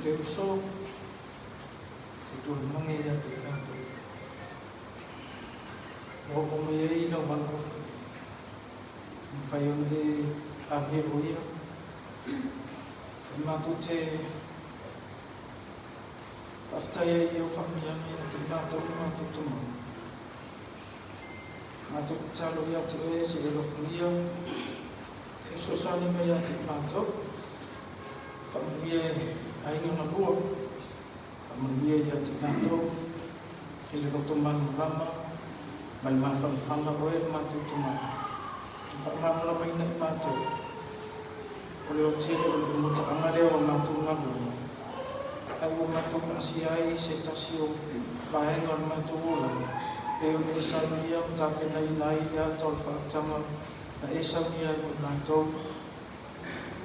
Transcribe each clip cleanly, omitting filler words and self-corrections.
Leuso, situl mangiya tu nato. O kumiyay no mano, fayon di abhi huya. Matuce, percaya yo famiyang ya tu nato matutumo. Matut calo ya tu si elofulia, susani maya tu nato. Famiyay ay nga nabuo, famiyay ya tu nato. Kililotuman lama. May mafang-fang na oil matutuma. Pagmamlamay na imato. Ulo chile ulo muta angare o matungalu. Ay umatung asiyay setasyo bahay ng matuulan. Eyo ni isang niya tapi na inay niya tolfa tama na isang niya mato.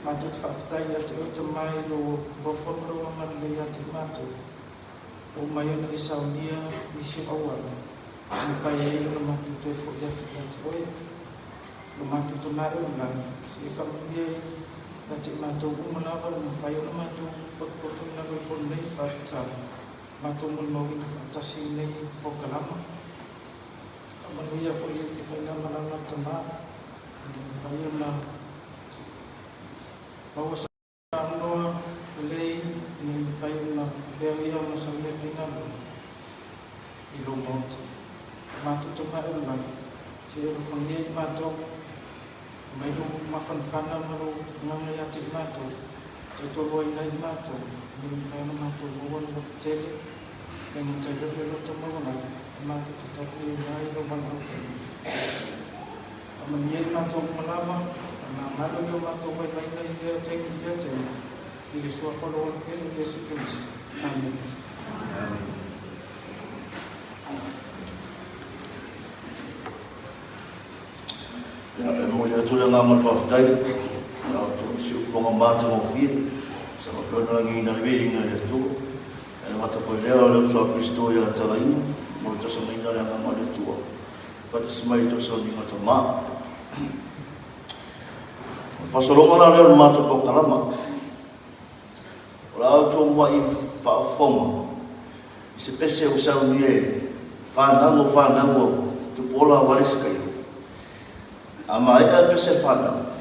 Matut faftay at utumay lo bofon lo manliyat mato. Umayon na isang niya isi awal. Mufayay yung lumatuto po yat boy. Lumatuto na rin lang. Si familya natin matugong malaban. Mufayay lumatuto pagputong na may fulay. At matungol mawin na fantasi na yung pagkalama. Kamanuya po yung ifay na malangat tama. Mufayay na bawas ang noa ulay. Mufayay na beriya masalya final. Ilumot. Matutuma ulang, siya family mato, may mafanfana maro mga yatik mato, tutuloy na mato, yung kaya mato, buwan mo tele, yung tayo pero tumawalan, mato tutuloy na iluman ako. Amanyan mato malamang, malo yung mato may na hindi tayo, iliswa follow-up kayo, Yesu Kristo. Amen. Ya, mulai tu dah ngamal paftai. Ya, tu siu pengamat mau fit. Sama kena lagi nak lebih ingat itu. Ada mata boleh ada suatu Kristo yang terlain. Mau tu semuanya yang ngamal itu. Pada semai itu selalu ingat mak. Pasalongan ada mata pokalama. Kalau tu muai fafong. Sepesi usah dia. Fanamo tu pola waris kayu. Ama ia pese fana.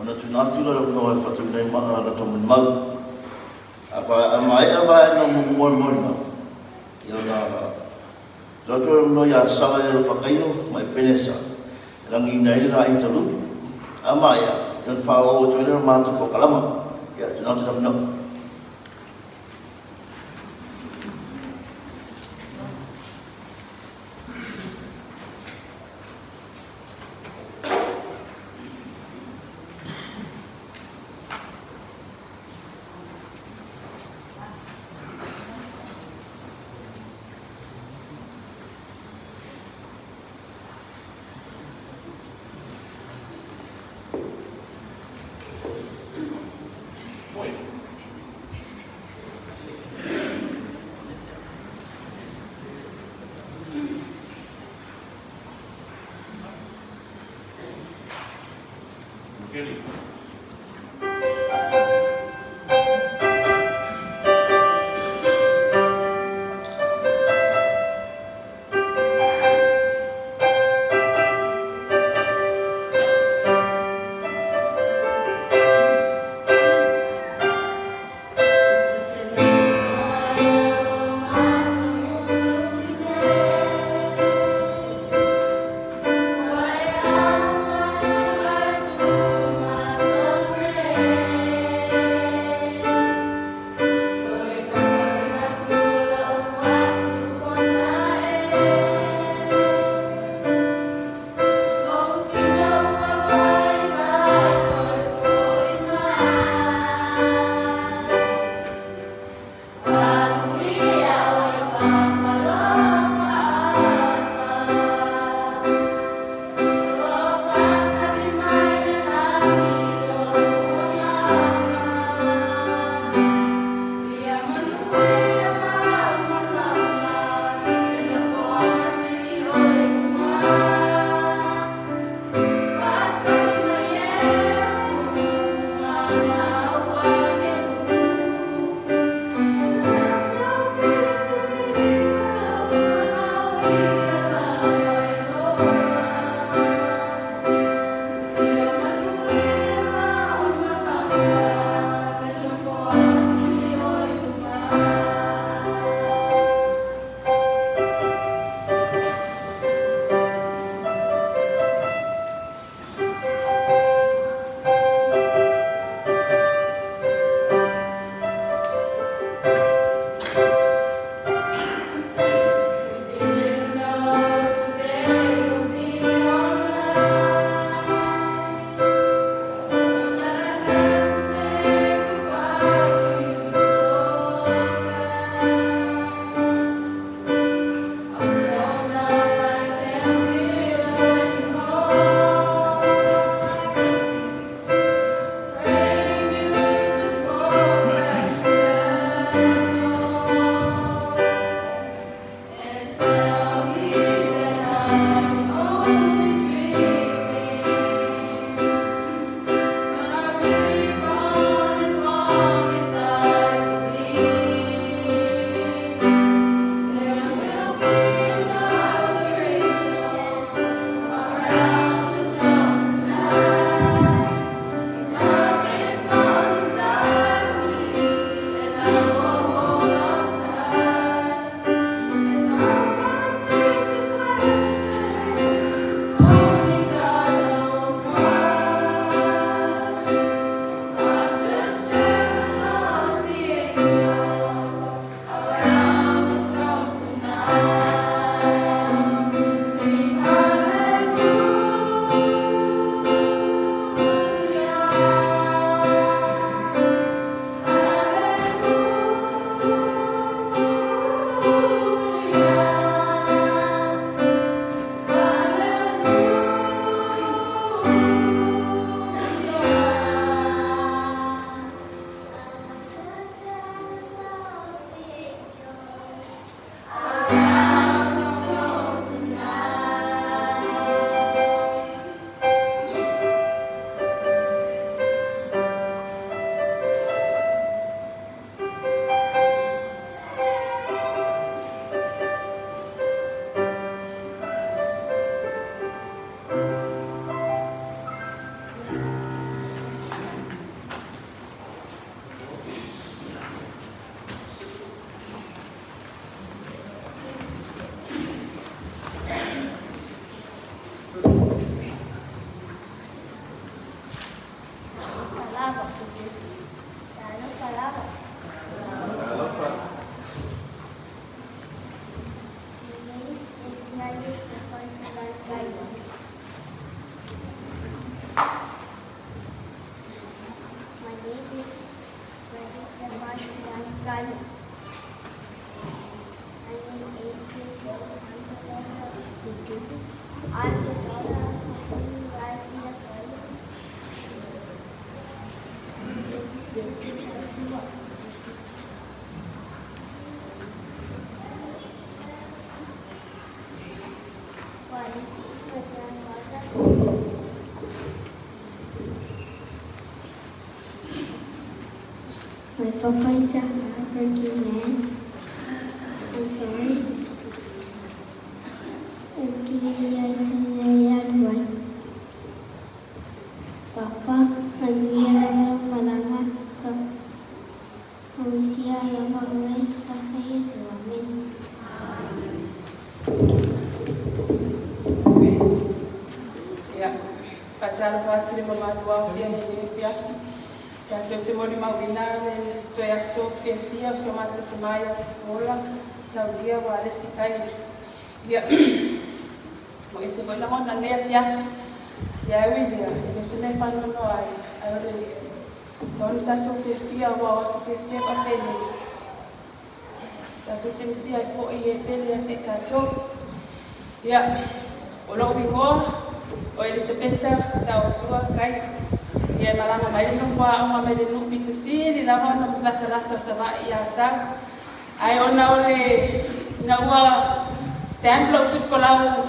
Ona tunatu la no fa tu nei ma la to mal. Afa ama ia va no mol mol. Yo na joto no ya sala le fa kayo mai penesa. Rangi nei la interlu. Ama ia dan fa o to le ma tu ko kalama. Ya tunatu la no. My papa is a hardworking man. I'm sorry. I'm giving you a Papa, ang iyala malaman sa manusia yang mengenai sampai selamin. Ya, pacar pacar mama dua dia ni dia. Jangan cuma di mawina le, saya Sofia dia sama cemaya sekolah Saudi wala sikai. Ya, mau isi bola mau nanti ya. Ya William, ini senang panu noai. Ayo deh. Jangan saya Sofia wala Sofia apa ni? Jangan cuma si aku iya beli yang cik caco. Ya, ulang bingung. O Elizabeth tahu tua kai. Ya malam malam no fa uma malam no bitusi di lawan no lata sama ya sa. Ai ona ole na wa stamp lo tu sekolah.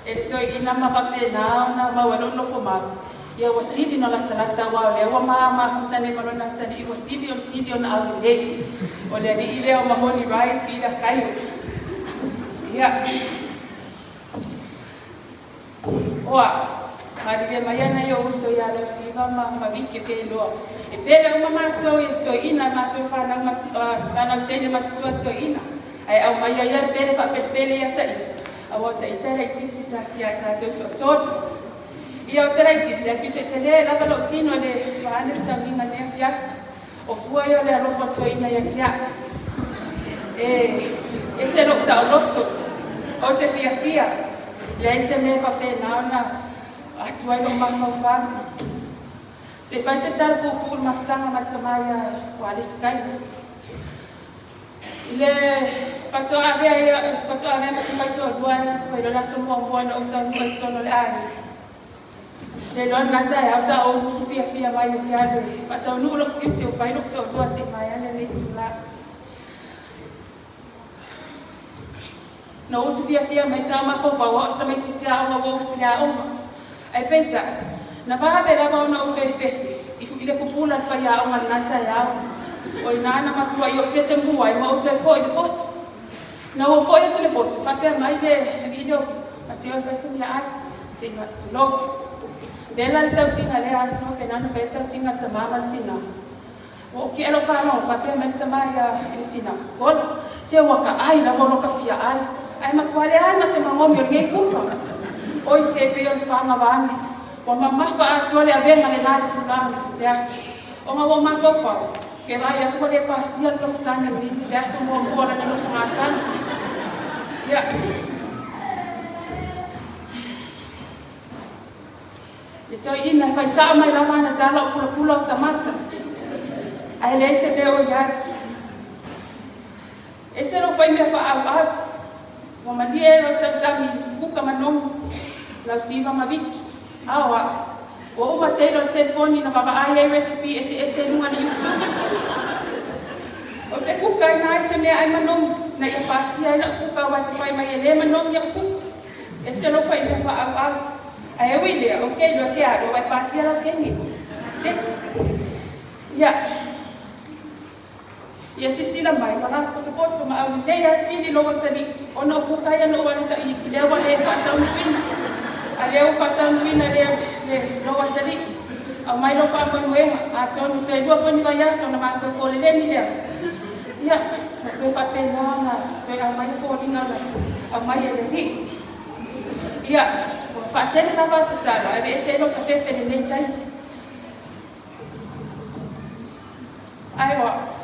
Itu ina mapape na wa no formal. Ya wasidi no lata wa le wa mama futane mo na tani wasidi on au le. Ole di ile o mahoni right pila kai. Ya. Oa, hari mayana yo uso ya lo siva maviki ke lo. E pere uma mato ina mato fana tene mato ina. Ai au maya ya pere fa pere ya tait. Awa tait ai titi ta ya ta to. Ia tera titi ya pite tele la balo tino le fana samina ne ya. O fua yo le ro foto ina ya tia. Ese lo sa lotto. O te fia. Ya ese me papel na atuai no mafafan. Se faz se tar pupul maftanga matsamaya walis kai. Ile pato ave masamai to duan atuai lo la somo bona utan ko tono le ai. Je don na ta ya sa o sufia fia mai tiabe. Pato nu lo tsi o pai lo to dua se mai ana le tula. No usu fia mai sama ko bawa sta mai titia o bawa usu ya o. Ai pensa. Na ba be la ba no uto fefe. Ifu ile popula fa ya o na ta ya. O ina na matua yo tete mu ai ma uto fo i pot. Na o fo i tele pot. Fa pe mai de video. Atia festa ya ai. Singa log. Bela tau singa le as no pe na no pe tau singa tama mantina. O ki elo fa no fa pe mai tama ya ilitina. Kol se waka ai la mo ka fia ai. Ai matuale ai mas mangom yo ngai puka. Oi se pe yo fanga bani. Wa mama fa atuale ave ngale na tula ya. O ma wa ma fa. Ke va ya ko le pasia lo tanga ni ya so mo ko na lo ngatan. Ya. Itu ina fa sa mai la mana jalo pula tamata. Ai le se pe o ya. Ese lo fa mi fa Mama dia lo sami buka manong la siva maviki awa o uma telo telefoni na baba ai recipe ese nunga na YouTube o te kuka na ese me ai manong na ya pasi ai la kuka wa te pai mai ele manong ya ku ese lo pai me fa ai wile okay lo ke a lo vai pasi lo ke ni se ya ya sila mai para ko support ma au te ya tini lo tani ono buka ya no wala sa ile wa le pata wina ale o pata wina le lo tani au mai lo pa mo we a ton te do fo ni va ya so na ma ko le ni le ya to fa pe na to au mai fo ni na au mai le ni ya fa tele na va tata ai se lo ta fe fe ni tai ai wa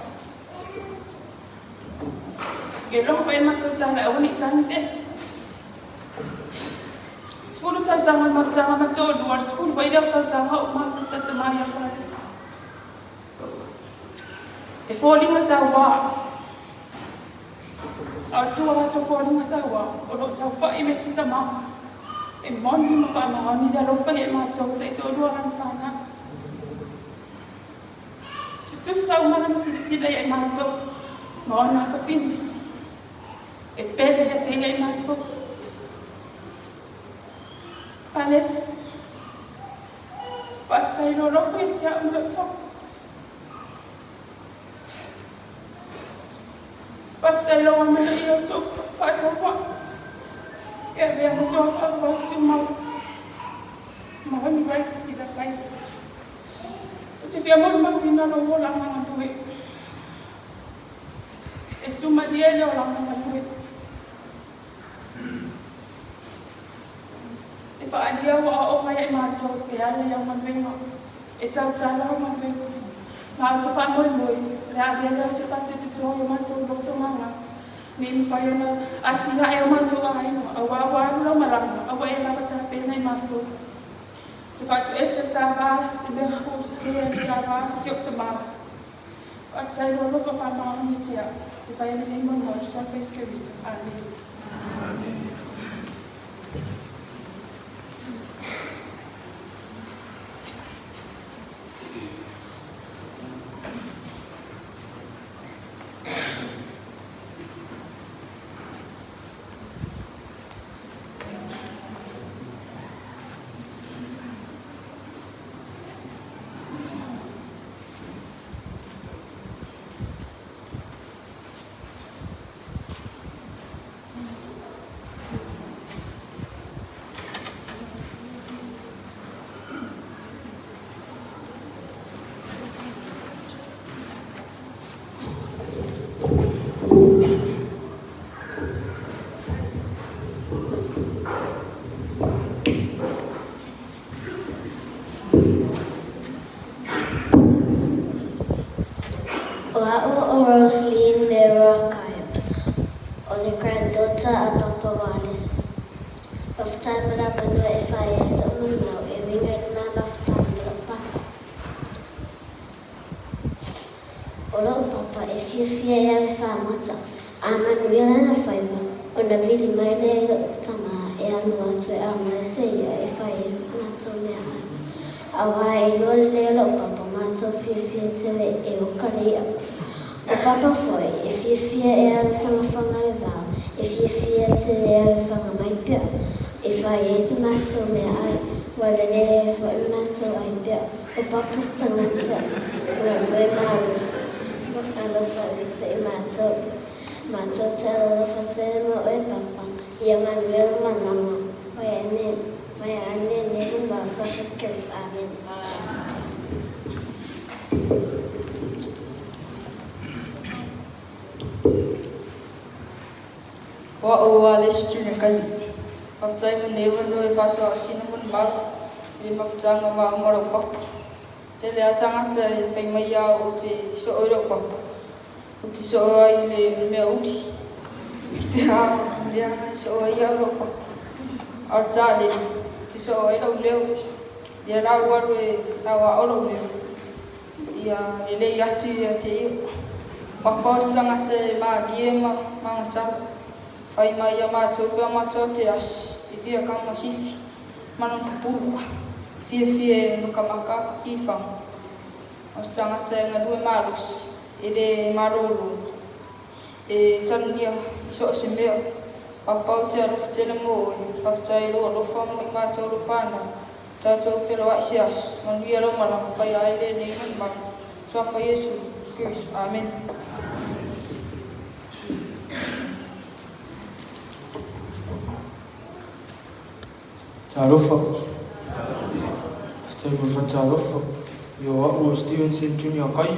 ke lo fa ma tu tsana o ni tsana ses sepuluh tahun sama macam macam 2010 bayi dah tahun sama umat macam ya E fōlinga sa wā. Au tua hato fōlinga sa wā. O lo sa whai me si tamā. E moni ma whana ni rea lo whai e mātou te tō rua ran whana. Tutu sau mana ma sila e mātou. Ma ona whapini. E pere he te e mātou. Pales. Patai lo roko e tia ulato. Patai lo amana i o so patai wa. E vea na so wa si mau. Mahoni vai i da kai. O te vea mo mau ina lo wola na tue. E suma dia lo la na tue. E pa adia wa o mai e mātou pe ale ia manuenga. E tau tala o manuenga. Nā o te wha moi moi. Rea adia leo se patu te tō o mātou roto manga. Ni mwhai ana ati nga e o mātou a haino. A wā wāru maranga. A wā e lawa tā pēnei mātou. Te patu e se tā wā, se mea ho se se e tā wā, se o te mā. A tai roro wha wha ni tia. Te whai ana nei monoi, swa peiskerisa. Amen. Amen. Rosaline Mera Kayop, or the granddaughter of Papa Wallace. Of Tamala Banua Efaya, someone now, a winged man of Tamala Papa. Olo Papa, if you fear a famata, I'm unreal and a fiber, on the really my name of Tama, and what we are my sayer if I is not so near. Away, no little Papa, Mato, fear till it will carry. O Papa foi, if you fear ela whanga leval, if you fear te ela whanga mai pia, if I is mato me ai, wala le fo mato ai pia, o Papa stangata, wala me marus, alo fali te mato te alo fatele mo e Papa, ia manuel manama, vai ane ne rumba sa fiskers amen. Wa o Wallace Junior Kai. Aftai mo never no e faso sino mo ba. Ni mafutanga wa moro papa. Te le atanga te fai mai ya o te so oro papa. O te so ai le me uti. Te ha le so ai oro papa. Ar tale te so ai lo leo. Ia ra wa re wa oro leo. Ia le yati te papa stanga te ma giema ma ngata. Fai mai a mātou pia mātou te as, I whia ka masifi, mana pupurua, whia no ka maka ki whanga. O sangata e ngā rue marus, e re maroro, e tanunia so se mea, papau te arofa tele mo e, whaftai roa rofa mo I mātou rofana, tātou whero ai se as, manuia ro marama whai aile nei manmana, so whai Yesu, Christ, Amen. Tarofa. Stay with Tarofa. You are Stevenson Junior Kai.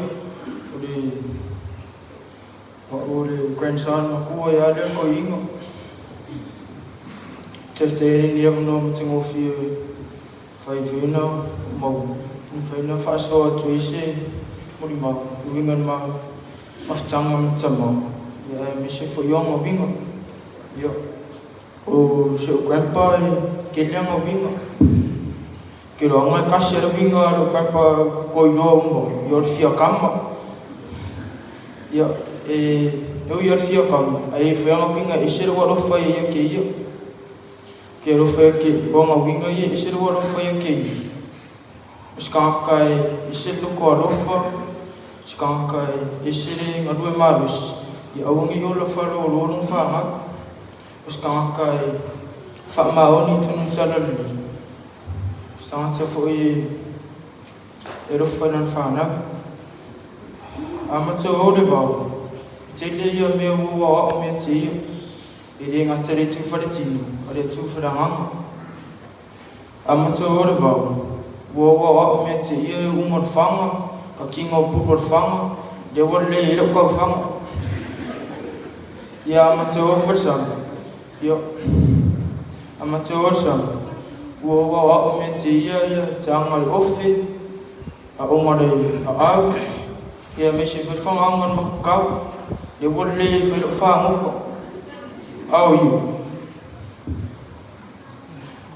The grandson of Kuya Leko Ingo. Just a never know of you. 5 years now. Fina Faso to say, Murima, women ma of Tangam Tamo. Yeah, Mission for young or bingo. O seu grandpa Keliang o bingo. Kilo nga kasya o bingo o grandpa koilo mo. Yor fia kama. ia ui fia kau ai whenga winga e sere wa rofa ia ke ia ke rofa ke bonga winga ia e sere wa rofa ia ke ia uskankai e sere luko rofa uskankai e sere ngadue marus ia awangi ola wharo lorong whanga uskankai whamaoni tunu tarali uskankai fo e rofa nan whana amata ore vau te le ia mea ua o mea te ia e re ngata re tu wharetino a re tu wharanganga amata ore vau ua o mea te ia e umar whanga ka kinga o pupar whanga le wale le ira kau whanga ia amata ore wharsanga ia amata ore sanga ua o mea te ia te angai ofe a omare a au ia me se whanga angan makau le wale le whangoka au iu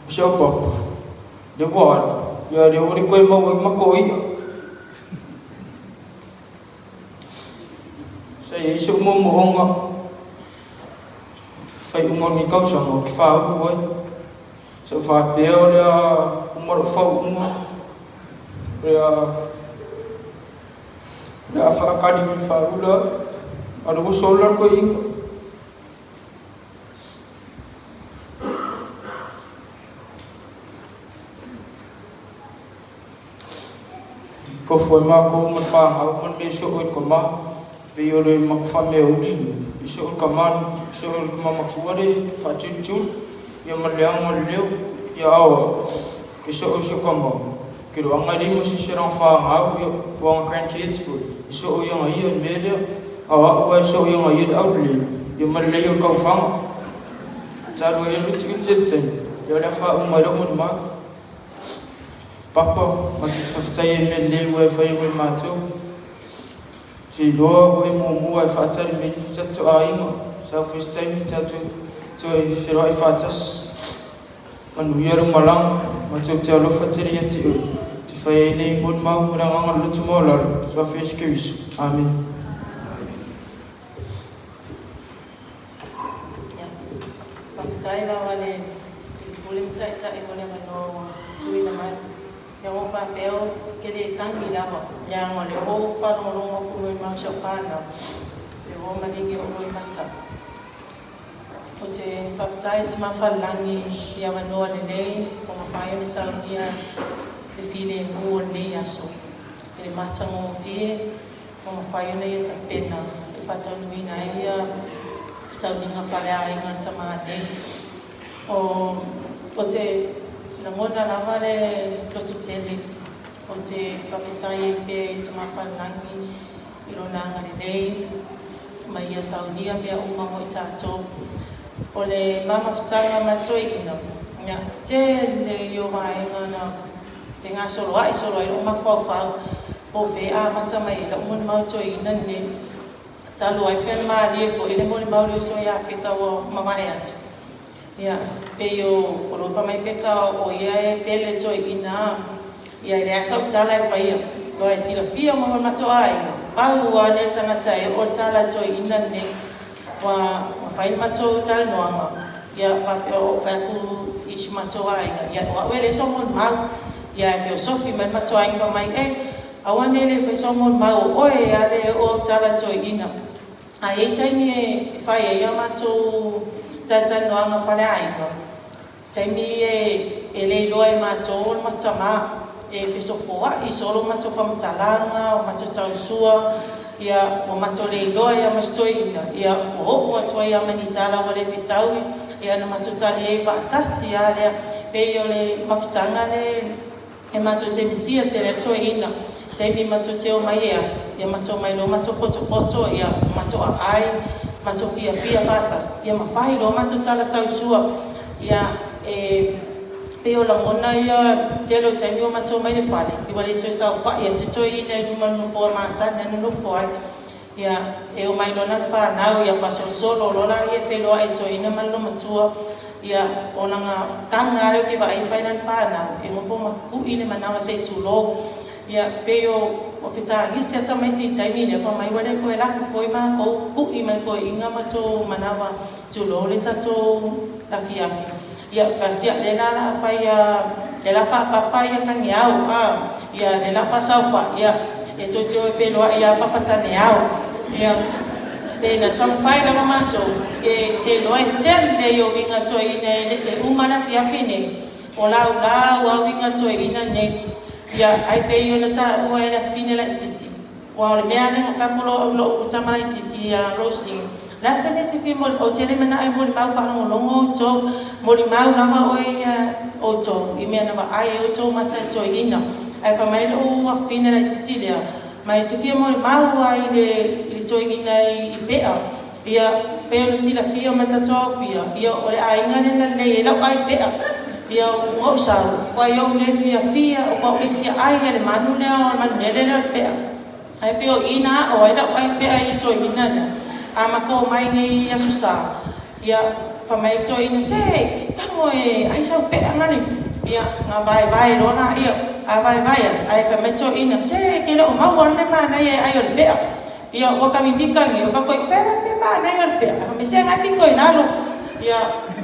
siau papa le wale ia le wale koe mau i mako ia sei iso momo honga whai unga mi kausanga o ki whaahu ai so whapea o lea umara whau unga lea whaakari mi whaula ada ko solar ko inga ko foi ma ko ma fa ma man me so ko ma pe yo le ma fa me udi so ko ma so ko ma ko re fa chu ya ma le ang le ya awa ke so ko ma ke ro anga ringo si serang fa ma yo wang grandkids fu so yo ngai yo me le awa ua so yo ngai yo au le yo ma le yo ka fa taru e lu tsi tsi yo le fa un ma ro mun ma papa ma tu fa me le ua fa yo ma tu ti lo ua mo mo fa tari me sa tu ai ma sa fa stai mi ta tu e fero ai fa tas manu yero malang ma tu te lo fa tiri ya ti ti fa nei mun ma ura nga lu tu mo la so fa excuse amen. Saya wale boleh cai boleh mano cui nama yang orang peo kiri kami dah yang wale oh fan orang aku memang syafan dah le oh mendingi orang baca oce fafcai cuma fan langi yang mano wale ni pemapayo ni salunia le file buon ni aso le macam o fie pemapayo ni ya capena le facau ni na ia sau ni nga wharea inga tama ne o te nangona lama le lotu tele o te whawhitai pe tama whanangi i rona ngari nei mai ia sau nia mea uma hoi tātou o le mama whitanga matoi ina nga te le yo vaenga na te ngā soro ai o mawhau whau o whea a mata mai la umun mautoi ina ne salu ai pen ma dia fo ele mo mau le so ya pe ka o mamai atu ya pe yo o fa mai pe ka o ya e pele to ina ya le aso chala fa ia lo ai si la fia mo ma to ai pa wa ne tanga tai o chala to ina ne wa fa ma to chala no ama ya fa pe o fa ku is ma to ai ya wa wele so mo mau ya filosofi ma to ai fa mai awane le fa so mo mau o ya le o chala to ina ai taimi e fai e ama to tata no anga fale ai no taimi e le loi ma to ma tama e fiso poa i solo ma to fam talanga ma to tausua ia o ma to le loi ama stoi ina ia o to ia mani tala wale fitaui ia na ma to tali e va tasi ale pe yo le mafutanga le e ma to temisia te le to ina taimi mato teo mai as ia mato mai lo mato poto ia mato ai mato fia patas ia mafai lo mato tala tau sua ia peo la mona ia telo taimi o mato mai le fale i wale to sa fa ia to ina i no fo ma sa no fo ai ia o mai lo na fa na ia fa solo lo la ia felo ai to ina man lo matua ia ona nga tanga le ki vai fa na fa na e mo fo ma ku ina mana wa se tu lo ia peo o fita ngisi ata mai ti taimi le fa mai wale ko era ko foi ma ko ku I mai ko inga ma to manawa tu lo le ta to la fiafi ia fa tia le la fa ia le la fa papa ia kan iau ia le la fa sa fa ia e to fe lo ia papa ta ne iau ia le na tam fai na ma to e te lo e ten le yo vinga to ina le umana fiafi ne o la wa vinga to ina ne ia ai pe yo na ta o era fine la titi wa le mea ne fa mo lo tama la titi ya roasting la se me ti fi mo o tele mena ai mo ma fa no longo to mo ma na ma o ia o to I me na ba ai o to ma sa to ina ai fa mai o wa fine la titi le mai ti fi mo ma wa I le to ina I pe a ia pe o ti la fi o ma sa to fi ia o le ai ngane na le la ai pe a ia o sa wa yo le fia o le fia ai le manu le o manu le pe ai pe o ina o ai da ai pe ai to ina na ama ko mai ni ya susa ia fa mai to ina se tamo e ai sa pe ngani ia nga vai lo na ia a vai ai fa mai to ina se ke lo ma won le ma na ai o pe ia o ka mi bika ngi o fa ko fe na pe ma na o pe me se ngai biko ina lo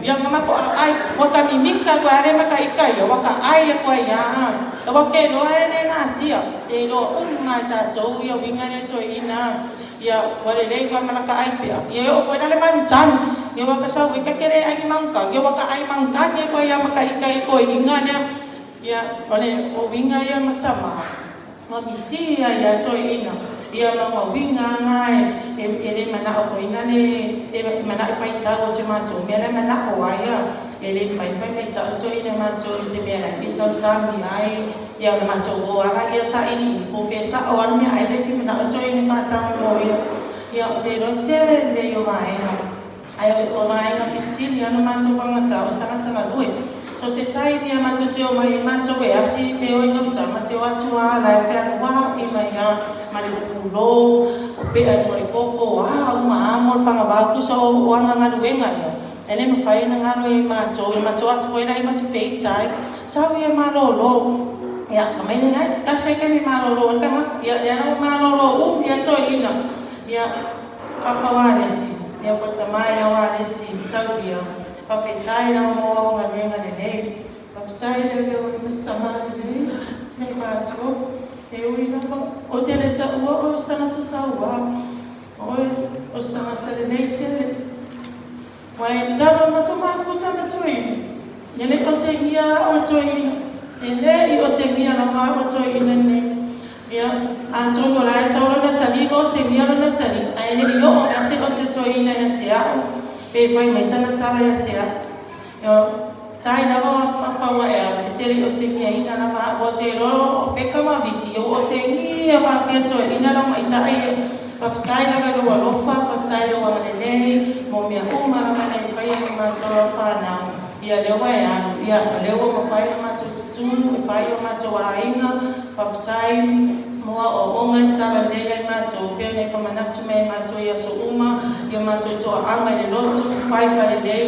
ia mama ko ai waka mimika ko are maka ikai waka ai ko ia waka lo ene na tia e lo ma cha jo ia winga ne cho ina ia wale le ko mana ka ai pe ia o foi na le man chan ia waka sa wika kere ai mangka ia waka ai mangka ne ko ia maka ikai ko inga ne ia wale o winga ia macam ma misi ia cho ina ia ma winga ngai ele mana o ina ne e mana fai ta o chima cho me le mana o ia ele fai me sa cho ina ma cho se me la ti cho sa mi ai ia ma cho o ara ia sa ini o fe sa o an me ai le fi mana cho ina ma cha mo ia je ro che le yo mai ai o mai na pixil ia no ma cho pa ma cha o sta ka cha due so se tai ni ma cho mai ma cho e asi pe o ngam cha ma cho a chua la fe wa I mai ya ma le lo pe ai mo ko wa ma mo fa ba ku so wa nga nga wenga ya ele ma fai na nga no ma cho a chua na ma cho fe chai sa wi ma lo ya ka mai ni ai ka se ke ni ma lo ka ma ya no ma lo ya cho ina ya pa wa ne si ya pa chama ya wa ne si sa wi ya pa fe chai na mo nga wenga ne pa chai le yo mista ma ne ma cho e uina o tele ta o stana ta sawa o stana ta le tele mai jalo ma to ma ku ta to ni ne o te ia o to ina ele I o te ia na ma o to ina ne ia a to ko lai sa o na tali ko te ia na tali ai ne yo o a se o te to ina na te a pe vai mai sana sara ya te a yo sai na pa wa e te o te ia ina na ma o te ro pe ka ma vi o te ia pa pe to ina na mai tai pa tai na ga lo fa pa tai lo wa le mo mi a ma na na I pai ma to pa na ia le wa ya ia le wa pa pai ma to tu pai ma to wa ina pa tai mo o ma ta ba le ma to pe ne pa ma na tu me ma to ia so uma ia ma to a ma le lo tu pai fa le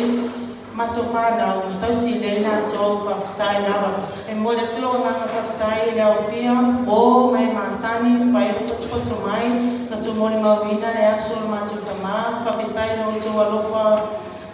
ma to fa na o tau si le na to pa tai na ba e mo le tu na pa tai le o fia o mai ma sani pai o to mai sa tu mo ma vina le aso ma to tama pa tai no to lo fa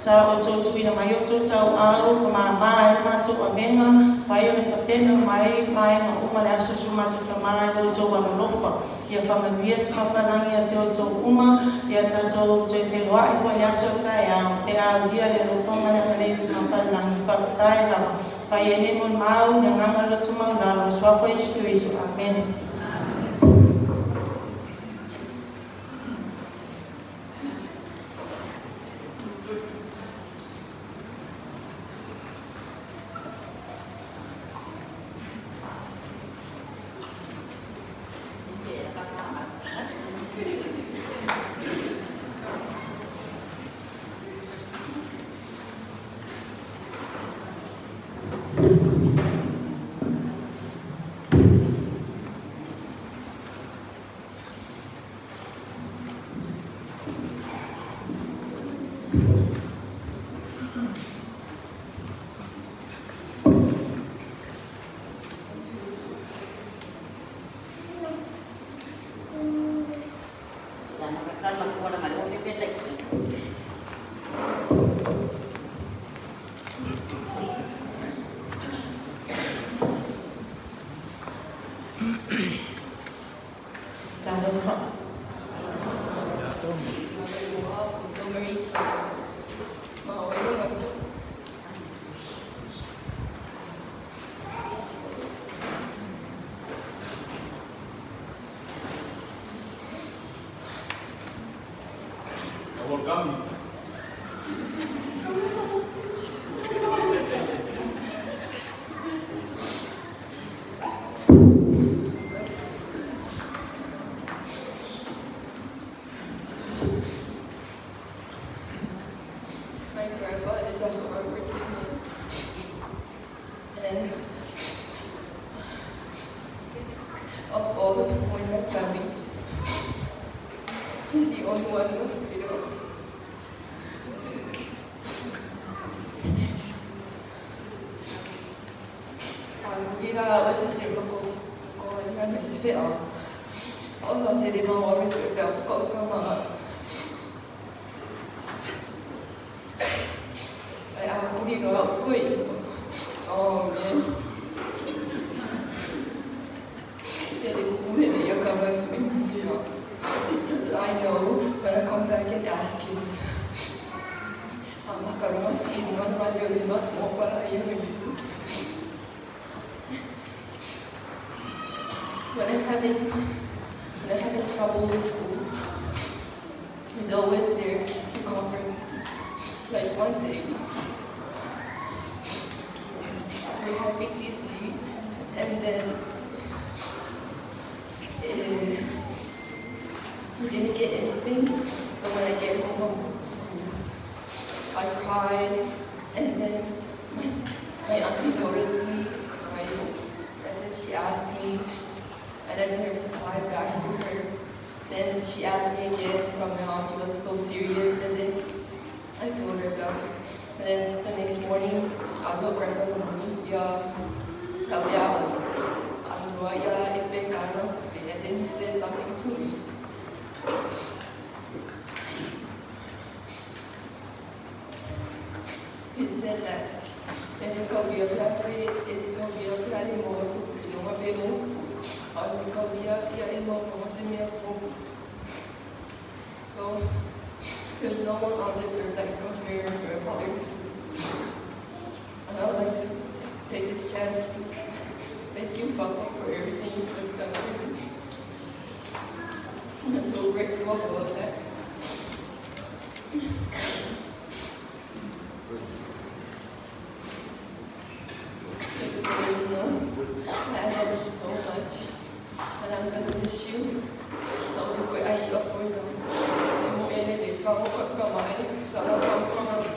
sa o to tu ina mai o to tau aro ma ma to a menga pai o ne tapena mai ma o ma le aso su ma to tama o to wa lo fa ia fa ma via fa fa na ia se o to uma ia ta to ke wa I fo ia so ta ya pe a dia le lo fa ma na le tu ma fa na fa tai la pa ia ne mo mau na nga lo tu ma na lo so fa Yesu amen. kan makuha na mali mo pipit like. Tandong po. My grandpa is a hardworking man, and of all the people in my family, he's the only one who was freedom. Kita masih ko dengan masih fair. Allah saya mau orang sudah kau sama. Aku đi rồi quỷ. Oh man. Jadi cũng để yêu cầu với mình nhiều. I know when I come back and ask you. Amma kalau masih dengan radio lima mau para ayah begitu. When I'm having trouble with school, he's always there to comfort me. Like one day, we had PTC, and then we didn't get anything. So when I get home from school, I cried, and then my auntie noticed me crying, and then she asked me, and I didn't reply back to her. Then she asked me again from now on. She was so serious, and then I told her about it. And then the next morning, I looked right up on me. And then he said something to me. He said that ele cabia para ele cabia para ele moço, ele uma pelo, ele cabia e ele não como se me afogou. So there's no one on this earth that can compare to a father. And I would like to take this chance to thank you, Papa, for everything you've done for me. I'm so grateful about that. I love you so much, and I'm going to miss you. Não foi aí eu fui não. Ele falou com a mãe, falou com a mãe.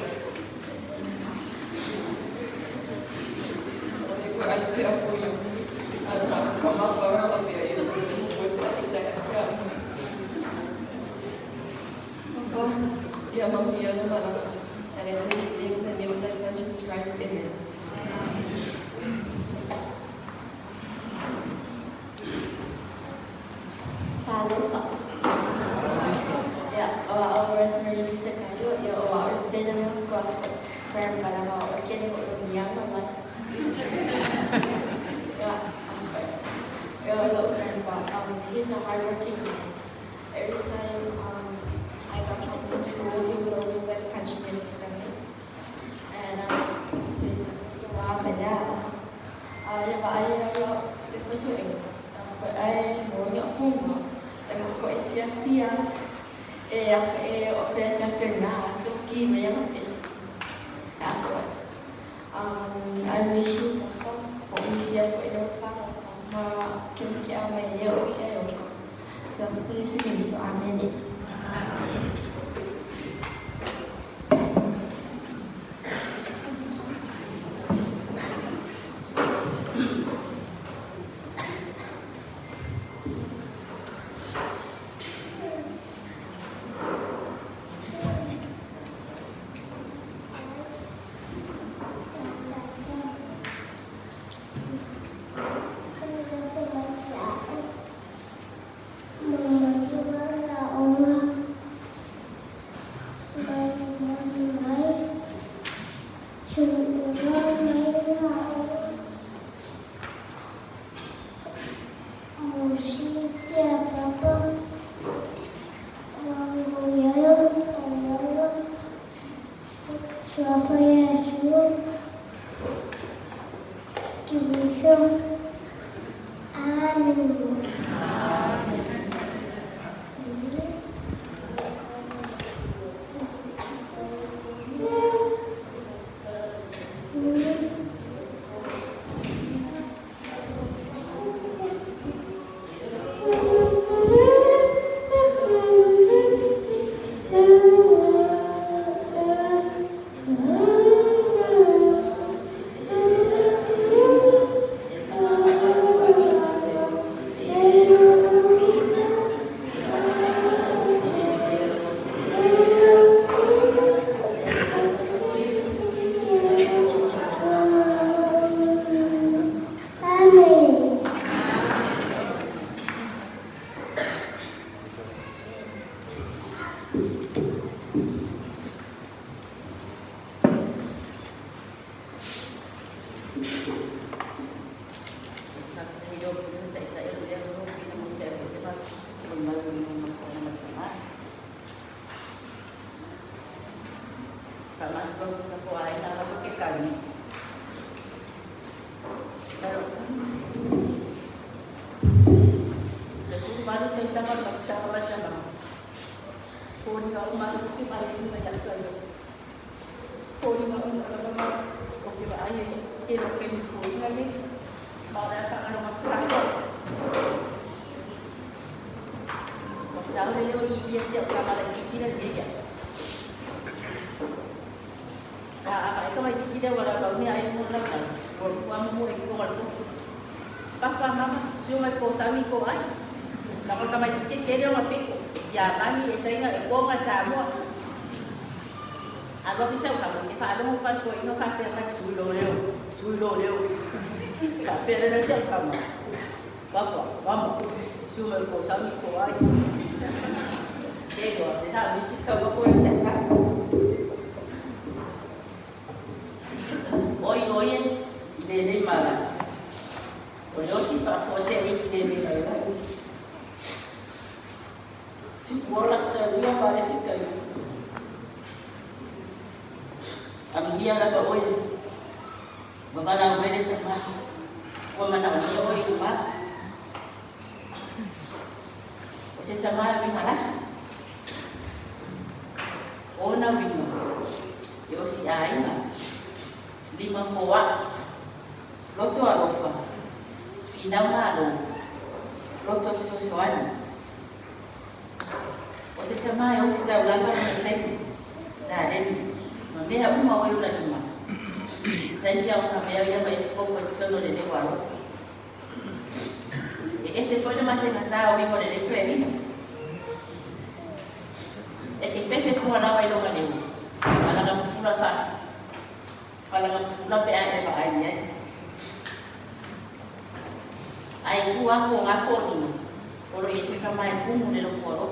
Ele foi aí que eu fui. And come up around me, I used to with my second. Yeah, Mom, yeah, and I say these things and you would like such strength in it. Our Mary Sakayo, our dinner craft, friend Palama, or getting on young one. He's a hardworking man. Every time I got home from school, he would always like punch me in the stomach. And says, wow, but it was doing. But I know your phone. I'm quite happy. Offend after now, so keep me on this. Afterward, I wish you for easier for your father. Can you get my yellow hair? So please be so amen. Papa, mama, siuma ko sami ko ay. Nakal kamay titik kaya mapik. Siya kami isa nga ko nga sa mo. Ako bisa ka mo ifa mo kan ko ino ka pero sulo leo. Ka pero na siya ka mo. Papa, mama, siuma ko sami ko ay. Kaya sa bisik ka ko sa ka. Oy, ide mala. Olha que para você aí que deve aí. Tipo, olha que você viu aparece caiu. A minha lá para olho. Bapak nak beli sama. Kau mana ada olho mak. Você sama lebih malas. Oh na bingo. Eu si ai na. Lima foa. Lotu arofa. Final malo, lots of social. Kasi kama yung si Zaula pa ng isay sa atin, mamaya umawa yung lalima. Sa hindi ako mamaya yung may pagkasunod din yung waro. Kasi po naman sa nasawa yung mga nilito eh. Kasi po wala kayo naman yun. Palangang pula sa, palangang pula pa ay pakaan yan. Ai kuang ko ngafo ni oro ese kamai kumu de lo poro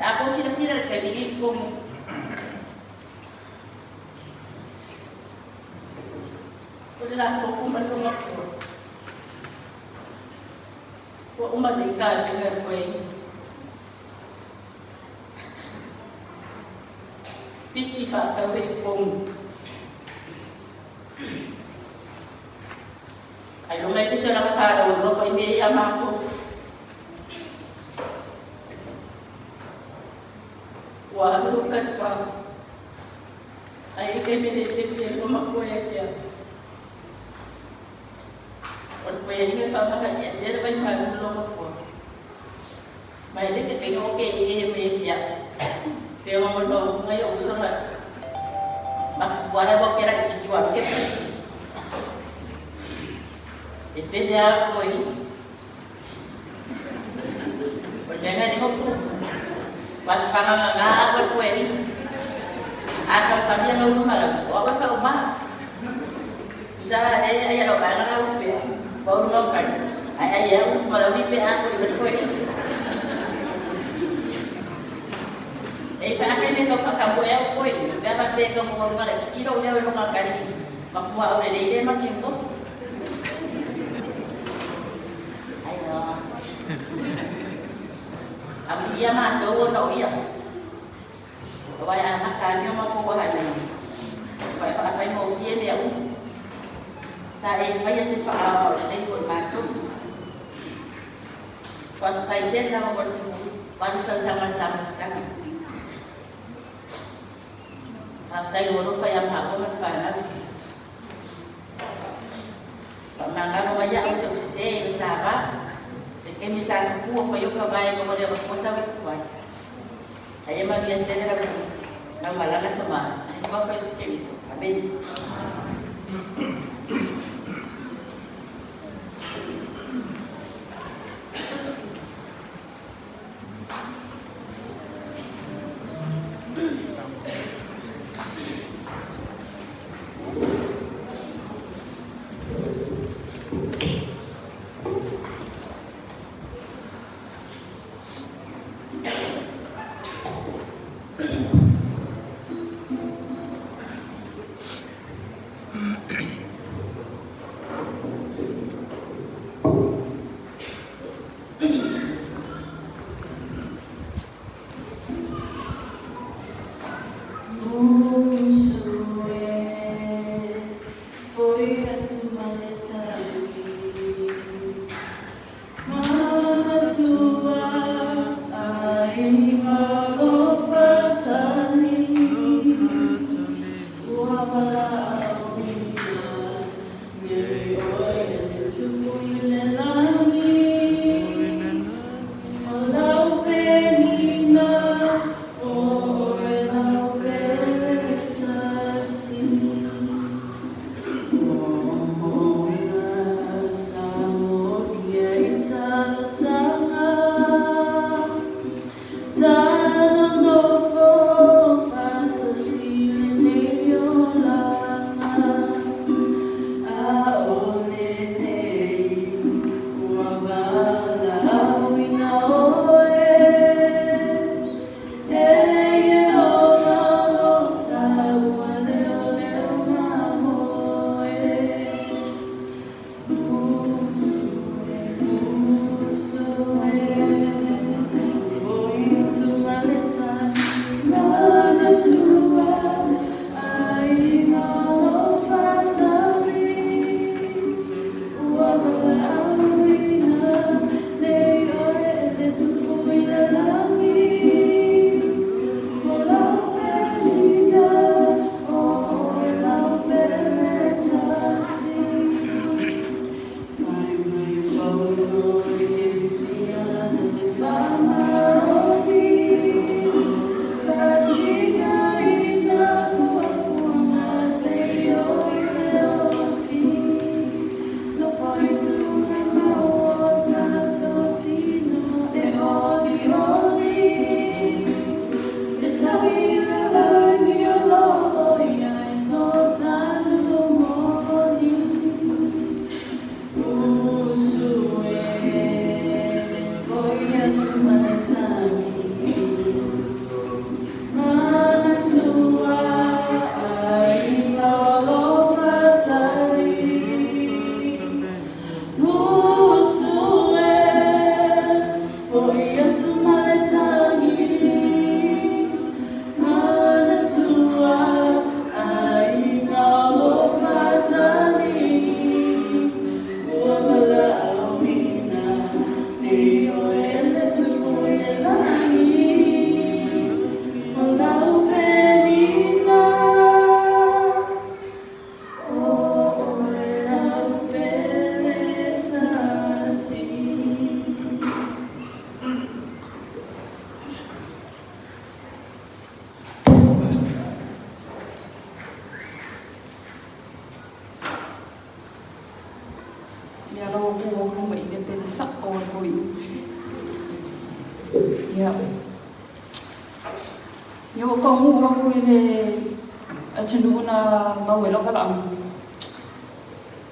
ako sila ka dili ko la ko kuman ko ngafo ko umali ka de ko piti fa ka we ko ay lumay ko siya nakakaraw, no? Kaya hindi yaman ko. Walukan pa. Ay kay minisip niya, kumakuya niya. At kaya niya sa mga niya, hindi naman yung halulong ko. May hindi ka kayo okay, ihimim niya. Pero mga ngayon, gusto na. Wala mo kira ikikiwa. Depende ako eh. Pagdagan ko po. Pangangangawal ko eh. At ang sabi niya ng lumalag, wala sa uma. Bisa ayaw ba nga ako eh. Bawa mo ka. Ayaw, marami pa ako iba ko eh. Eh, sa akin ito sa kambuyaw ko eh. Kaya magpega mo ko lumalag. Ilaw niya yung mga galing. Makuha ulit eh, magkinto. Ang iya macho no iya. Kaya anak kanyo makuha niyo. Kaya fa mo fiye niya. Sa faya si fa dai ko macho. Kung sa jen na mo si paano sa sama-sama ka. After yo fa ya ma ko man fa na. Pamanga mo ya ang success sa ba. Kaya misalnya kuah payo kabay ko mali ako sa wikwan. Ay magyan sila ng malakas sama. Ay ba pa yung kemiso. Amen. Ia. Ia o ka ngu aku ile atunu na mawelo kala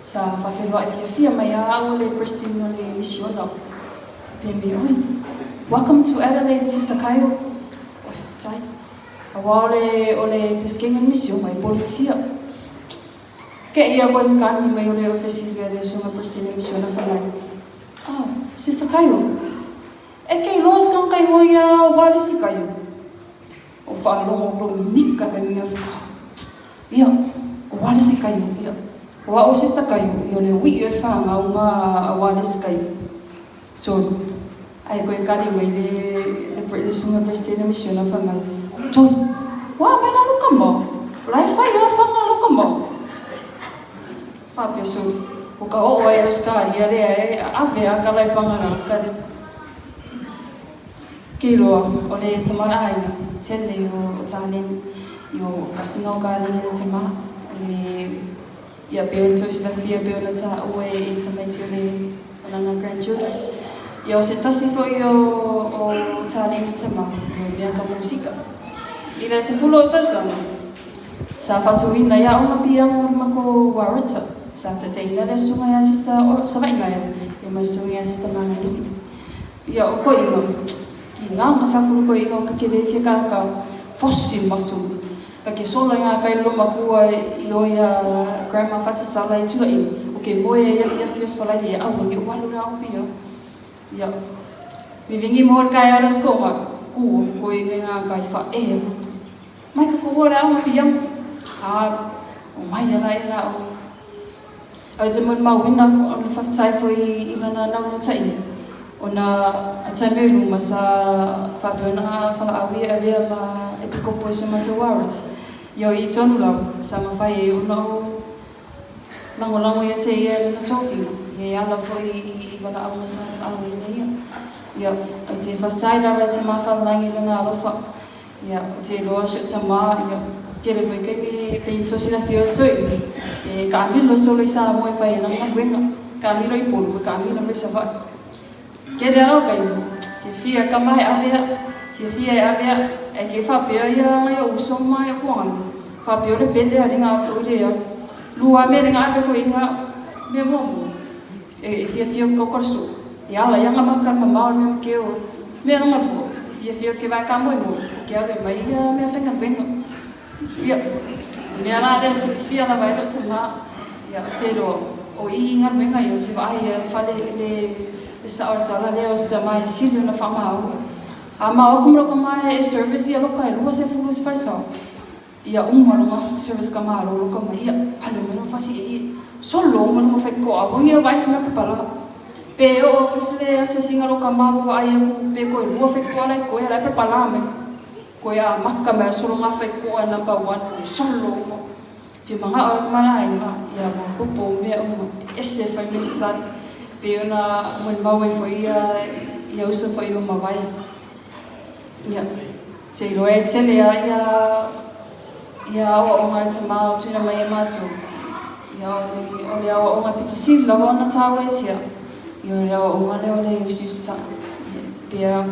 sa whawhiroa i whiawhia mai a au le Pristine o le misiona. Pia mi oi, welcome to Adelaide, Sister Kaio. O whawhitai. Awa o le peskengan misio mai policia. Ke ia koe mkani mai o le ofesiria le sunga Pristine misiona whanai. Oh, Sister Kaio. E kei loas kang kai ngoi a wale si Kaio. O whaalongo klo mi mika kai minga whao. Ia, o wale si Kaio, ia. Wa o Sister Kaio, i o le ui e whanga o ngā a wale si Kaio. So, ai koe kari mai le sunga Pristine misiona whanai. Tony, wā mai na luka mo. Rai whai a whanga luka mo. Whapia so, o ka o ai o skari a rea e awe a ka lai whanga na kare. Kei roa, o le tamara ainga, tele o tālen, i o kasinga o ka alinga na te maa. Ia peo tosi la fia peo na tā ue i tamaiti o le onanga grandchildren. Ia o se tasi fo i o tālen i te maa, i o mea ka musika. Ina se fulo o tausanga. Sa whatuina ia o mapi ang mako warata. Sa te ina le sunga ia sista o sawainga ia. Ia mai sunga ia sista mga liki. Ia o ko ingo. Ki ngā ka whakuru ko ingo ka kere fia ka fossil masu. Ka ke sola ia kai loma kua i o ia grandma whatasala i tua ini. O ke moe ia fia spalai ia au wangi o walu rao pia. Ia. Mi vingi mōr kai ara skoma. Kua ko i ngā kai wha e. Mai ka kōra au piam. O mai ala ila o. Au te mun mawina o na whaftai fo i lana nau no taini. O na atai meuru ma sa whapeona whala awi a rea ma e pikopo e sumata warat. Iau i tonu lau sa mawhai e una o lango ia te ia na tōwhinga. E ala fo i wala au ma sa awi na ia. Iau, au te whaftai rawa te mawhalangi lana alofa. Ia, te loa shit ta maa, ia, kere fwoi kei pe tosi na whio tui. E ka amilo solo i sa moe whai e nanga wenga. Ka amilo i polu, ka amilo whai sa whai. Kere arau kai mo, ke whia ka mai awea, ke whia e awea, e ke whapea ia ngai o uso mai o kuangan. Whapea ore pele a ringa o ure ia. Lua me ringa awe ko inga me momo. E whia kokorosu. E ala ianga makar ma maor me keo. Me ronga luo. Fia ke vai ka moi ke ave mai me whenga wenga. Ia, me ara rea te kisi ala vai rota maa. Ia, te ro, o i inga wenga i o te vai whale le sa ora sala leo sta mai silio na whamau. A maa o kumroko mai e service ia loka e lua se fulu se whaisau. Ia umaronga service ka maa loka mai ia, alo meno whasi e ia. Solo umaronga whaikoa, wangi o vai se mea pepala. Pe o le se singa ro ka mago ai pe ko lua fe ko ala ko era pe palame ko ya makka me solo nga fe ko number 1 solo fi manga o mana inga ya mo popo me o ese fa me sat pe ona mo mawe fo ia uso fo ia mawai ya te ro e tele ya o nga te mau tuna mai mato ya o nga pitusi la ona tawe tia. Yo reo o ngale o le ususta. Pia,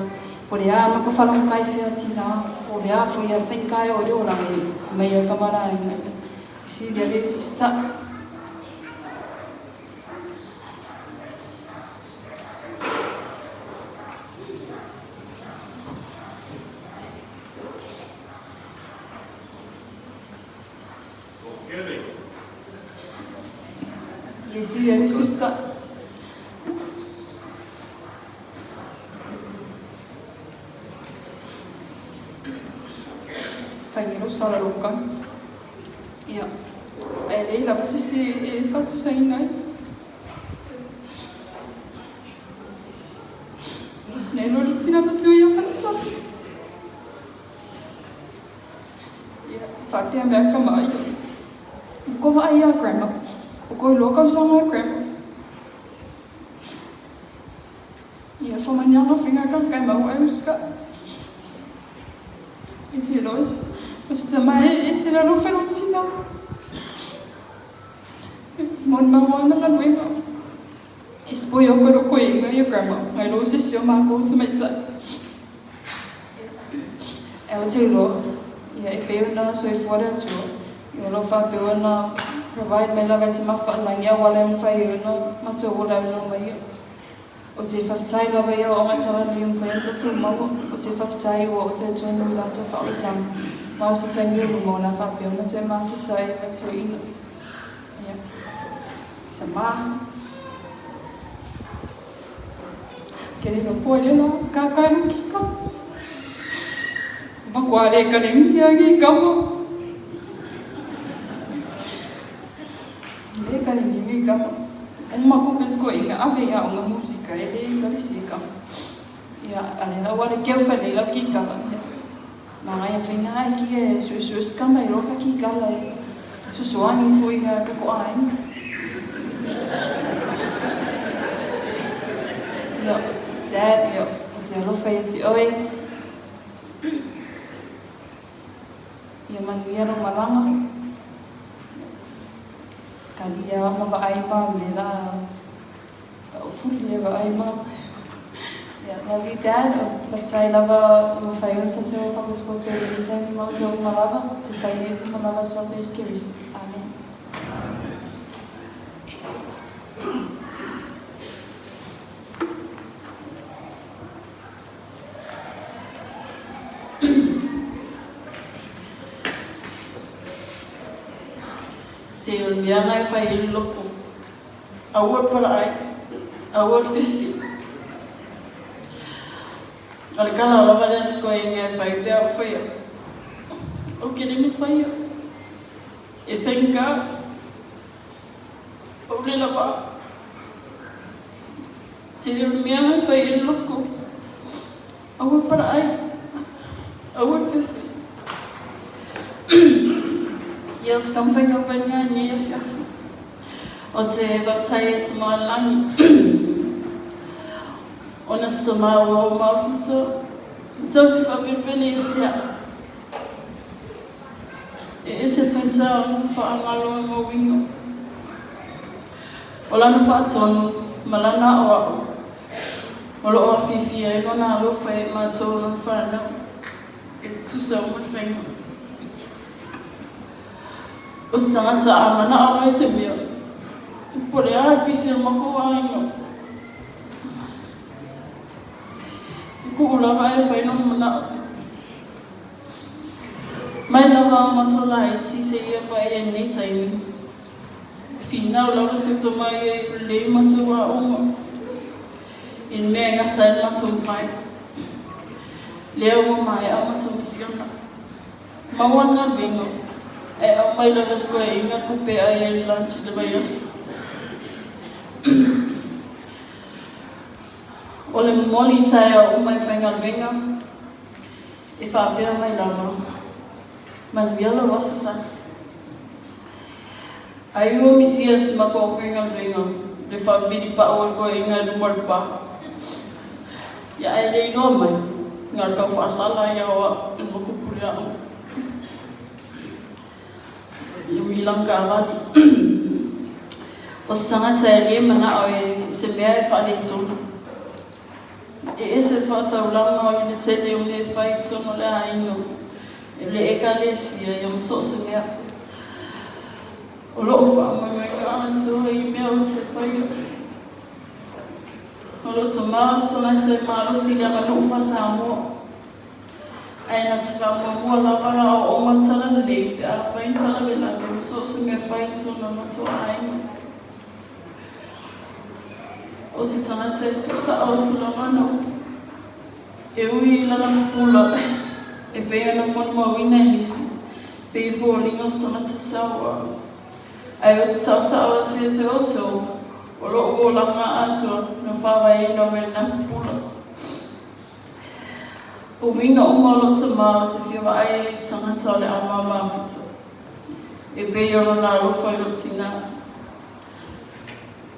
porea mako whalong kai whia tina. Porea fo ia whenkai o reo rangi. Mei o kamara e ngai. Si rea le ususta. Ie si rea le ususta. Whainero sara roka. Ia. E rei la wasisi e whatu sa inai. Nei nori tina patu ia whatu sa. Ia. Whapea mea ka maa ia. Uko wa ai a grandma. Uko i loka usanga a grandma. Ia whamanyanga whinga ka kai mau ai uska. I te lois. Mas te mai e se la no whero tina. Mon mawana ka nuenga. E spoi o karo koe inga i a grandma. Ngai lo se sio mako te mai tai. e o te ilo, ia e peo na soifua rea tua, i o lo whapeo na provide me lawe te mawhaalangi a wale mo whai una matua o lau no mai. O te whaftai lawe ia o ngatawa ni umwhai o tatu mawa, o te whaftai o te tuinu la te whaotamu. Mau sa tangi o mo na whapeo na te mawhatai me tue ina. Ia. Te maa. Kere no poe lena, kākairu ki kama. Makuare ka ringi a ki kama. E ka ringi ki kama. O makupesko inga awe ia o ngā musika e le karisi kama. Ia, ane la wale keu whale la ki kala. Mga ia whainga ai ki e suesues kama i roka ki kala e. Susuangi fo inga kako ai. Ia, Dad, ia, o te arofa i te oe. Ia manuia ro malanga. Ka lia ama wa aima me la o fuli le wa aima. Ia, love you, Dad. O whastai lava o whai o tatu o whakaskoto i te mi mau te o malava. Te whai nevi malava so very scary. Amen. Se o mianga e whai i loko. Award para ai. Award 50. Ala kala ala wale asko e ngai whai pia o whai. O kere me whai. E whenka. O le lawa. Se o mianga e whai i loko. Award para ai. Award 50. Yes, kam whainga whainga ni e whiawhi. O te whaftai e te maalangi. O na sta maua o mawhuta. Tau si whapirpili e te a. E ese whaitau whaangalo e mo wingo. O lana whaatonu, malana o au. O lo o awhiwhia e lona alofa e mātou na whanau. E tusa o mwhwenga. O se tangata a mana awa e se mea. Pore a pisi o mako a ingo. Ku ulawa e whaino mana. Mai lawa o matola e ti se ia pa e nei taimi. Whina o lawa se to mai e lei matua a onga. In mea ngata e matua whai. Leo mo mai a matua misiona. Mawana bengo. E au mai lawa sko e inga kupe ai e lanchi le vai asu. O le moli tae au mai whainga wenga. E whapea mai lawa. Manuela wasa sa. Ai ua misia si mako o whainga wenga. Le whapiri pa o ko e inga lumar pa. Ia e le inoa mai. Ngar kau whaasala ia o e mokupuri au. Ia milang ka awali. O se tangata e lia mana o e se mea e whaale tonu. E ese whaataulanga o i le tele o me whai tono le haino. E le eka le sia i am so se mea. O loo whaamanga ka atu i mea o te whai. O loo to maas tona te maarosi le anga loo whasa mua. Aina te whamua lawara o matara le pe a whain whalawela ke so se mea whai tona matua aina. O se tangata e tusa au tula wano. E ui lana kupula. E pea na mwana mawina e nisi. Pe i fōringa se tangata sawa. Ai o te tau sawa te oto. O loo o langa atua. Na whawa e no e na kupula. O winga o malo te maa te whiwa ai e tangata le a mama futa. E pea o na rofa i rotina.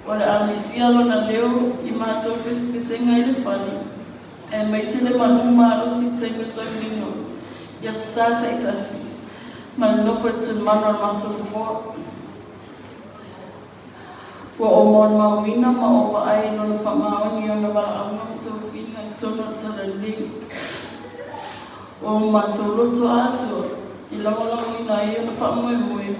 O le amisia lona leo i mātou pesipesenga i le whali. E mai se le manuma arosi teime soilino. Ia sata i tasi. Ma le nofo e tun mana mātou le fōa. Ua o mon mawina ma o wa ai lona whamaoni o na wala aunga mātou whina i tono tala li. o mātou loto atua I lamalama ina I ona whaamoemoe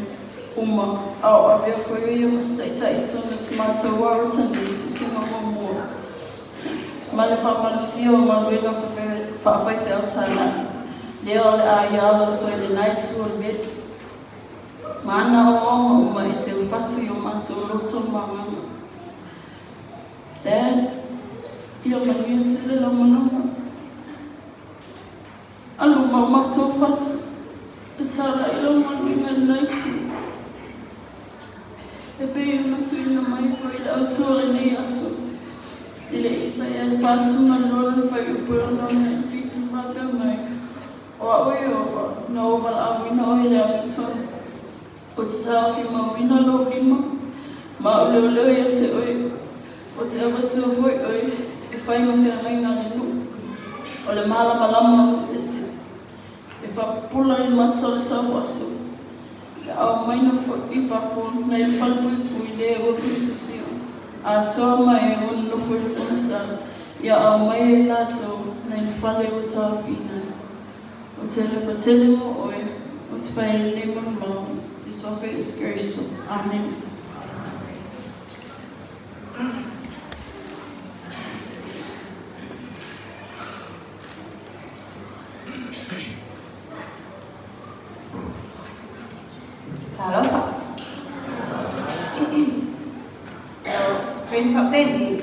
uma au awea whai ia masaitai tonu si mātou waratani su singa mamua. Ma le whamalusio ma luenga whaapaite au tāna. Leo le a iala toi le naitu o le ma ana o uma e te uwhatu I o mātou loto manganga. Dad, ia manuia te le lamanama. Alu ma mātou whatu. E tāra I lau manuinga naitu. E pei matu ina mai fo I le autua nei aso. I le isa ia le pāsuna lona whai upuana me fitu whaka mai. O a oi oa, na o wala awina oi le amitona. O te tāwhi mawina lo wima, ma o leo leo ia te oi. O te awatua hoi oi, e whai ma whea ngai ngane nu. O le malama e si. E whapula I mata o le tau aso. E au maina I whafo, na I whalpui le o fiskusio. A toa mai o nofo I whanasara. Ia au mai e lātou, na I whale o tāwhina. O te le whatele mo oe, o te whai le mau, I sofe iskeriso. Amen. Talofa. Train whapeni.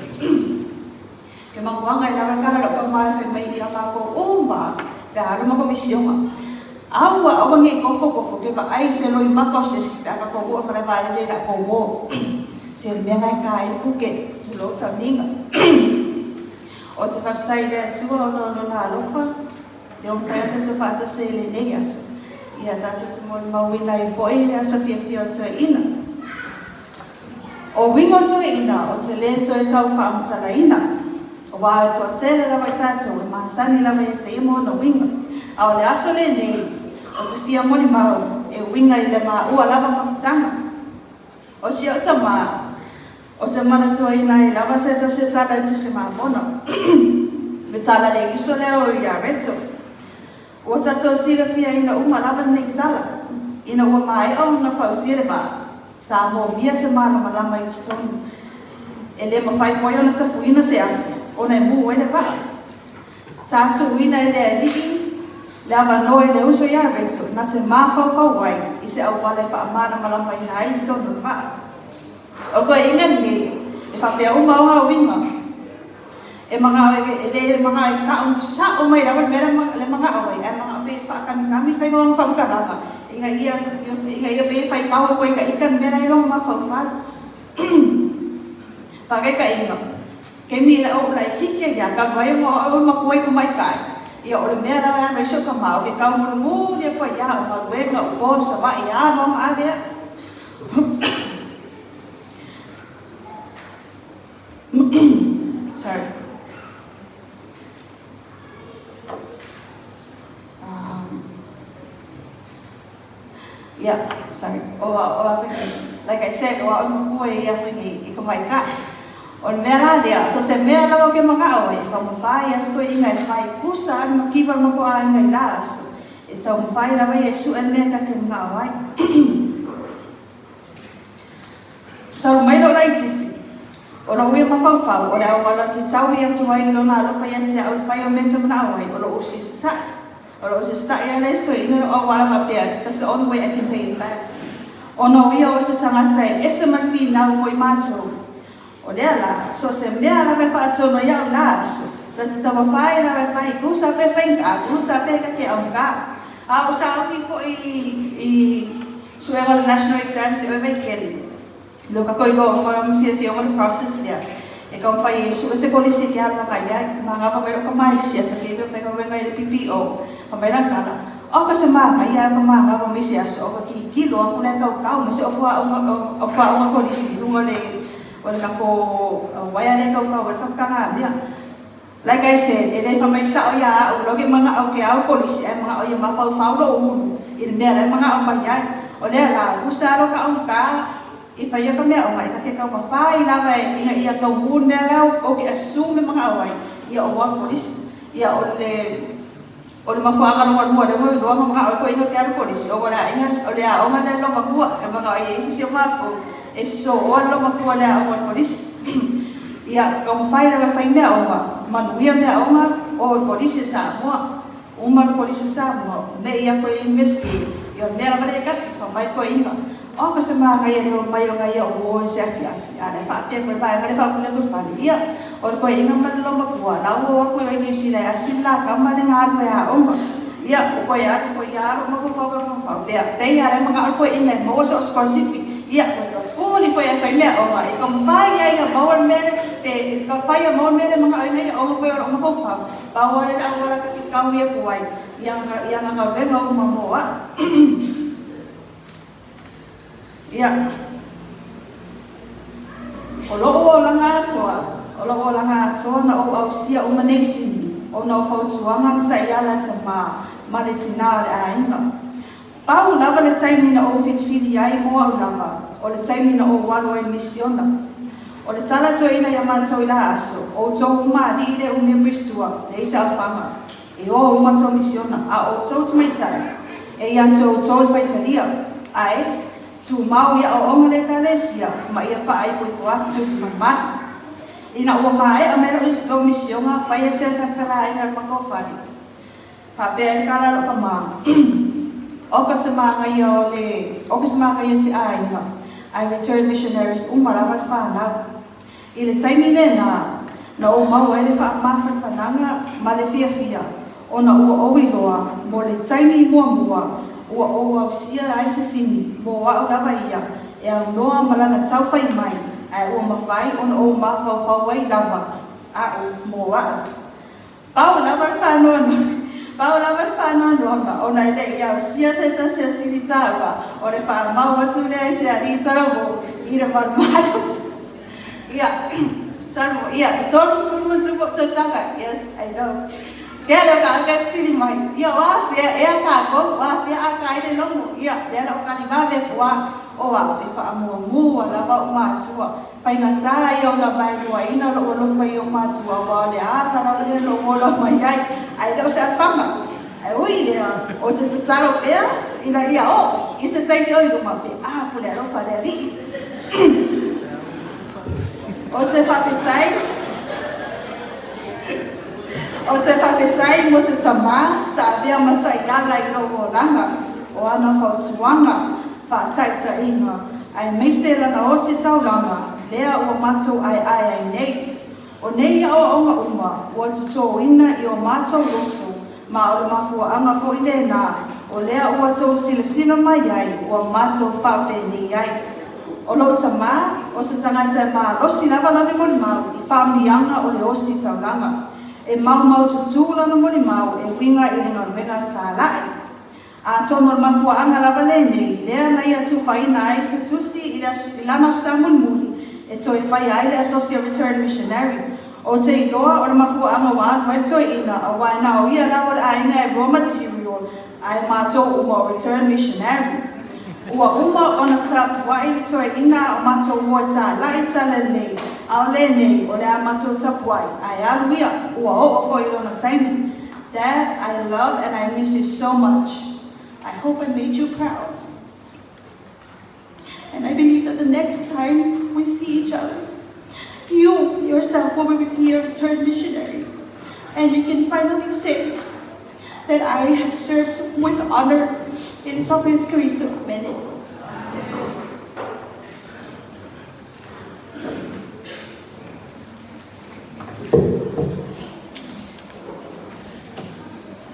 Ke makuanga I lawa kara la pamai whai mai I a ko umba. Pe haruma ko misionga. Awa awangi kofo ke ba ai se loi maka o se sita ka ko ua mara vale le la ko wo. Se me ngai ka I puke tu lo sa ninga. O te whaftai le tua o no na alofa. Te on kai ata te whata se le negas. Ia tatu te moi mawina I foi le asa fia o te ina. O wingo to ina o te le to e tau whaamtala ina. O wā e toa tere lawa I tātou e mahasani lawa e te imo na winga. A o le aso le nei, o te fia moni mau e winga I le maa ua lawa mawhitanga. O si o ta maa, o te mana toa ina I lawa se tala I tu se maa mona. Me tala le iso leo I a reto. O tatou sira fia ina uma lawa nei tala. Ina ua maa e au na whau sire maa. Sa mo mia se maa na malama I tutonu. E le mawhai foi ona tafu ina se afi. Ona e mu ene pa. Sa tu wina e le alii, le awano e le uso ia reto, na te mawhau wai, I se au wale pa amana malama I na ai sono pa. O koe inga ni, e whapea uma o ngā winga. E le mga e ka sa o mai rawa mera le mga awai, e mga pe whakami whai ngā whaukaranga. Inga ia pe whai kaua koe ka ikan mera I longa mawhau whai. Whakai ka inga. Kei mi la o lai kike ya ka vai mo o ma koi ko mai kai. Ia o le mea rawa mai so ka mau ke ka muru dia ko ya o ma wenga o bon sa va ya no ma ave. Sorry. Yeah, sorry. Like I said, o ma koi ya wingi ko mai kai. O mea lea, so se mea lawa ke mga awai, tau mawhai as koe inga e whai kusa an makiwa mako a inga I la aso. E tau mawhai lawa e su an mea ka ke mga awai. Tau mai lo lai titi. O lo ue mawhau, o le au wala te tau I atu ai lo na alofa I ati au whai o mea ta mga awai, o lo usi stai. O lo usi stai a lesto inga o wala mapea, that's the only way I can pay it back. O no ia o se tangata e ese marfi nau moi mātou. O lea la, so se mea la me whaatono iau la aso. Ta te tawa whai la me whai kusa pe whainga, kusa pe ka ke au ka. A o sa au ki ko I suenga le national exams I oi keri. Lo ka koi lo o mga msia pia o le process lea. E ka whai su se polisi ki ala mga iai, mga pa mero ka mai sia sa kebe whai ka wenga I le PPO. Pa mai lang kala. O ka se mga iai ka mga pa misia so o ka ki kilo ako na kau kau masi o wha unga polisi. Lunga le o le kako waya le kau kau ka kanga bia. Like I said, e le fa mai sa o ya o loge mga au ke au polisi ai mga o ya mafau fau lo u I le mea le mga o mai ai. O le la kusaro ka au ka I fa ia ka mea o mai ka ke kau mafai la vai inga ia kau mun mea lau o ke assume mga o ai ia o wa polisi ia o o le mafuanga no mo le mo lo nga ko inga ka ko disi o la inga o le a o nga le lo makua e maka ai isi ma ko e so o lo makua le a o ko disi ia ka mo fai le fai me o nga manuia me o nga o ko disi sa mo uma ko disi sa mo me ia ko meski ia me la mare kasi pa mai ko inga o ka se ma nga ia le mai o nga ia o se afia ana fa pe ko ba nga le fa ko le ko fa ia o ko inga man lo makua la o ko i ni sila asila ka ma le nga ya o ia ko ya ro ma ko fa ko pe pe ya le ma ko inga mo so sipi ia ko fu ni foi fa me o nga i ko fa ya ia mo me pe ka fa ya mo me le ma ai o mo o mo fa pa o le a wala ka ka ia ko ai yang nga ve mo mo a ia o lo la nga toa o lo la nga toa na o au sia o manesi o na o tuanga sa ia la tama ma le tina le ainga pau lava le taimi na o fitfili ai mo au lava o le taimi na o walo e misiona o le tala to ina ya manto ila aso o to uma li le o membristua le isa fanga e o uma to misiona a o to tmaitai e ia to faitalia ai tu mau ya o onga le kalesia ma ia fa ai ko atu man ina o mai a mera o misiona fa ia se fa fala ina pa ko fa pa be kala lo kama o ka sama ngai o le o ka sama ngai si ai nga I return missionaries umara mat fa na ile taimi le na o mau ele fa ma fa nanga ma le fia ona o iloa mo le taimi mua o sia ai se sini mo wa la ia e a noa malana tau fai mai ai o mafai ona o ma fa wai lava a o mo wa pau la fa no nga ona ile ia sia se ta se sini tava o le fa ma wa tu le se ali tarabo ira mar ia tarabo ia tolu sumu tu to sanga yes I know ia le ka ka sini mai ia wa fia ia ka ko wa fia a ka ile longo ia le la ka ni ba ve wa o wa pe fa mu la ba ma tua pa nga ta ia la ba wa ina lo fa ia ma tua wa le a ta la le lo mo lo mai ai do sa fama ai ui le o te tsaro pe ina ia o ise tai o i ma pe a pu le lo fa le ri o te fa pe tai o te whawhetai mo se tama sa avea matai ala i rogo ranga o ana whautuanga whaatai inga ai meise lana o se tauranga lea ua matou ai nei o nei a o onga uma ua tuto ina i o matou roto ma o le mafua anga fo i le nā o lea ua tou sila mai ai ua matou whapeni ai o lo tama o se tangata ma losi lava lani moni mau i whaamianga o le osi tauranga e mau tutula no moni mau e winga i nga wenga tālai. A tono mafua anga lava nei, lea na ia tu whaina ai se tusi i lana samun muri e toi whai ai le Associate Return Missionary. O te iloa o le mafua anga waan wai toi ina a wai na o ia lawa a inga e raw material ai mātou uma Return Missionary. Ua uma o na tapu wai toi ina o mātou ua tā lai talelei. Ao le nei o le a matou tapuai ai aluia ua o foi lona taimi. Dad, I love and I miss you so much. I hope I made you proud. And I believe that the next time we see each other, you yourself will be a returned missionary. And you can finally say that I have served with honor in Sophie's Kristo. Amen.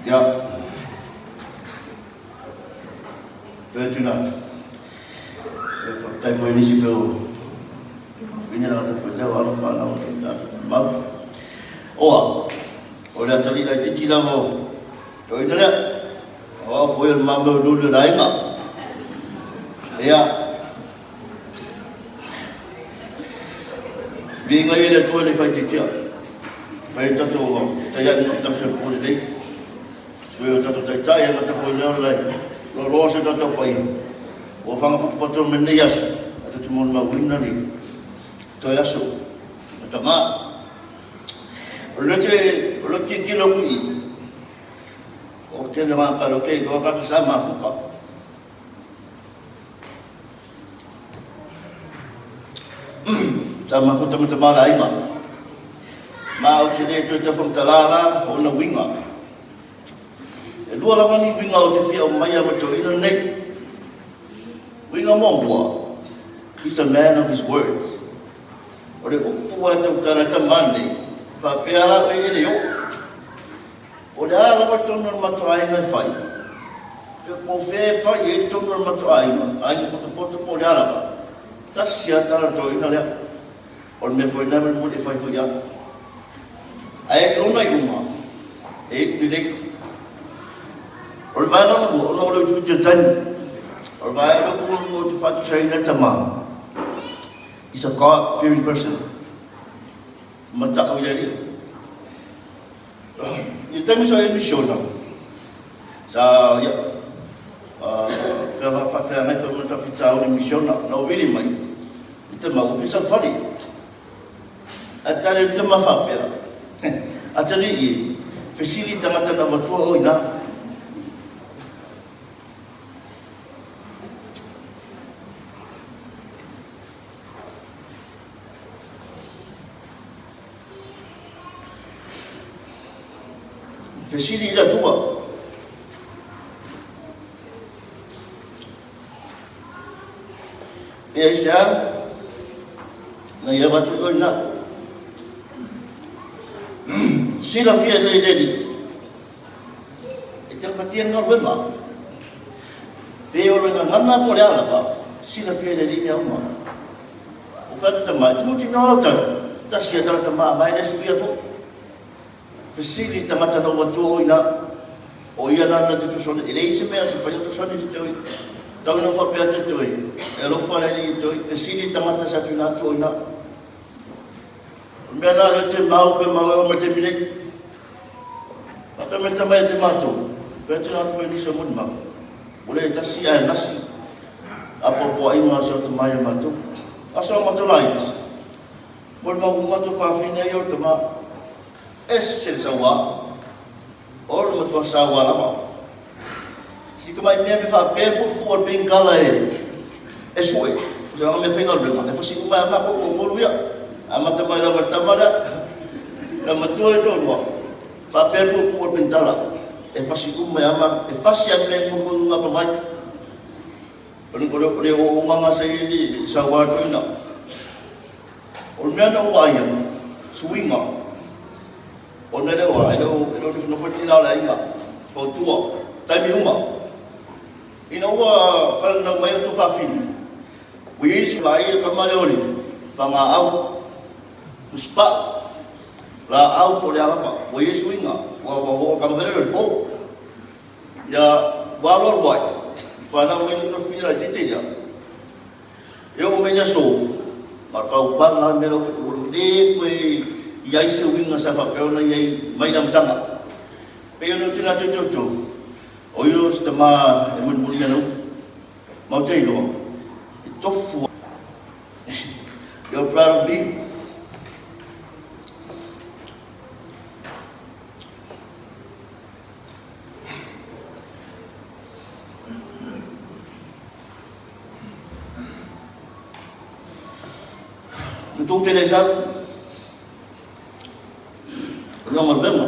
Ja. Weet u dat? Tijd voor je niet zoveel vrienden dat het voor jou allemaal van nou dat maar oh dat tadi dah cici dah mau tu ini dah awak foil mampu dulu dah ingat ya bingung ini tu ni fai cici fai tu saya nak tak sepuluh lagi so tu tak yang tak foil lagi lo se tu pai o fanga potong menias atau cuma mau winner ni to yaso tama Lote kilo kui O ke le mga kaloke, doa ka kasama fuka. Sama futa matamala ima. Ma o te leto te whamtalala o na winga. E lua lava ni winga o te whia o mai amato ina nei. Winga mongua. He's a man of his words. O le upu wa tau tarata mane. Pa peara e leo. O le ala wa tonu na mato ainga e whai. Pe po whee whai e tonu na mato ainga. Ainga poto po le ala wa. Tasi a tarato ina lea. O le me poi nama mo le whai hoi a. Ae rona i uma. E kuri o le vai nana o na o le te tani. O le vai nana o te whatu saina tama. He's a God-fearing person. Matau i leri. I tami so e misiona. Sa, ia. Whea ngai wha mata whitau ni misiona. Na o vili mai. I te mau pisa whari. A tare te mawhapea. A tare i. Whesiri tangata na watua o ina. Whesiri ira tua. Pea isia, na ia watu o ina. Sila fia lei lei. E te whatia ngā wema. Pea o renga ngana po le ala pa. Sila fia lei mea uma. O whatu ta mai, te muti ngā tau. Ta sia tara ta maa mai le suia po. Whesiri tangata na watu o ina. O ia nana te tusone. E rei se mea, te whaia tusone te tui. Tau na whapea te tui. E rofa le li tui. Whesiri tangata sa tu nā tu o ina. Mea nā reo te mau pe mau eo me te mirei. Papa me tamai te mātou. Pea te nātu e nisa muni mau. Ule e tasi a e nasi. Apo a inga asao te mai e mātou. Asao mātou lai nisi. Mori mau mātou pāwhine i o te mā. Es se sa wā. Ora mātou sa wā lama. Si ka mai mea me wha pēpupu o pēngala e sue. Se wanga me whenga runga. E whasi umai a mako o moru ia. Amata mai lava tamara, ka matua e tōrua. Whapero pua pintala. E whasi umai ama, e whasi ane me nguhu ngapa mai. Panu kore o nganga sa ili sa wātu ina. O mea na ua ia, suinga. O nere wa, e reo ni whanawhatina ala inga. O tua, taimi uma. Ina ua whanau mai o tu whawhini. Ui isi wa ia kamare ori, whanga au. Uspa la au por ya apa o yesu inga o kamera el po ya valor wai para me no fina tete ya eu me ya so marca o pan na me lo de foi ya ise winga sa fa pero na ye mai na mtanga pero no tina tutu o yo stama e mun buliano mau te lo tofu yo proud of me. Tu te lesa nomor lima.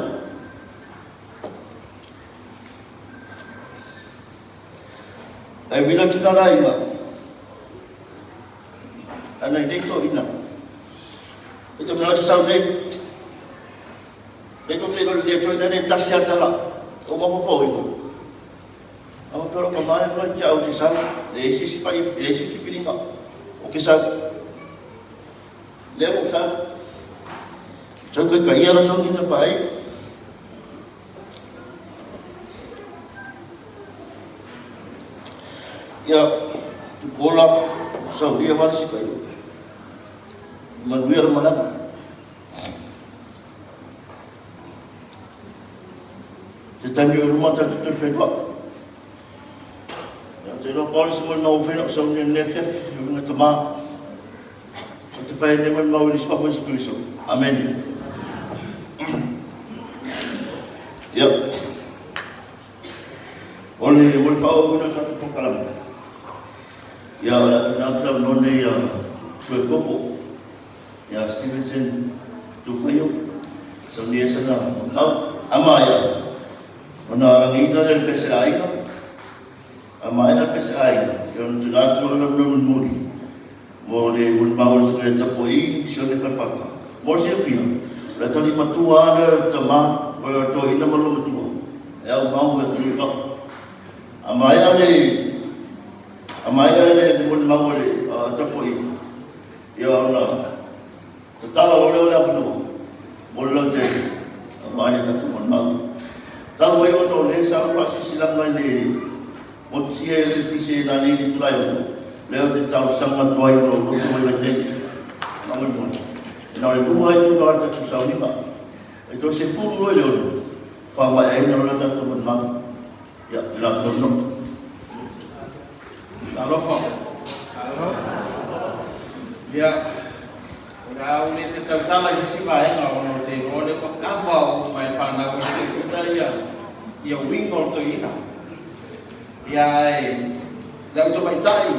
Ai bila tu nala ina. Ana ini tu ina. Itu mana tu sahaja ni. Itu tu dia tu ina ni tasya tala. Kau mau apa itu? Aku kalau kemarin tu jauh di sana, resi tu feeling tak. Okey sah. Levo sa so que caía la son na pai ya tu pola so dia valis kayo manuir mana te tani rumah ta tu fedwa ya te lo polis mo no feno so ni nefef yung tama. Te whae ne mai mau ni Papa Jesu Kristo. Amen. Yep. Oleh pau guna satu pengkalam. Ya, nak none ya suekopo. Ya Stevenson tukayo. So dia sana. Amaya. Mana orang itu ada PSI kan? Amaya PSI. Yang sudah turun muri. Boleh mau sudah terpoi, sudah terfakar. Boleh siapa? Lalu ni matua ada teman, berdoa ini malu matua. Ya mau berdoa. Amaya ni boleh mau terpoi. Ya Allah. Tetap oleh penuh. Boleh jadi. Amaya tak cuma mau. Tahu yang oleh sama pasti silam ni. Motia yang tisi dan ini tu lain. Leo di tahu sama tua yang lalu tu boleh jadi. Namun pun, namun dua itu kalau ada susah ni pak. Itu sepuluh leo. Faham ayat yang lalu tak cuma mang. Ya, jelas betul. Kalau faham, ya, dah uli cerita lagi si baik orang orang cakap orang dia kafau main fana kita ya wingol tu ina, ya, dah tu main cai,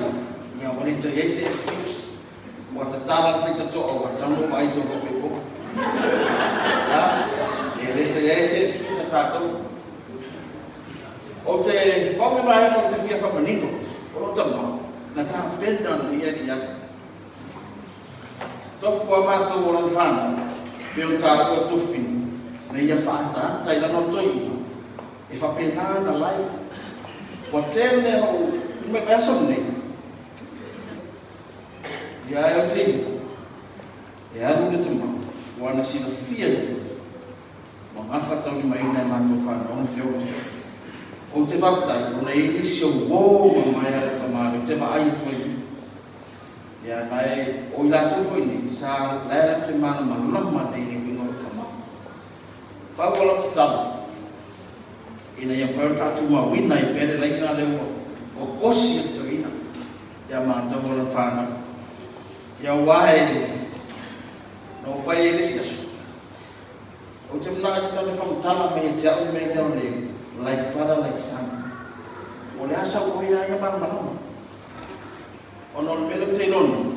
ya orang cakap yes excuse, buat tetaran kita tu awak jangan main tu begitu, ya, dia cakap yes excuse satu, okey, kau memang orang tu dia apa meninggal. Orang tambah, nanti benda ni dia. Tok wama tu orang fan, biar tak tu fin. Ni ya fanta, saya dah nonton. If apa pernah dah like, hotel ni aku macam ni. Ya yang ting, ya lu ni cuma, wana sila fear. Mengapa tahu ni main nama tu fan, orang fear. O te whaftai, o nei isio wō mai ara tamāre, te wa ai tui. Ia mai, o i lātou whaini, sa laera te mana malama nei ni wingo tamā. Pau wala ki tamu. Ina ia whau tātou ma wina i pere lai ngā leo o kosi ato ina. Ia mātou wala whāna. Ia wae, no whai e resi asu. O te mnanga te tane whamutala me te au me te au leo. Like father, like son. Oleh asa ko ya yang mana. Onol melo telon.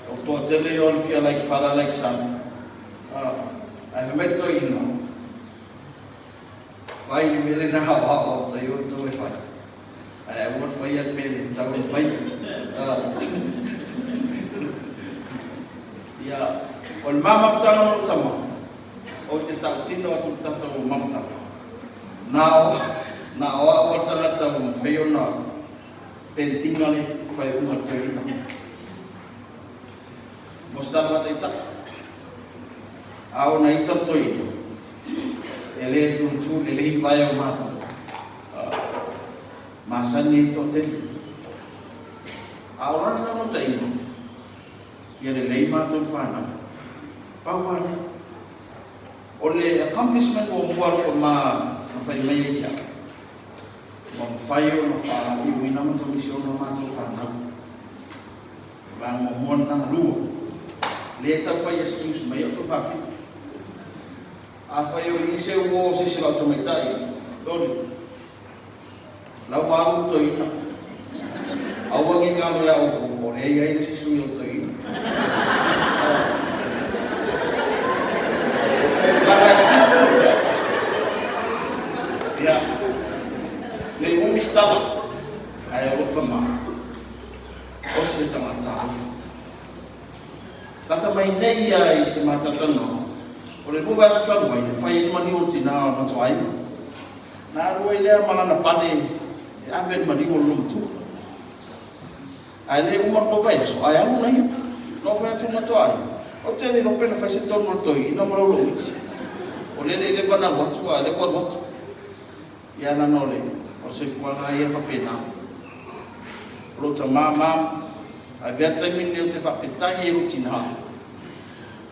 Doktor tele all feel like father, like son. I have met to ino. Fai mele na hawa tayo to e fai. I want fai at mele tawo fai. Ya, on mama ftanga mo tama. O te tau tino atu tato mafta. Na awak wata tahu fayona pentingan ni fayona cerita. Mustahil mata itu. Aw na itu tu itu. Ele tu ele hibayang mata. Masa ni tu je. Awan na mata itu. Ia ele mata fana. Bawah ni. Oleh accomplishment membuat formal. Fai mai dia. Bang fayo na fa ibu ina mo mission na ma to fa na. Bang mo mon na lu. Leta fai excuse mai to fa fi. A fayo ni se wo se se to mai tai. Dori. La wa to ina. Awangi ngam ya o re ya ni se su to ina. Ya, ni umistama, ayah utama, osir tangan tahu. Kata main dia isi mata tenang, oleh buat sesuatu main, faham mani uti na matuai. Naruh dia malah napane, aben mani ulum tu. Ayah umur berapa? So ayah lu naya, novel tu matuai. Oke ni nopen faham setor matuai, ina malu uti. Oleh dia benar waktu, dia buat waktu. Ya na nole, o se kuanga ia whapena. Ro ta mama, a vea taimi ni o te whapetai e rutina.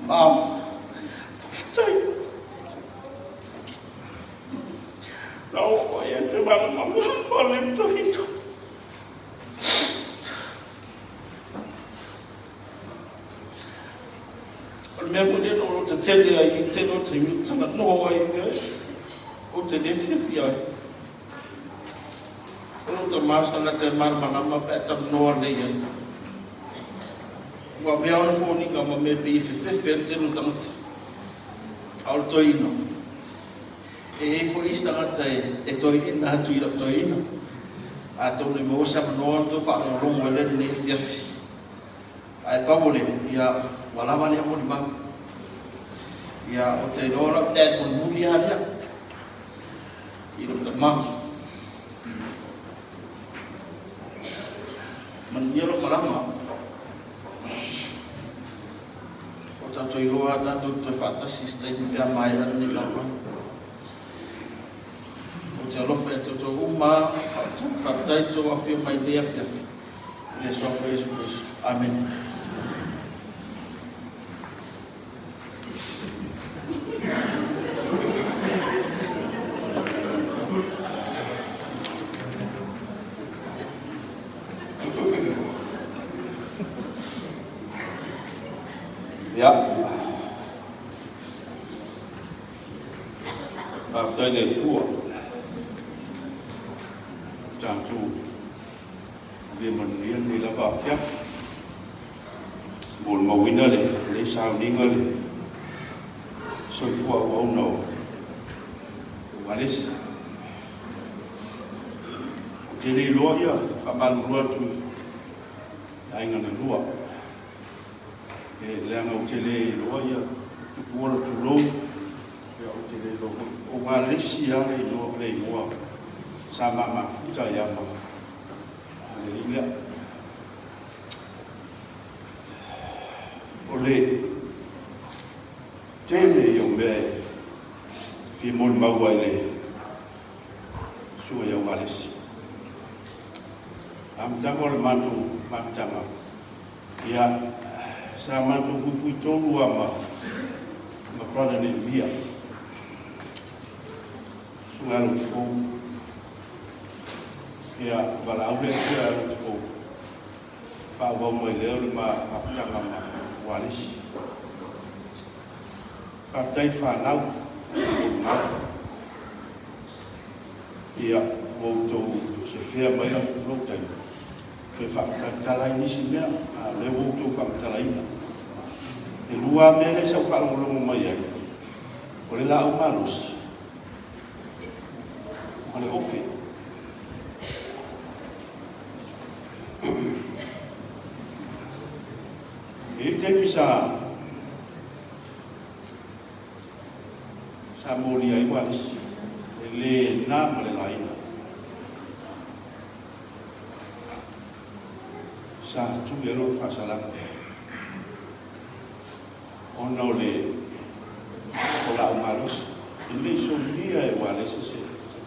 Mam, whapetai. Na o ia te mana mama, o le mtohito. O le mea whune no te tele ai, te no te mi tanga noa ai, o te le whiawhi ai. Kalau termas tengah cemal mana apa ternoor ni ya. Wa biar phone ni kamu maybe 50 lu tang autoino. Fo istanga tai toina tu ila toina. Atau ni mau sa noor tu fa long wala ni fiaf. Ai pa boleh ya wala mali mo di ba. Ya o te noor dad pun mulia dia. Hidup termah. Menjelok malama. Kota coy luar tu fata sistem dia maya ni lama. Jalur itu rumah, partai itu wafir mai dia fiaf. Yesus Kristus. Amin. Ya. Partai tua. Jangan tu dia mendiam di laba kiap. Bol mau winner le sao dingal. So fua wau no. Walis. Jadi luar ya, kamal luar tu. Aingan luar. Lenga utile luar ya. Kuala tu lo. Ya utile lo. O walis ya lo le luar. Sama mafuta ya ma. Ile ole tene yombe fi mol mawale suwa ya walis am tangol mantu maktama ya sa mantu fufu tolu ama maprana ni bia suwa lu fo ya bala ule ya lu fo pa wa mo le ma maktama walis partai fanau ia voltou Sofia mai la voltou ke fa talai ni simia le voltou fa talai e lua mele sa fa lo mai ai ole la umanos ole ofi e te bisa Samoria iguales le na le laina sa tu gero fa sala ono le ola umaros le solia iguales se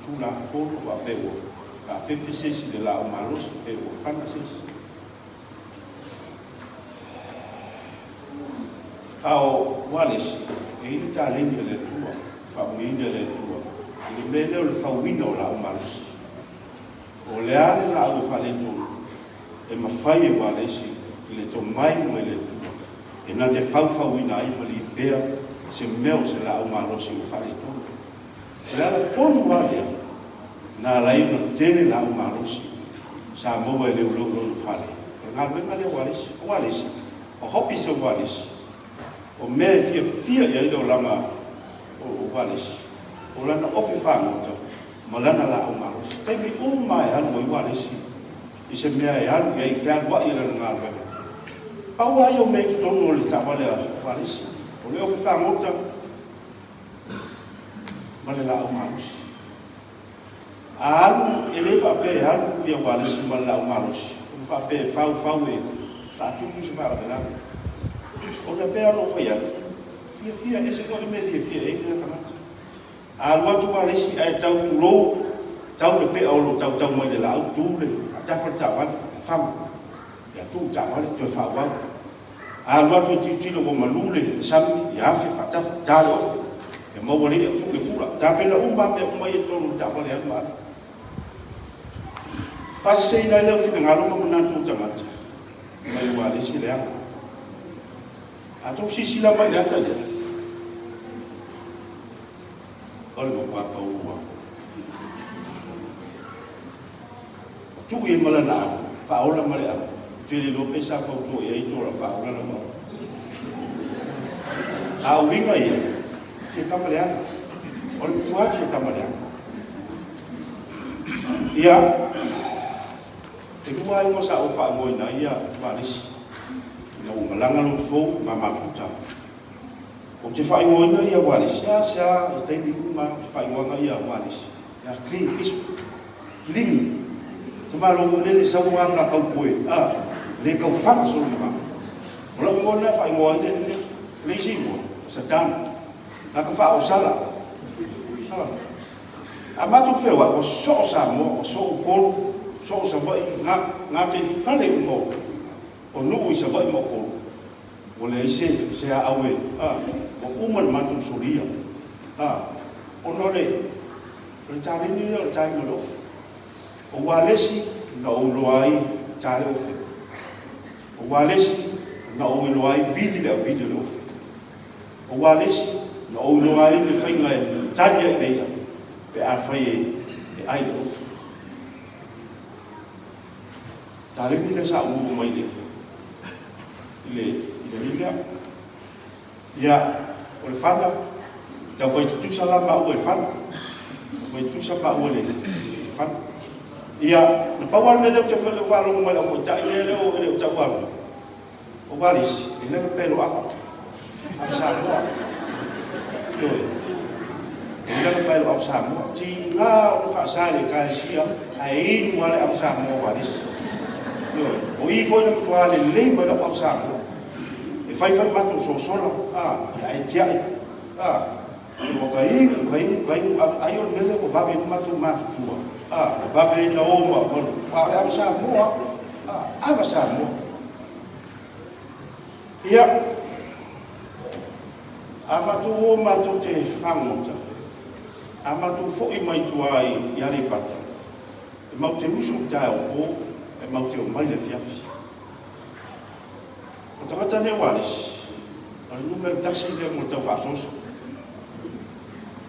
tu la foto va pego la fefese de la umaros e o fanasis ao wales e ita le fele tua fa winda le tua le mele o fa winda la umaros o le ale la o fa le tu e ma fai wales le to mai mo le tua e na te fa winda ai ma li bea se meu se la umaros o fa le tu le ala ton wale na la ina tene la umaros sa mo le lo fa le ngal me le wales o hopi se wales o me fia ya do lama o walis o lana ofi fanga to malana la o maros te mi o mai al mo walis i se me ai al ya i fa wa ira ngal ba pa wa yo me to no le ta wale walis o le ofi fanga to malana la o maros al ele fa pe al ya walis malana o maros fa pe fa e fa tu mu se ba la o le pea no foi ali. Fia esse foi me fia e que tá. A lua tu vai se ai tau tu lo, tau le pea o tau mo le la tu le. Ta fa ta va fam. Ya tu ta va tu fa wa. A lua tu ti lo mo malule sam ya fa ta ta lo. E mo wori tu le pura. Ta pe la umba me mo ye to ta va le ma. Fa se ina le fi ngalo mo na tu ta ma. Mai wa le si le atau sisi lama dia tak ada. Kalau buat apa? tu e malana fa ola male a te le lo pesa fa tu e to la fa ola la mo a winga ia ke tamale o tu a ke tamale ia e kuai mo sa o fa mo ina ia valis no malanga lo fo mama futa o te fa mo ina ia valis sia te ni ma fa mo ia valis ya clean is clean te malo mo le sa mo anga ka poe le ka fa so ma o lo mo na fa mo ina le si mo sa dan na ka fa o sala amatu fewa o so sa mo o so ko so sa vai nga te fale mo o no sa vai mo ko o le se a awe o uman matu soria o no le tare ni le tai mo o walesi no lo ai tare o walesi no lo ai video o walesi no lo ai le fainga tare e pe a fai e ai lo tare ni le sa u mai le liga ya o le fana ta foi tu sala ma o le fana foi tu sa ma o le fana ya le pawal me le te fa le valo mo le o ta le o ta wa o valis e le pelo a sa mo Enggak baik absamu, cina orang fasa le kalsia, ain wale absamu waris. O ifo ni tuan le baik absamu. Fai matu sosola, ai tia, o kain ayo mele o babe matu tua, babe na oma, wale absamu, absamu. Ia, amatu o matu te famota. Amatu foi mai tuai yari pata e mau te musu tau o e mau te mai le fiafi o tangata ne walis o nume taxi le mo tau fa soso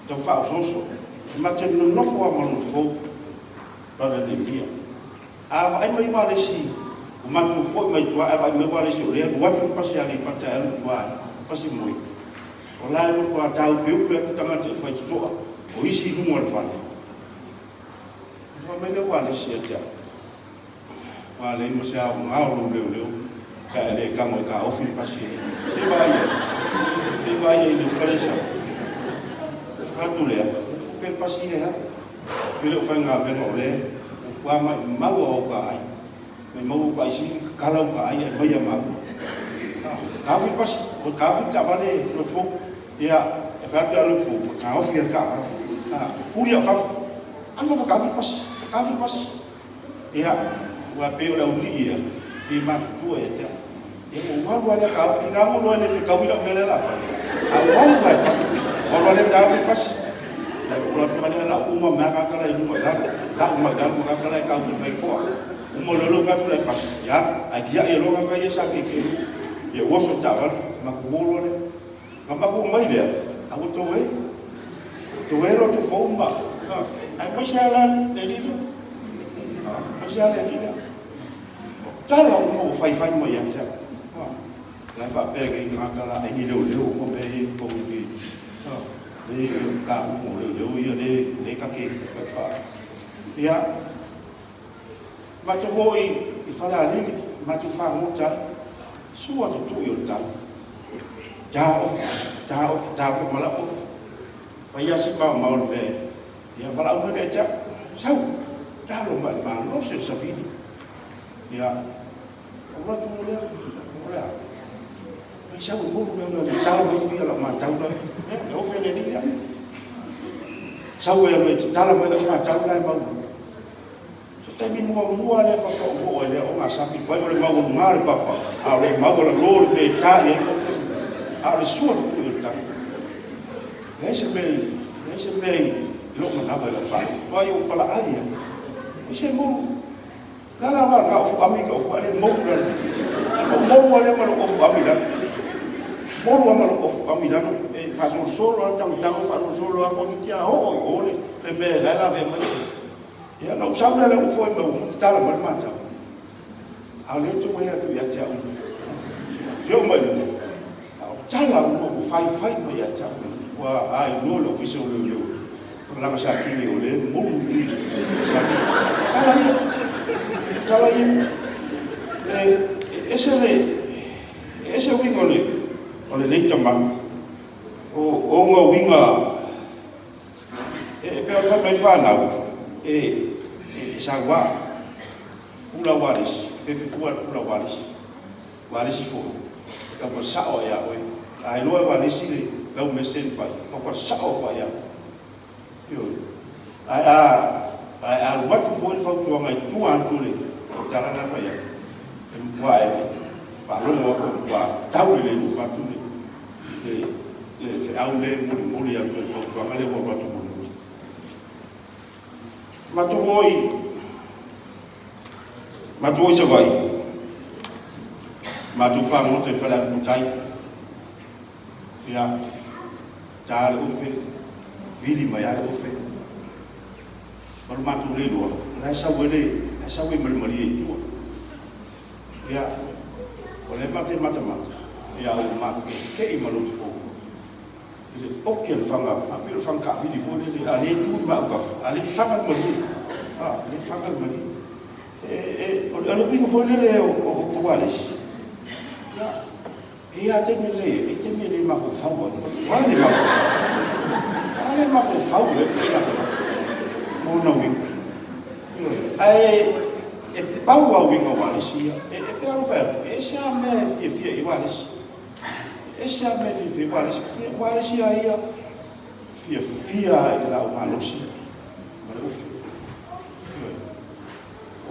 e ma te no fo amanu fo para le dia ai mai walisi o matu foi mai tuai ai mai walisi o le watu pasi yari pata e tuai pasi moi o la no ko tau piu pe tangata fai toa o isi hungo le fale. Wa mene wale sia tia. Wale mo sia ngao leo ka ele ka mo ka ofi pasi. Te vai no fresa. Ka tu le. Pe pasi ha. Pelo fa nga be no le. Wa ma o ka ai. Me mo ka isi ka la ka ai mai ma. Ka fi pasi, o ka fi ka vale no fo. Ya, fa ka lo fo. Ka ofi ka. Puria faf, anu fa kafi pas, ya, wa pe o la ulia, e matu tua e te, e o walu ale kafi, ngamu lo ale fi kawi la mele la, a walu lai fa, walu ale kafi pas, la ula tua la uma maka kala i luma la uma dalu maka kala i kawi fai koa, uma lolo katu lai pas, ya, a kia e longa ka yesa ke ke, e woso tawal, makuolo le, ngamaku mai le, a utowe, tuero tu fomba, ai masalah dari tu, masalah ni lah. Kalau mau fai mo yang cak, lepas pergi ngakala ini leu mo pergi pergi, ni kamu mo leu ya ni kaki lepas, ya, macam hoi ifala ni macam faham cak, semua tu yo cak, jauh malah off. Faya si pa mau le ya para uno de cha sau ta lo mal no se sabidi ya ora tu le ora ai sau mo no ta lo mai la ma ta lo ya o fe le dia sau ya le ta lo mai ma ta lo ma so te mi mo le fa ko mo le o ma sa pi fa le ma o mar papa a le ma o lo le ta e o fe a le suo tu ta Nesse meio, lo manava la fai. Vai o pala aia. Ise mo. La va fu amiga fu ale mo. Mo ale ma lo fu amiga. Mo ma lo fu amiga e fa solo al tau fa solo a ponitia o le me la ve mai. Ya no usau na le foi mo stala mal mata. Ale tu ya tu ya cha. Yo mai. Chala mo fai mo ya cha. Wa ai no lo fiso lo. Lama sa kini ole mo. Chala ya. Ese wingo le le chama. O nga winga pe fa mai fa na. Sawa pula waris pepe fuar pula waris fo ka pa sao ya oi ai lo waris le lau mesen fa ka pa sao pa ya yo ai what fo fo tu ngai tu an tu le tara na fa ya wa fa lo mo wa tau le lu fa tu le fe au le mo ya tu fo tu ngai le wa tu Matuoi se vai. Matu fa mo te fala mutai. Ya. Tal ufe. Vili maya ufe. Baru matu le do. La sa we mari tu. Ya. Ole mate. Ya o ma ke I malut fo. Ile okel fanga, apil fanga vili fo le ale tu ma ka. Ale fanga mo. Le fanga mo. Ano pingo foi le o Wallace. Ya, te me ma ko fawo. Fale ma. Ale ma ko fawo le. Mo no wi. Ai pawa wi ngo Wallace. Pe alo fa. Esa me fi Wallace. Esa me fi Wallace. Wallace ia fi la o malosi.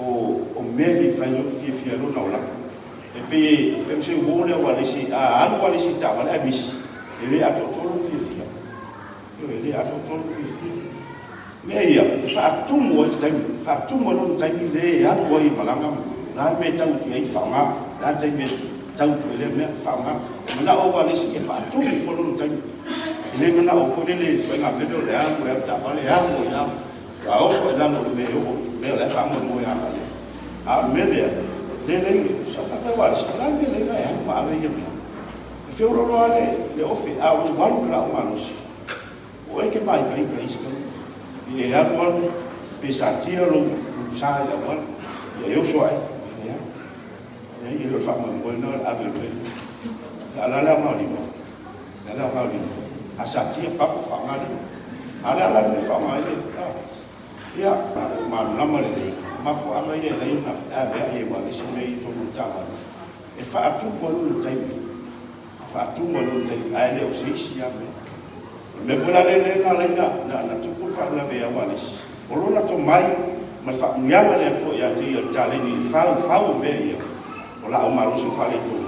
O meri fanyo fi lo na ola e pe se wole wale si a wale si ta wale mis ele ato tolo fi yo ele ato tolo fi me ia fa tumo no time le ya ko I malanga na me tau tu ai fa ma na time tau tu le me fa ma na o wale si fa tumo no time ele na o fo le fa nga me do le a ko ya ta wale ya mo ya a o so da no me le fa mo ya a media le sa fa pa wala sa lan le ga ya ma ave yemi fe ro lo le ofi a o walu la manos o e ke mai kai iska e ya mo pe sa tia lo sa la wal e eu so ai ya e lo fa mo no ave pe la ma li mo la ma li a sa tia fa fa ma li ala me fa ma li ya ma na ma le mafu ama ye la yuna ave ye wa se me to mutama e fa atu ko lu tai ai le o se si ya me vola le na tu ko fa la be ya wa lis o lo na to mai ma fa ya ma le to ya te ya tale ni fa o be ye o la o ma lo so fa le to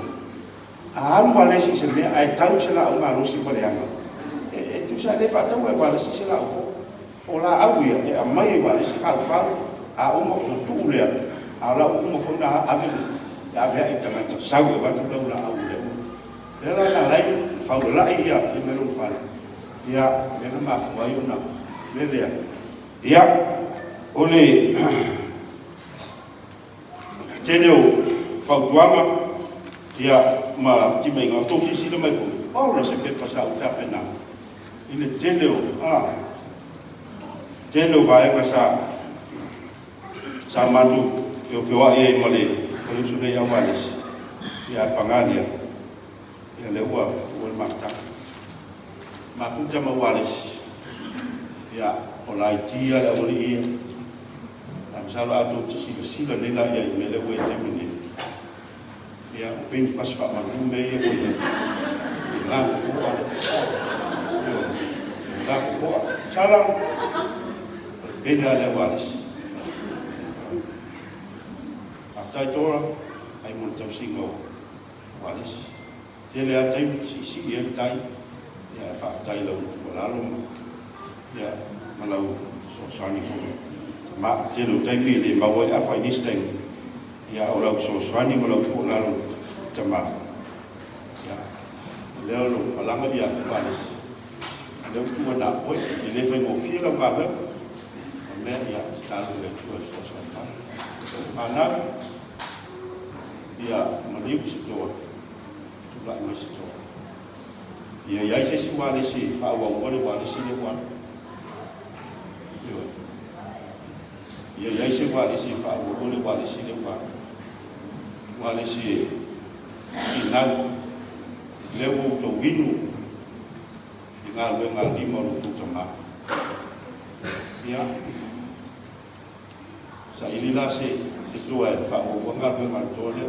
a lu wa le si se me ai tau se la o ma lo si ko le ya e tu sa le fa ta wa le si se la o la au ya e mai wa le si fa a uma tu le ala uma fona ave ave ai tanga sa go ba tu la au le la na lai fa la ia e me lo fa ya me ma fa yo na le le ya ole teneo fa tuama ya ma ti me nga to si le mai ko o la se pe pasa u ta pena ile teneo va e pasa sa matu fio e mole ko su le awalis ya pangania ya le wa o marta ma futa ma walis ya o la tia la ori am sala to si la ne la ya me le we te mini ya pin pas fa ma me ya ko la ko salam beda le walis tai tora ai mo tau singo walis tele a tai si e tai ya fa tai lo tu la lo ya malau so sani fo ma tele tai mi le ma wai a fa ni steng ya o lo so sani mo lo tu la lo tama ya le lo alanga dia walis le tu na oi le fe mo fi la ma be mea ia talu le tua sosota. Ana ia maliu si toa. Tuba mai si toa. Ia se suare si fa wa wale wale si le wan. Ia se wale si fa wa wale si le wan. Wale si inau lewo to winu ingal wengal di malu tu cuma ya sa ilila se tua fa wo wengal wengal to le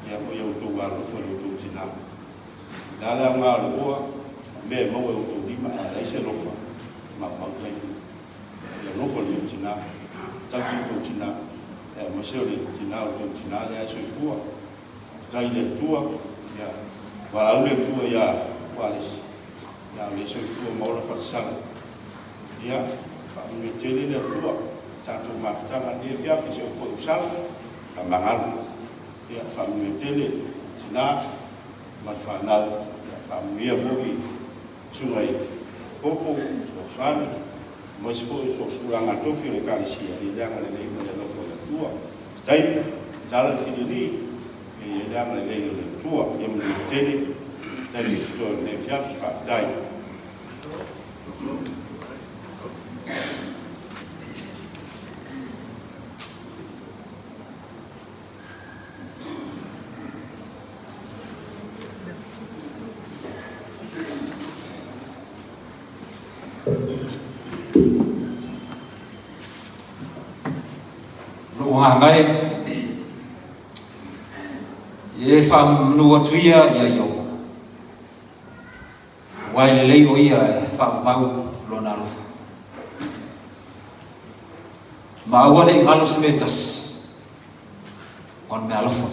ya mo yo to wa lo tu cina dala ngal wo me mo wo to di ma ai se lo fa ma kai ya lo fo le cina ta si to cina mo se le cina to cina le so fu dai le tua ya wala le tua ya walis ya le so fu mo la fatsal ya fa mi tele le tua ta tu ma ta ma dia ya fi so fu usal ta mangal ya fa mi tele sina ma fa na ya fa mi ya fu sungai popo so san mo se fu so suranga to fi le kalisia di da ngale le mo le fu tua stai dal fi di e dama le le tua e mo tele tele sto ne fiaf fa dai lo ngai e fam nua tuia ia yo wai le o ia fam mau lo na lo ma wale ngalo semetas on me alofa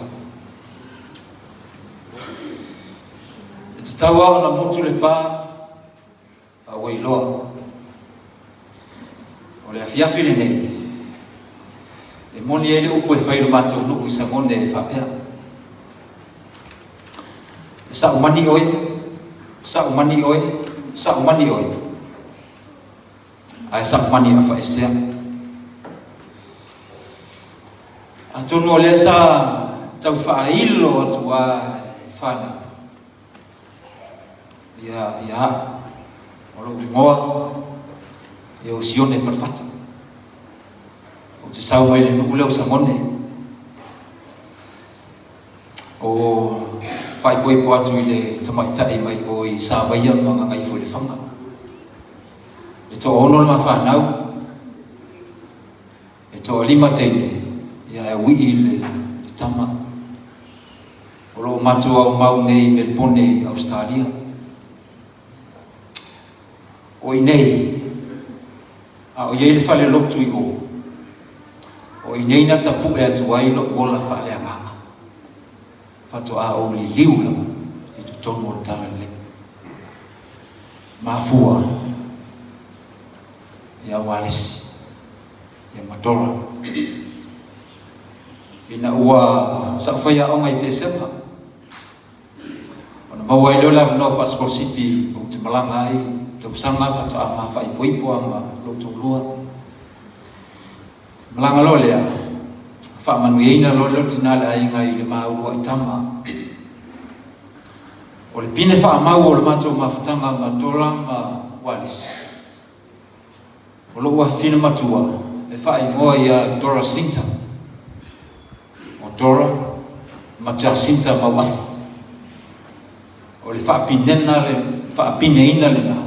tawa na motu le pa a wai lo ole afia fili nei e moni ele upo e fai mato no isa mone e fa pea sa umani oi ai sa umani afa esea atono le sa tau fa ilo tua fana ya olo moa eu sione farfata o te sau mai le nukule o samone o fai poi po atu le tamai tai mai o i sa vaia mga ngai fo le fanga e to ono ma fa nau e to lima tei ya wi le tama o lo matu au mau nei Melbourne Australia o i nei a o ye le fale lok tu o i nei na tapu e atu ai lo ola fa le anga fato a o li liu la i tu tomo o tala le mafua ya walis ya matora ina ua sa faya o ngai pesema ona mawai lo la no fa scorsipi o te malanga ai te usanga fato a ma fa i poipo ama lo to lua malanga lo le fa manuina lo tinala ai ngai le mau o tama o le pine fa mau o le mato mafutanga matora ma walis o lo wa fina matua e fa i mo ya Dora Sinta o Dora ma Jacinta ma wa o le fa pinena le fa pineina le na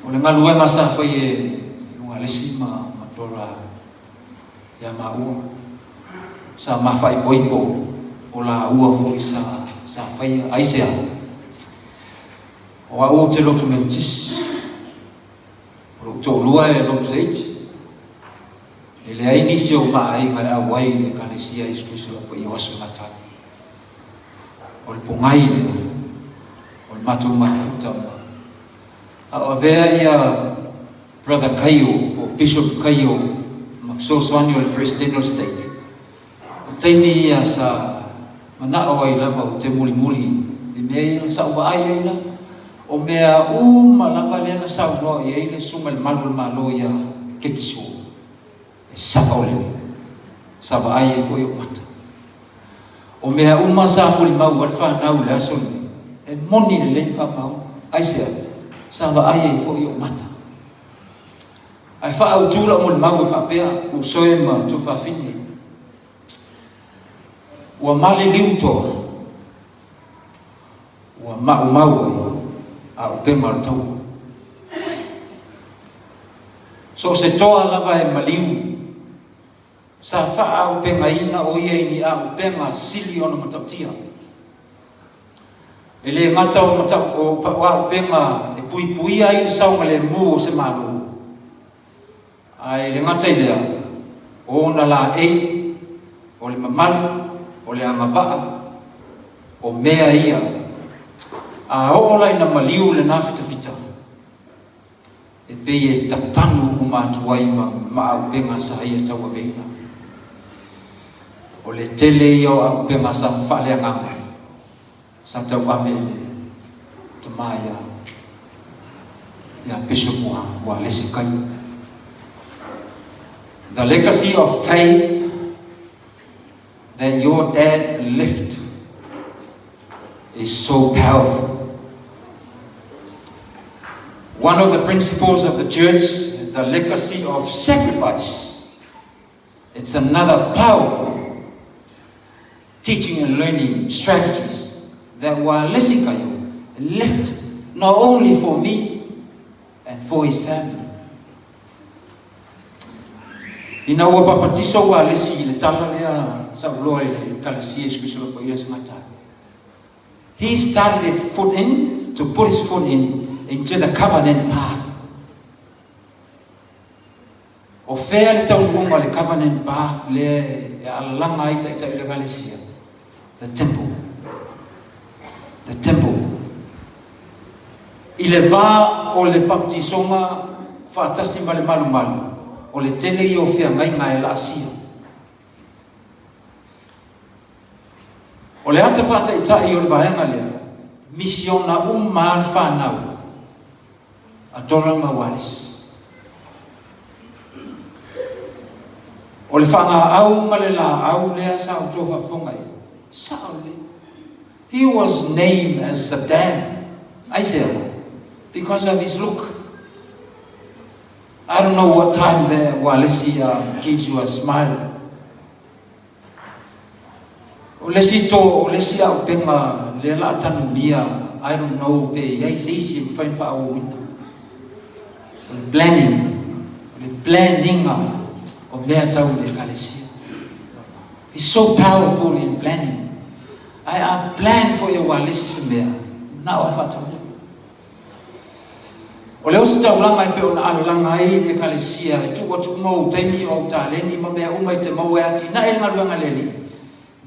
o le ngalu ma sa fa ye nga le sima matora ya mau sa mafai poipo o la ua foi sa fai aisea o a o te lotu mentis o to lua e lotu seiti e le ai nisi o maa ai ngai awai le kanesia iskriso po i wasu matai o le pongai le o le matu mafuta a vea ia Brother Kaio o Bishop Kaio mafsosoani o le Presidential State taini ia sa mana o ai lava o te muli i mea sa ua ai ai la o mea uma lava le na sau no e ile sunga le malu malo ya kitsu e saka ole saba ai e foi o mata o mea uma sa muli mau alfa na ula son e moni le fa mau ai se saba ai e foi o mata ai fa au tula muli mau fa pea u soema tu fa fini wa mali liuto wa mau a pe mal tau so se toa lava e maliu sa fa a pe ngaina o ye ni a pe ma sili ona matatia ele mata o wa pe ma e pui ai sa o le mu se malu ai le ngata ile o na la e o le mamalu o le amava o mea ia a ola ina maliu le na fita e pe e tatanu o matuai ma au penga sa ia tau aveina o le tele ia au penga sa whale anganga sa tau amele te maia ia peso wa lesi kai. The legacy of faith that your dad left is so powerful. One of the principles of the church, the legacy of sacrifice. It's another powerful teaching and learning strategies that Walesikayo left not only for me and for his family. Ina ua papatiso wa lesi le tala lea sa uloa le kalasi eskuso ko yes mata. He started to put his foot into the covenant path. O fea le tau lunga le covenant path le alanga ita le kalasi. The temple. The temple. Ile va o le papatisonga fa tasi male malu. O le tele i o fea ngai ngai la asia. O le hata whata i tai o le vaenga lea, misiona umar whanau, a toranga walis. O le whanga au male la au lea sa o tofa whongai, sa o le. He was named as Saddam, Isaiah, because of his look. I don't know what time there Walesi gives you a smile. Olesi to olesi au penga le la tanu bia. I don't know pe yai seisi fain fa au winda. Blending o mea tau le kalesi. He's so powerful in planning. I plan for your Walesi semea. Now I fatu. O leo se taulanga I pe ona alanga ai le kalesia e tu watu mo taimi o taleni ma mea umai te mau e ati na e ngaluanga leli.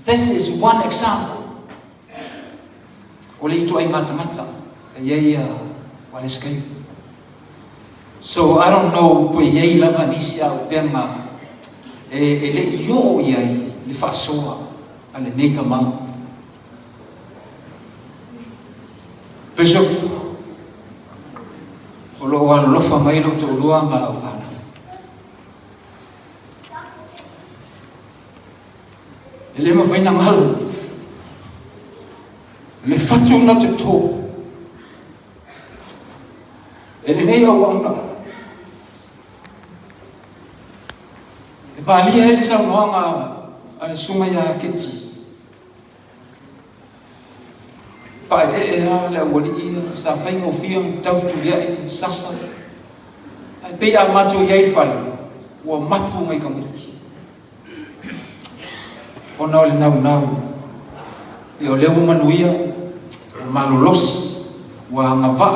This is one example. O le itu ai mata e iei waleskai. So I don't know po iei lava nisi au pema e le yo iei le whasoa a le neita mau. Bishop o lo wan lofa mai lo to lua ma la fa ele ma faina mal le fatu na te to ele nei o wanga e bali ele sa wanga ale sunga ya keti pa e le wali sa fai mo fia tautu ya i sasa ai pe amato yai fali wa matu mai kamai ona ole nau e ole manuia malulos wa ngava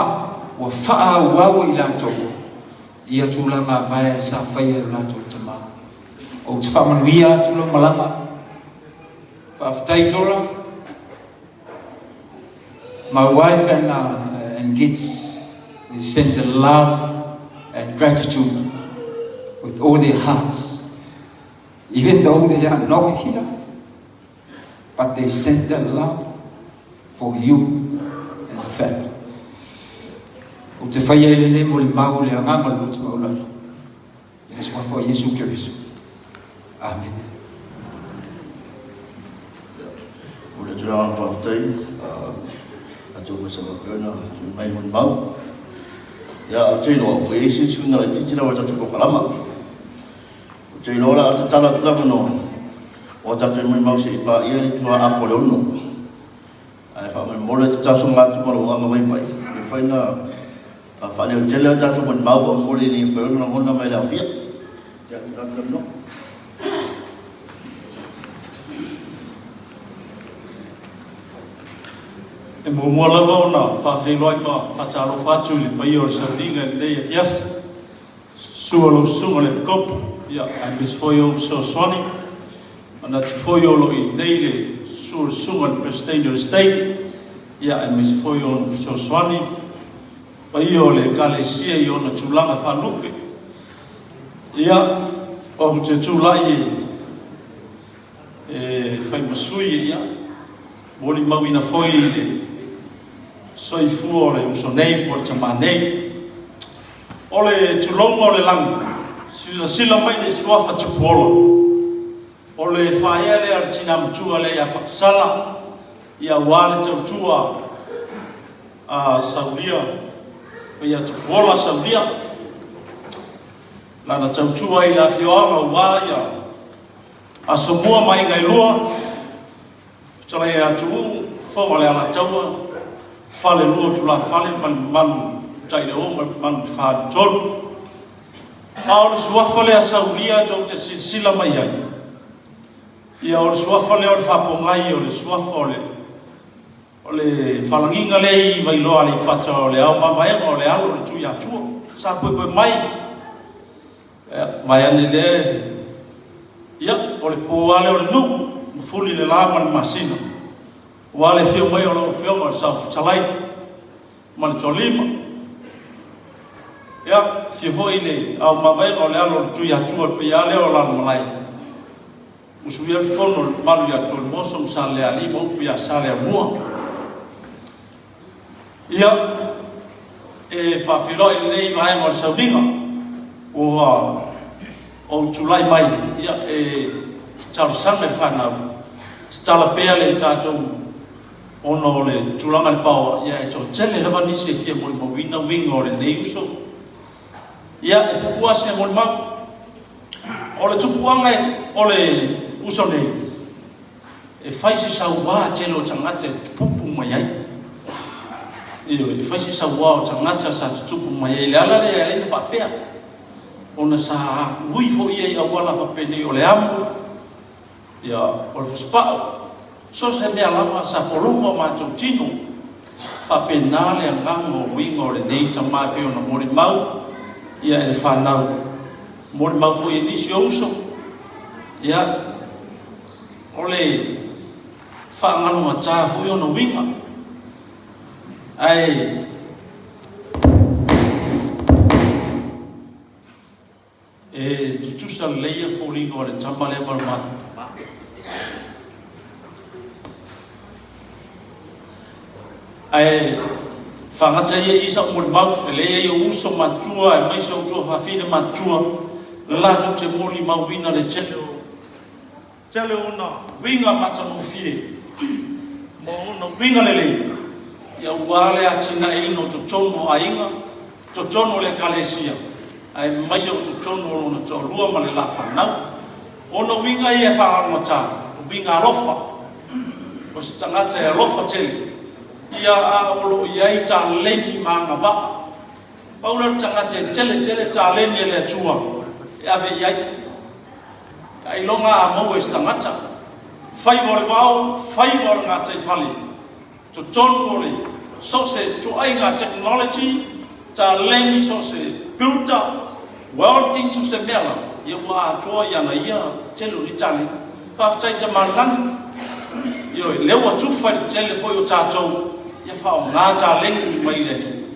wa fa wa ila to ia tula ma vai sa fai la to tama o tfa manuia tula malama fa aftai tola. My wife and kids, they send the love and gratitude with all their hearts, even though they are not here, but they send their love for you and the family. o te whaia ele ne mo le mau le anganga le uti maulala. Ia se wafo Yesu Kirisu. Amen. Ule tūranga whaftai, a tōku sa wakona, tū mai mon mau. Ia a teinoa, koe esi tūnga lai titina wa tatu kokalama. O teinoa la a te tala tūlanga no, o tatu mon mau se ipa ia ni tua a whole ono. Ai wha mai mora te taso ngātu mara o anga waipai. E whaina, a whale o tele o tatu mon mau wa mori ni whaona na hona mai la whia. Ia tūranga no. E mo mua lava o na whawheloi pa patalo whatu le pai o Sauringa le dei e fiaf. Sua lo sunga le kopu. Ia, ai mis foi o so swani. Ana tu foi o lo i nei le sua sunga le Prestadio State. Ia, ai mis foi o so swani. Pai o le kalesia i o na tūlanga whanupe. Ia, o te tūlai e whaimasui ia. Moli mawina foi le soi fu le uso nei por chama nei ole tulonga ole lang sila mai le suafa tupola ole faele al tinam tua le ya faksala ya wale tua a saulia ya tupola saulia lana tua ila fioanga wa ya asomua mai ngai lua tala ya tu fo le ala taua fale lua tu la fale man tai de o man fa tol aur sua fale a saulia jo te sila mai ai ia or sua fale or fa pongai or sua fale ole falanginga lei vai lo ali pacha ole au mai ole alo tu ya tu sa poi mai mai ane le ia ole po ale ole nu fuli le lama le masina wale fio mai o lo fio o sa talai mal tolima ya fio foi le au mavai o le alo tu ya tu pe ya le o la malai usuia fono malu ya tu mosom sa le ali mo pia sa le mua ya e fa filo le mai mo sa binga o tulai mai ya e tau sange whanau. Tala pea le tātou ono le tulanga le pao. Ia e tō tele lewa nisi e fia mori mawina winga o le nei uso. Ia e pupua se mori mau. O le tupuanga o le uso nei. E whaisi sa ua tele o tangata pupu mai ai. Iyo e whaisi sa ua o tangata sa tupu mai ai. Le ala le e le whapea. Ona sa ui fo ia i awala whapene o le amu. Ia, o le fuspao, so se mea lama sa poluma mātou tino, whapena le angango winga o le nei tamai peo na mori mau, ia e le whanau, mori mau fo i nisi o uso, ia, o le whaangano ma tā fo i ona winga, ai, e tutusa leia fo linga o le tamale maru mātou. Ai whangata ia isa o mori mau, e lea i o uso matua, e maise o tua whawhine matua, la tu te mori mau wina le tele o na winga mata mo fie, mo na winga le lei, ia uale a tina e ino to tono a inga, to tono le kalesia, ai maise o to tono o na to lua ma le la whanau, o na winga i e whaangata, o winga alofa, o se tangata e alofa tele, ia a olo ia i ta leni manga va paula tanga te tele ta leni le tua e ave ia ai longa a mo estangata fai mo le vao fai mo nga te fali to ton ole so se to ai nga technology ta leni so se builda welding to se mela ia wa to ia na ia tele ni tali fa fa ta malang yo le wa tu fa tele fo yo ta to ia whao ngāta lengi mai leni.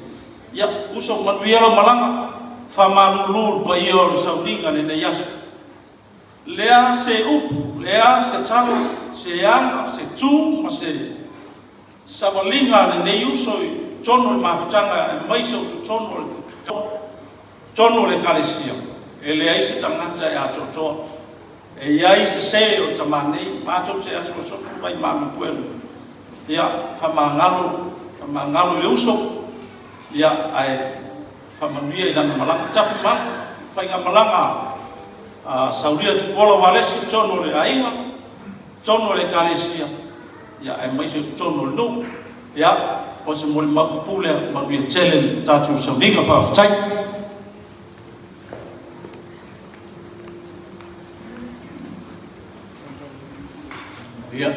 Ia uso manuielo malanga, wha manulur pa ia o Sauringa ne nei asu. Lea se upu, lea se tala, se anga, se tū, ma se savalinga ne nei uso tono le mafutanga e mai se tono le kalesia e le ai se tangata e ato to e iai se se o tamani mato se aso so vai manu puelu ia famangalo le uso ia ai famanuia i lana malanga tafi ma fainga malanga sauria tu pola walesi tono le ainga tono le kalesia ia ai mai se tono no ia o se mole mapupule manuia tele tatu sauninga faaftai ia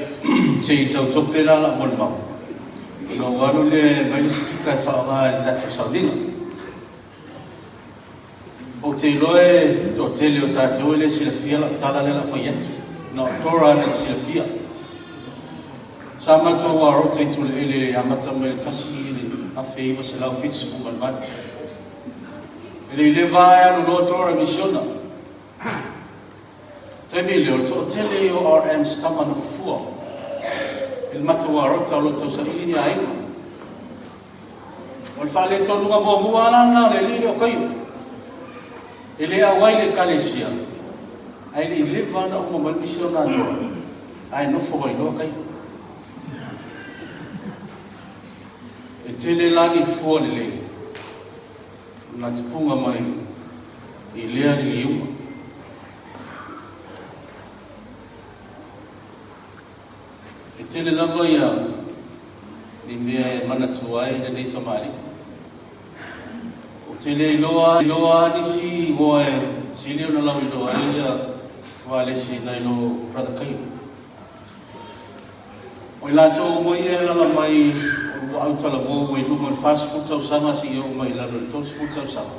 te tau tope la mole mau no wano le mai spika whaonga i tatu sauninga o te loe to tele o tatu ele silafia la tala le la whaiatu no tora na silafia sama to waro te tule ele amata me tasi ele a feiva se lau fitu fuman man ele le vai anu no tora misiona te milio to tele o RM stama no fua il matuaro tau lo tau sa ili ni ainga o le whale tonu nga mo muana na le lili o kaio ele awai le kalesia ai le leva na o mal misiona to ai no fo vai no kaio e tele lani fua le na tupunga mai i lea li liuma e tele lava ia ni mea mana tuai na nei tamari o tele iloa nisi ngoe silio na lau iloa ia walesi na ilo prada kai o ila tō mo ia lala mai o au tala mo i numa fast food tau sanga si iau mai lalo le toast food tau sanga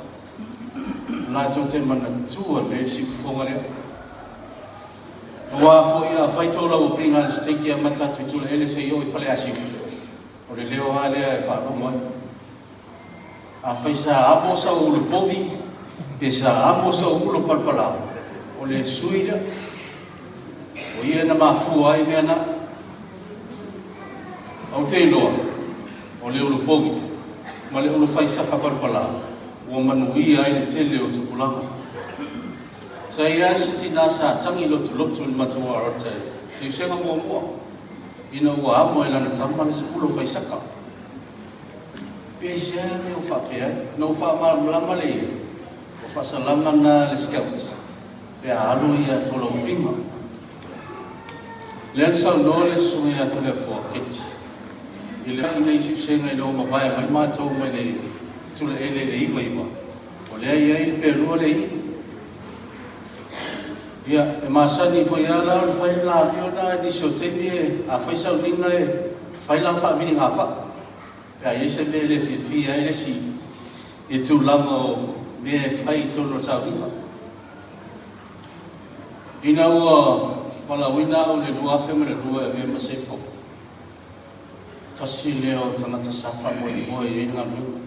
la tō te mana tua me si kufonga rea wa fo ia fai tola o pinga le steki a matatu tula ele se iau i fale asi o le leo ale e whaano moi a fai sa amo sa ulo povi pe sa amo sa ulo palpala o le suira o ia na mafua ai mea na au te iloa o le ulo povi ma le ulo fai sa palpala o manuia ai le tele o tupulanga sa ia se tina sa tangi lotu il matua arata si usenga mua ina ua amo e lana tamale se ulo fai saka pe se me o fa pe no fa malama le o fa salanga na le scout pe alo ia tola pinga le sa no le su ia tola fo keti ile ina isi senga ile o mai ma to mai le tola ele le iwa o le ia ile pe ro le ia e masani foi ala o fai la biona di sotemi a fai sa linga e fai la fa mini ngapa ka ese me le fi ele si e tu lamo me fai to no sa vinga ina o mala wina o le dua fe me le dua e me se ko kasi leo tana ta safa mo e ina lu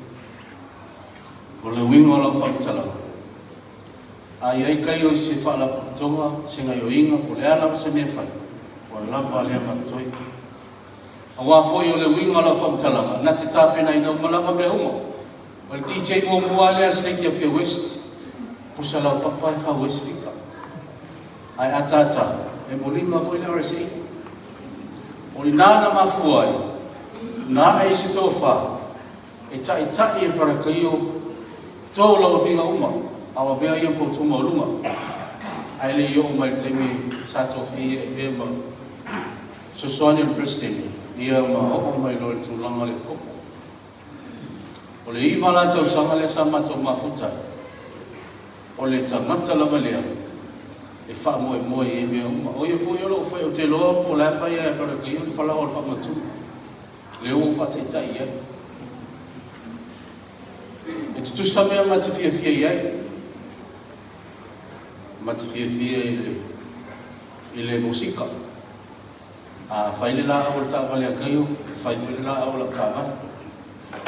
ko le wingo la fa tala ai ai kai o se fala tonga se ngai o inga po le ala se me fai o lava le matoi awa foi o le winga la fam talanga na te tape na ina malava be uma o le DJ mo muale al se ki pe west po sala papa fa west pika ai atata e molima foi le RSA o le nana mafuai na ai se tofa e tai e para kaio to la pinga uma awa bea ia fo tuma o lunga ai le yo mai temi sato fi e ma so sonia prestini ia ma o mai lo tu langa le ko o le iva la tau sanga le sama to mafuta o le tamata la malea e fa mo e me o ia fo yo lo fo o te lo po la fa ia para que yo fa la o fa mo tu le o fa te tai ia e tu samea ma te fia ia matfia ile musika a faile la o ta vale kayo faile la o la ta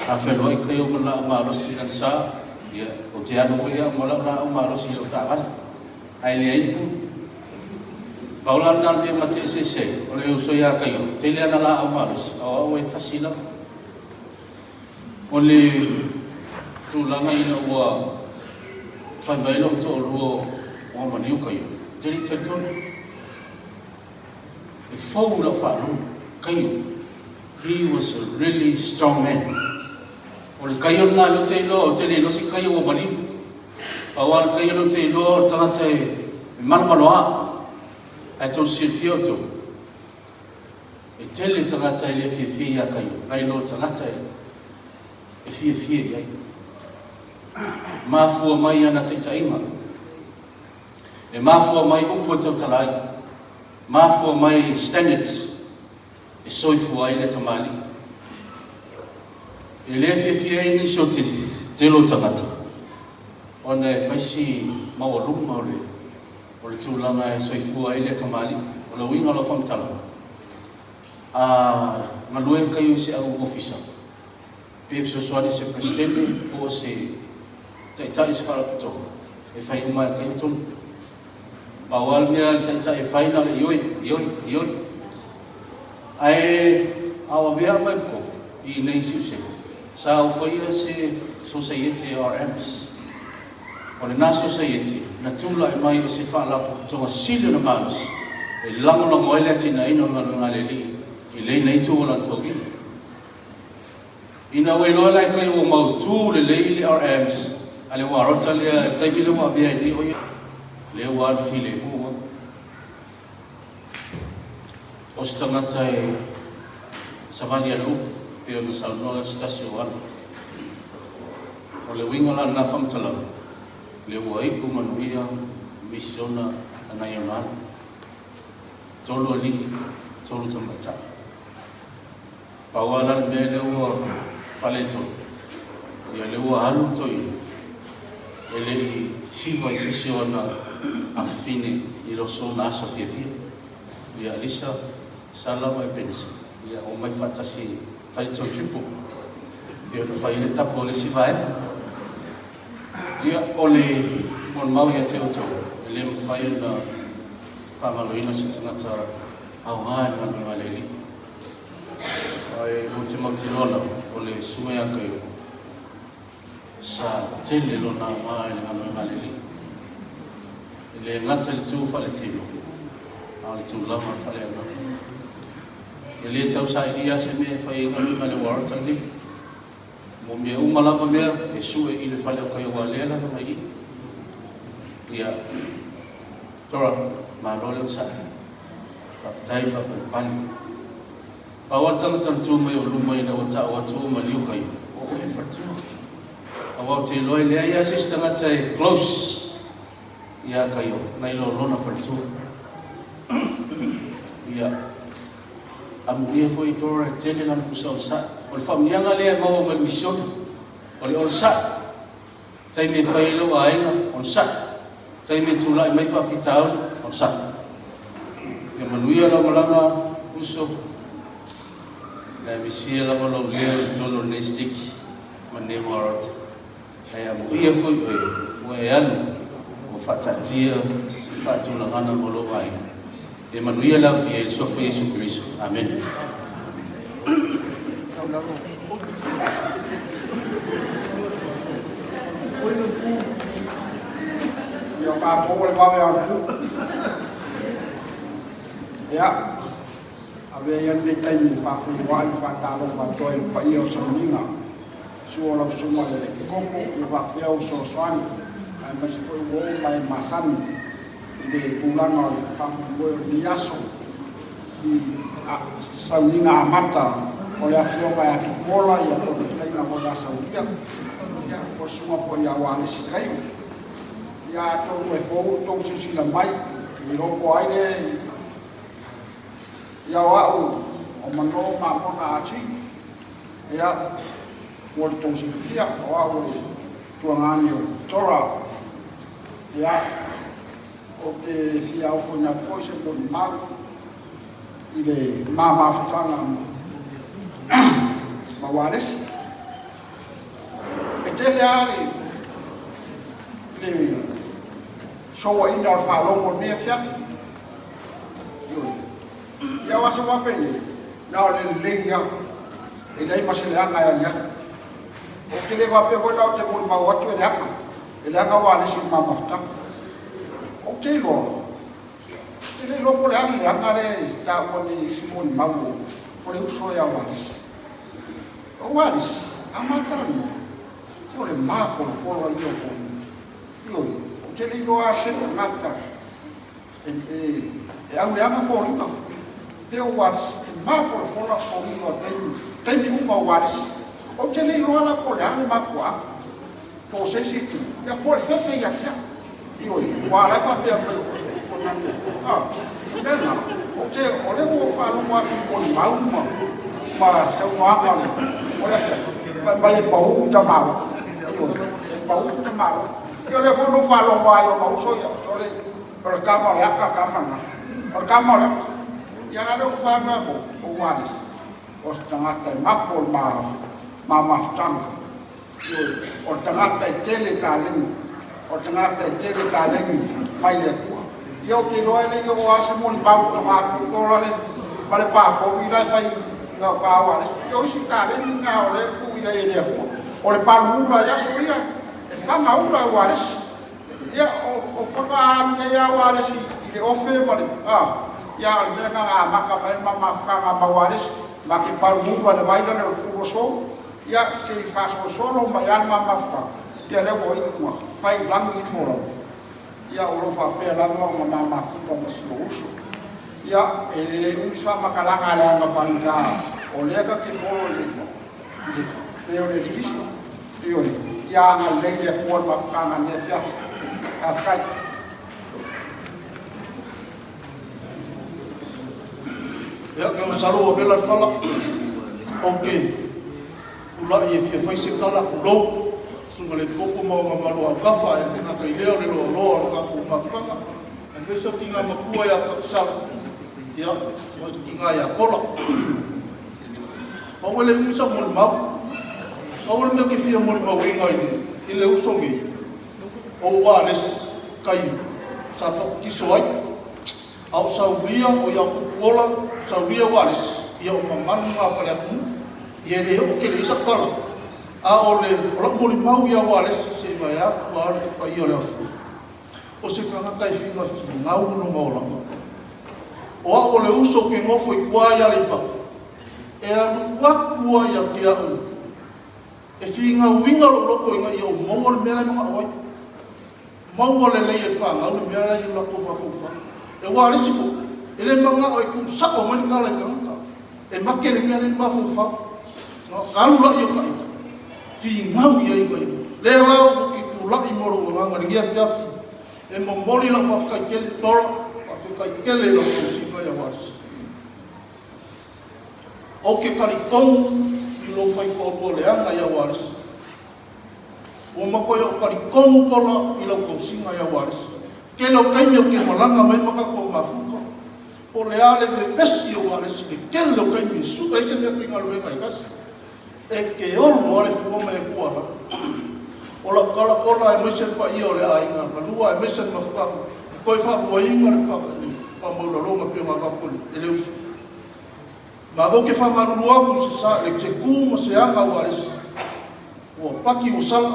a felo ai kayo la ma ro si sa ya o te ano foi a mola la o ma ro si o ta vale ai le ai pu paula na le mate se o le so ya kayo te le na la o ma ro o e tasila O le tūlanga ina ua whai mai lo tō ruo o maniu kaio. Tiri te tōne. E whau la whānu kaio. He was a really strong man. O le kaio nā lo te ilo o te le losi kaio o maniu. Awan kaio lo te ilo o tangata e malmaloa. Ai tō sirfio tō. E tele tangata e le fie a kaio. Ai lo tangata e fie iai. Mafua mai ana te tainga. E mafua mai upo tau talai. Mafua mai standards. E soifua ai le tamali. E le fie ni so te lo tangata. Ona e whaisi mawaluma o le tūlanga e soifua ai le tamali. O le winga lo whamtala. Ngalue kaio se au ofisa. Pef so swadi se presidente o se tai se fala to e fai uma kaio tonu. Bawal mea tai e final ioi. Ai awa bea mai ko I nei siuse. Sa o faia se society RMs. O le na society na tula e mai o se fala tonga silio na manos. E lango ele tina ino ngaleli. I le nei tu la togi. Ina wei loa lai kai o mautu le le RMs. Ale wa rota le taimi le wa bia ni o le wa file mo. O stangata e savania lu pe o salno stasio wa. O le winga la na famtala. Le wa I ku manuia misiona anayona. Tolo li tolo tamata. Pawalan me le wa paleto. Ia le wa halu toi. Ele siva sesiona a fine I lo so na so fia. Ia lisa salama e pensa. Ia o mai fatasi fai tau tupo. Ia no fai le tapo le siva e. Ia ole mon mau ia te oto. Ele fai na whamaloina se tangata au ngāi ngā leli. Ai o te mautilona o le sumea kaio. Sa tele lona ngāi ngā leli. Le ngata le tū whale tino. A le tū lama whale ana. E le tau sa iria se me whai ngā le waratani. Mo mea umalama mea e sue I le whale o kaio wa lela na mai. Ia tora malole sa. Papai pali. Awal tangatan tu mai o lumai na wata watu maliu kai. O e fatu. Awal te loi le ia sistanga tai close. Ia kaio nai lo lona fatu. Ia am dia foi tora tele na kusau sa. O famia ngale mau mai mission. O le sa. Tai me fai lo ainga on sa. Tai me tulai mai fa fitau on sa. Ia manuia la malanga uso. La misia la malo leo tolo nestik mane marot. Ai amu ia foi o e anu o fatatia se fatu la ngana molo vai. E manuia la fie so foi Yesu Cristo. Amen. Yo pa po le pa ya. Ya. Ave yan de tai ni fa fu wa fa ta lo fa so e pa io so ninga. Suo la suma le kopo e va pe o so swani. Ai ma se foi wo mai masani. De pulanga fa mo ni aso. Di sa ninga mata o le afio ka ya tupola ya ko te na mo la saudia. Ya ko suma po ya wa le sikai. Ya to e fo to si la mai. Ni lo ko ai ne ya wau o mano ma mona achi ya o to sifia wau tu ngani tora ya o ke fia o fona foi se bon mal ile mama futanga ma wares etele ari le so wa ina fa lo mo me fia ya waso wapeni na ole leia e dai masele anga ya ya O ke le wa pe ko la te mo ma wa tu ele anga wa le si mama fta o ke lo ko le anga le ta ko ni si mo ma wo ko le uso ya wa o wa ni amatra ni ko le ma fo yo yo o ke le lo a se mata au le anga fo ni pe o wa ma fo la fo ni no te ni u wa o ke le lo la ko le anga ma kwa to se si ya ko le fe ya tia yo wa la fa pe ko na Bena, o te ole ko fa no wa ko mau ma se wa ma le. Ole ba le pau ta mau. Yo, pau ta mau. Yo le fo no fa lo wa yo no so ya, so le per ka ma ya ka ma na. Per ka ma ya ga do fa ma ko o wa dis. O stanga ta ma ko ma stanga. Yo, o stanga ta tele ta le. O stanga ta tele ta le mai le. Yo ki loe le yo wa se mo ba ko ma ko le ba le pa ko wi la fai no pa wa yo si ta le ni ka o le ku ya ye ko o le pa lu la ya so ya e fa ma u la wa le ya o fa ka ni ya wa le si le o fe ma le ya le ka ma ka ma ka ma wa le ma ke pa lu la vai la le fu so ya se fa so lo ma ya ma fa ya le wo i ku fai lang i mo ya o fa pe la no ma fu ko so ya ele un sa makalanga la nga panga o le ka ki fo le pe o le dikis yo ya nga le le ko ma ka na ne ya a kai ya ka salo pe la fala okay ula ye fi fa se kala lo sunga le koko ma lo ka fa na ka ile le lo ka ku ma fa e so kinga ma ku ya fa sal ya mo kinga ya kola o wele mi so mo ma o wele me ki fi mo ma winga ile usongi o wa les kai sa fa ki so ai au sa bia o ya kola sa bia wa les ya o ma ma fa le ku ye le o ke le sa kola a ole ora moli mau ya wale se mai a wa pa i ole o se ka kai finga ngau no mola o a ole uso ke mo foi kwa ya le pa e a lu kwa ya ke a e finga winga lo ko nga yo mo wol mela ma o mo wol le e fa ngau le mela yo la ko ma fu fa e wale si fu ele manga o ku sa o mo ni ka le ka e makke le mela ma fu fa no kalu la yo ka fi ngau ia i mai le lau ki tu la i moro nga ngi ia fi e mo moli la fa ka kel tol fa ka kel le ko si ko ya was o ke kali kon i lo fa ko le anga ya was o ma ko yo kali kon ko la i lo ko si nga ya was ke lo kai yo ke malanga mai maka ko ma fu ko o le ale be pesi yo was ke lo kai mi su e se me fi nga lo mai kas e ke olo ale fu me kuara o la kala kola e mesen pa i ole ainga ka lua e mesen ma fuka ko fa bo inga le fa ni pa mo lo longa pe ma ka ko ele us ma bo ke fa ma lua ku se sa le che ku mo se anga waris o paki usala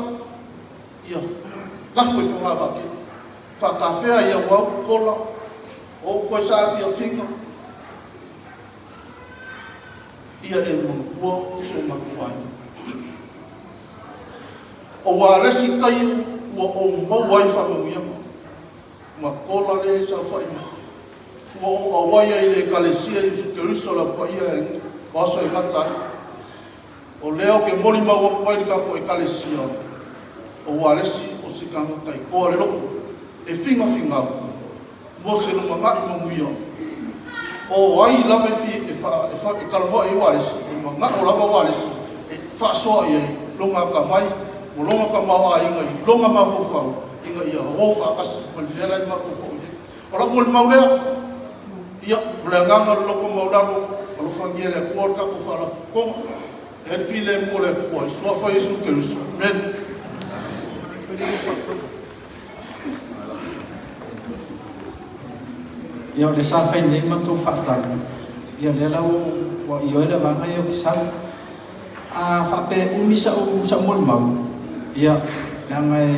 ia la fu e fa ba ke fa ka fe ia wa kola o ko sa fi finga ia e mo ko so ma ko o wa le si kai o mo wai fa mo ia ma kola le sa fa o wa ia ile kalesia i su keriso la pa ia ba so i mata o leo ke moli ma wa ko ka ko kalesia o wa le si o si ka kai ko le lo e finga mo se no ma i mo ia o ai la me fi e fa e kalmo e waris e manga o la waris e fa so e longa ka mai o longa ka ma ai ngai longa ma fo fa inga ia o fa ka se mo le la ma fo fo o la mo ma le ia le nganga lo ko mo la lo fa ngiele ko ka ko fa la ko e fi le mo le ko so fa yesu ke so men yo le sa fe ni ma tu fa ta yo le la wa yo le va ma yo sa Whape umi sa mol mau. Ia, langai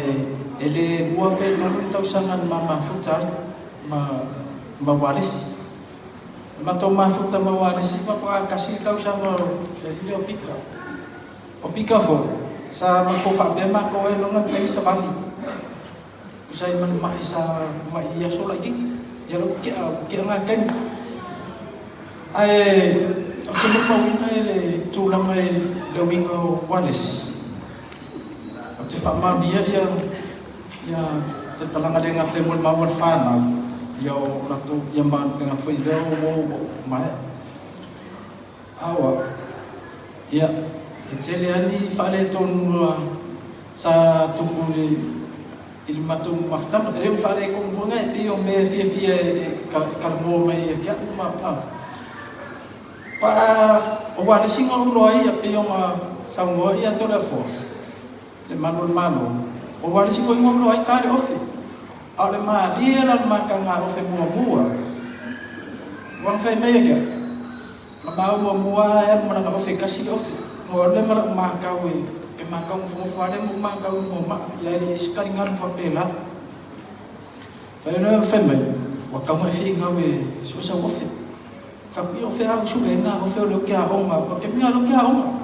ele bua pe tolong tau sangan mama futai mawalis. Mato mafuta mawalis ipa pa kasih kau sama dari opika. Opika fo sa mako whape mako elongan pe sa bali. Usai man mai sa mai ia so lai tik. Ya lo kia ngakai. Ai Aku mau ini tulang Domingo Wallace. Aku faham dia yang terkalang ada yang temul mawar fana, yang latu yang dengan video mau awak. Ya, Italiani fale ton sa tunguli ilmatu maftam dari fale kumfunga iyo me fia kalmo me ya ma Wala singa uloi ape yung sango ia telefon le malu wala si foi ngoloi kare ofe ale ma dia la makanga ofe mua wang fai me ya mua ya mana ofe kasih ofe ngole mara makawe ke makang fofale mo makawe mo ma ya sekali ngan fapela fai no fai me wakama fi ngawe susa ofe Tapi ofe au suenga ofe lo kia onga porque minga lo kia onga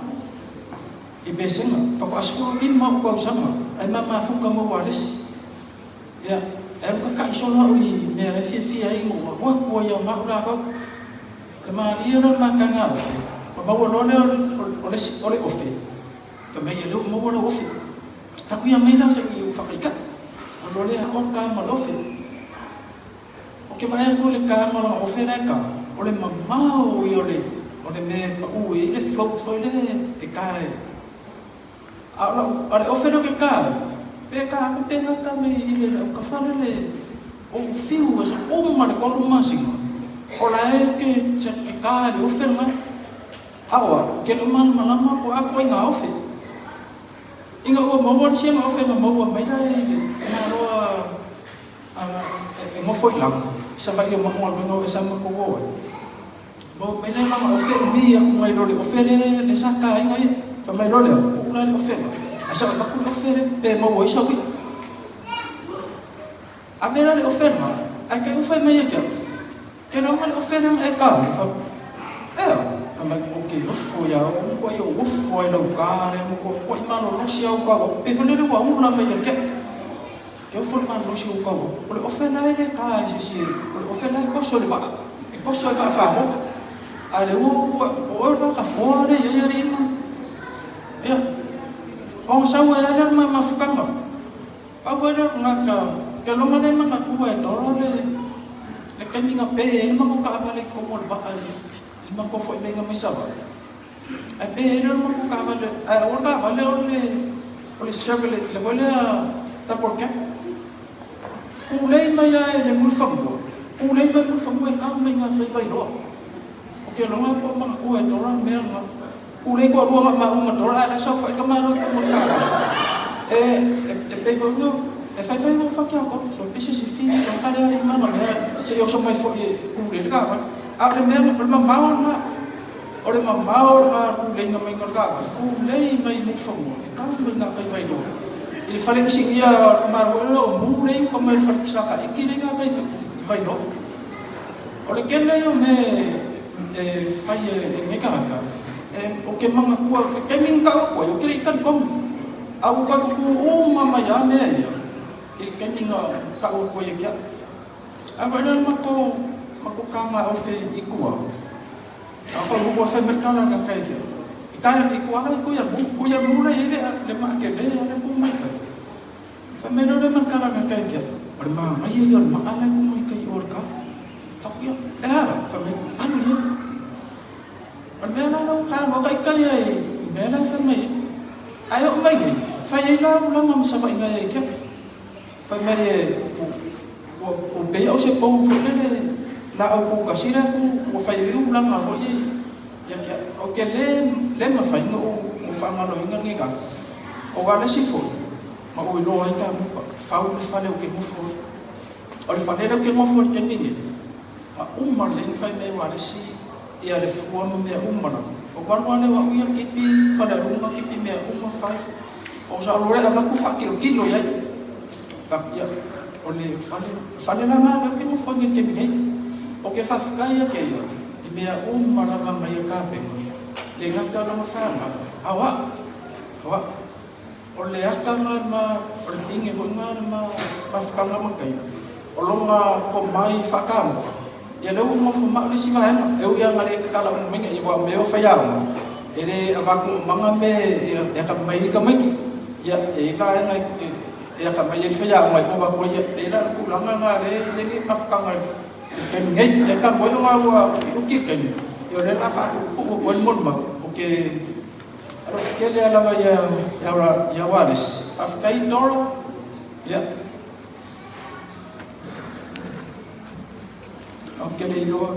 ibesenga fako aspo lima ko sama ai mama fuka mo walis ya ai ko kai solo ui me re fi ai mo ko ya ma ula ko kema dia ron makanga ma wo lo le ole ofe kema ya lo mo wo ofe taku ya mai na sa ki fakika lo le on ka ma ofe oke mai ko le ka ma ofe ra ka Ole mamau ole me ui le float foi le e kai. Ole ofero ke kai. Pe ka pe na ta me ile ka fale le o fiu was ma ko masi. Ola e ke che ke kai le ofero ma. Awa ke lo man malama ko ako inga ofe. Inga o mo si ma ofero mo mai dai na lo mo foi lang. Sampai yang mau ngomong sama kowe. Bo mele mama ofer mi aku ngai dole ofer le saka ngai fa mai dole ulah ofer. Asa ba ku ofer pe mo wo isawi. Avera le ofer ma. Ai ke ofer mai ya. Ke no mal ofer ang eka fa. Fa mai oke ofo ya ko yo ofo lo kare mo ko imalo no sia ko pe fa le wa ulah mai ya ke. Ke forma no sia ko. Ole ofer na le ka si ole ofer na ko so le ba. Ko so ka fa mo. Ada orang tak boleh ya rima. Ya, orang sawa ada maafkan tak? Apa ada ngaka? Kalau mana memang aku dorang le kami ngapain? Lima kau apa lagi kau mau bahas? Lima kau foi menga mesaba. Apa ada lima kau apa le? Orang apa le oleh struggle le boleh tak porke? Ulai maya le mulfam do. Ulai maya mulfam kau kau menga baik do. Oke lo ngapa mang kue orang memang ulai kau dua mak mak orang ada sofa kemana tu mereka pevono fai mau fakir kau so pesi si fini yang ada di mana ya saya sama foi ulai dekat ada memang mau nak orang mau ulai ngamai dekat ulai mai ni semua kau nak kai do ini faring sing ya kemarin lo ulai kemarin faring saka ikiri kai do oleh kena yo me fai mereka oke manga kuat keming kau yo kira ikan kom aku kau mama ya me ya keming kau ko ya apa dan mako kama ofe ikua apa lu ofe merkala ka kai ke itaya ikua la ku ya mula ile le ma ke le ale ku mai ka fa me no le merkala ka kai ke ma mai yo ma ala ku mai kai orka fakya fa me anu ya Mela lo kan mo kai kai mela fa mai ayo mai ni fa ye la ngam sa mai ngai ke fa mai o be o se po le la o ka sira ku fa ye u la ma ho ye ya o ke le ma fa no fa ma lo ngai ka o ga le si fo ma o lo ai ka fa o fa le o ke mo fo o le fa le o ke mo fo ke ni ma le fa mai wa le si ia le fuano mea umana O wale wa uia kipi whale runga kipi mea unga whai. O sa lore a maku wha kilo iai. Pakia o le whale na nara ke mo whangi ke mihe. O ke whawhikai a ke ia. I mea marama mai a kāpenga. Le ngaka lama whanga. Awa. O le akanga ma, o le inge hunga ma whawhikanga makai. O longa ko mai whakamo. Ya leu mo fuma le si mai eu ia ngale ka kala mo menga iwa me o faya ele avaku manga me ya ka mai ka mai ya e va nga ya ka mai faya mai ko va ko ya era ku langa ngare ni mafkanga ken ngai ya ka mo nga wa o ki ken yo le la fa ku ko mon ma o ke le ala ya waris afkai dora ya okay le ilo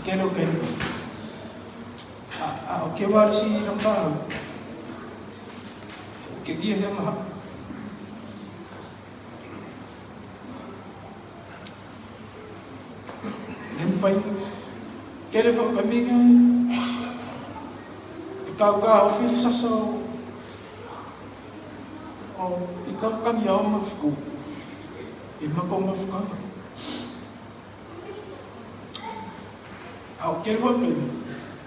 kero okay wala si namba okay dia yang mah nem fai kero fo kami kau fil saso ikaw kami yaw mafku imako mafka au kero ko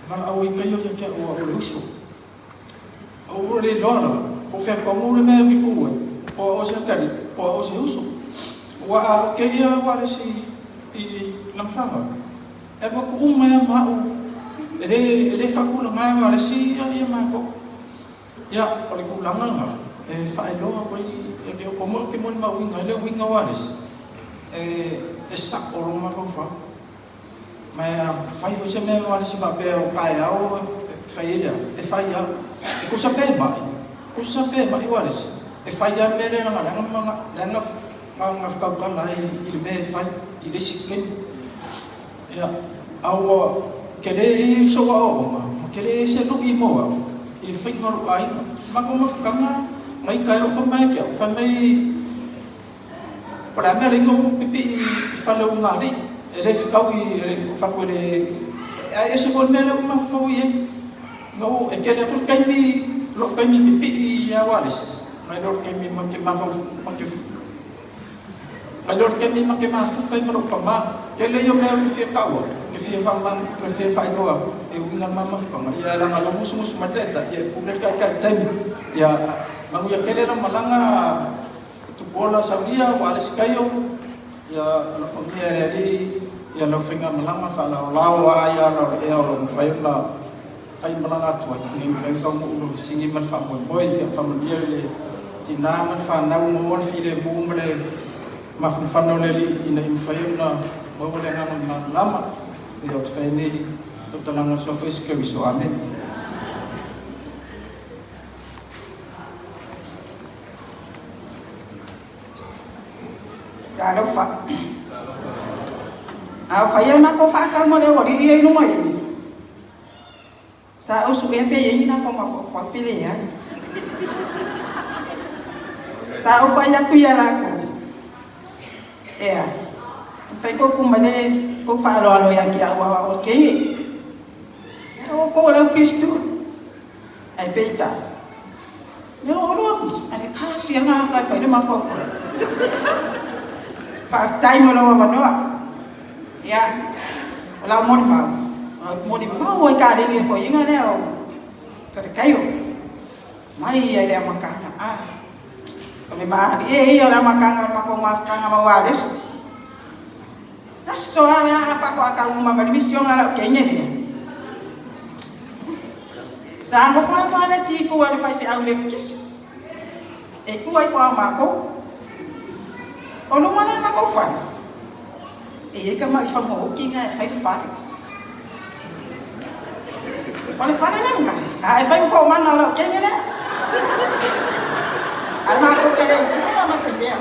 mar au ikayo ya ke o uso o le dona o fe ko mo le me ki ko o se kari o se uso wa ke ya wa si I lamfama e ko uma ma o ele fa ku nga wa si ya ma ko ya o le ku langa e fa do ko e ke ko mo ke mo ma winga le winga wa e sa o ma ko fa mai fai você mesmo olha esse papel cai ao failha é falha e cosa pema igual é falha mere na nga kau kan lai il me fai il sikken ya au kele il so wa kele se no imo il fai ngor ai ma ko ma kama mai kai ro mai ke fa mai para me ringo pipi fa lo ngari ele ficou e fa quelle esse for mele uma foi no e que ele tem me lo que me pipi ya walis mai lo que me make ma make mai lo que me make ma foi mo pa ma que ele yo me fica que fica man que fica fai do e uma mama fa ma ya la malo mus mateta ya publica ka tem ya mangu ya que ele malanga tu bola sabia walis kayo ya la familia di ya lo fenga malanga fala lawa ya lo e lo faila ai malanga tu ni fenga mo lo singi man fa boy ya familia le tina man fa na mo file bumble ma fa no le ina in faila mo le na lama ya tu feni tu talanga so fes ke biso amen Cara fa fai na ko fa ka mo le ori e no mai sa o su be pe ye na ko ma fa pile ya sa o fa ya ku ya ra ko fai ko ku mane ko fa lo ya ki awa o ke ko la Kristo ai peita no lo ari ka si na ka pa de ma fa time lo ma no ya la mo di ma o ka de ko yinga ne o ka kayo mai ya de makana kami ma di yo la makana ma ko ma kanga ma waris das so ala apa ko aka uma ma mission ala kenya dia sa mo fora para ti ko wa fa fi au le kis e ko ai fa ma ko o no mana na ko fa e ka mai fa mo ki nga fa ti fa ole fa na nga ai fa ko mana lo ke nga ai ma ko ke no ma se bia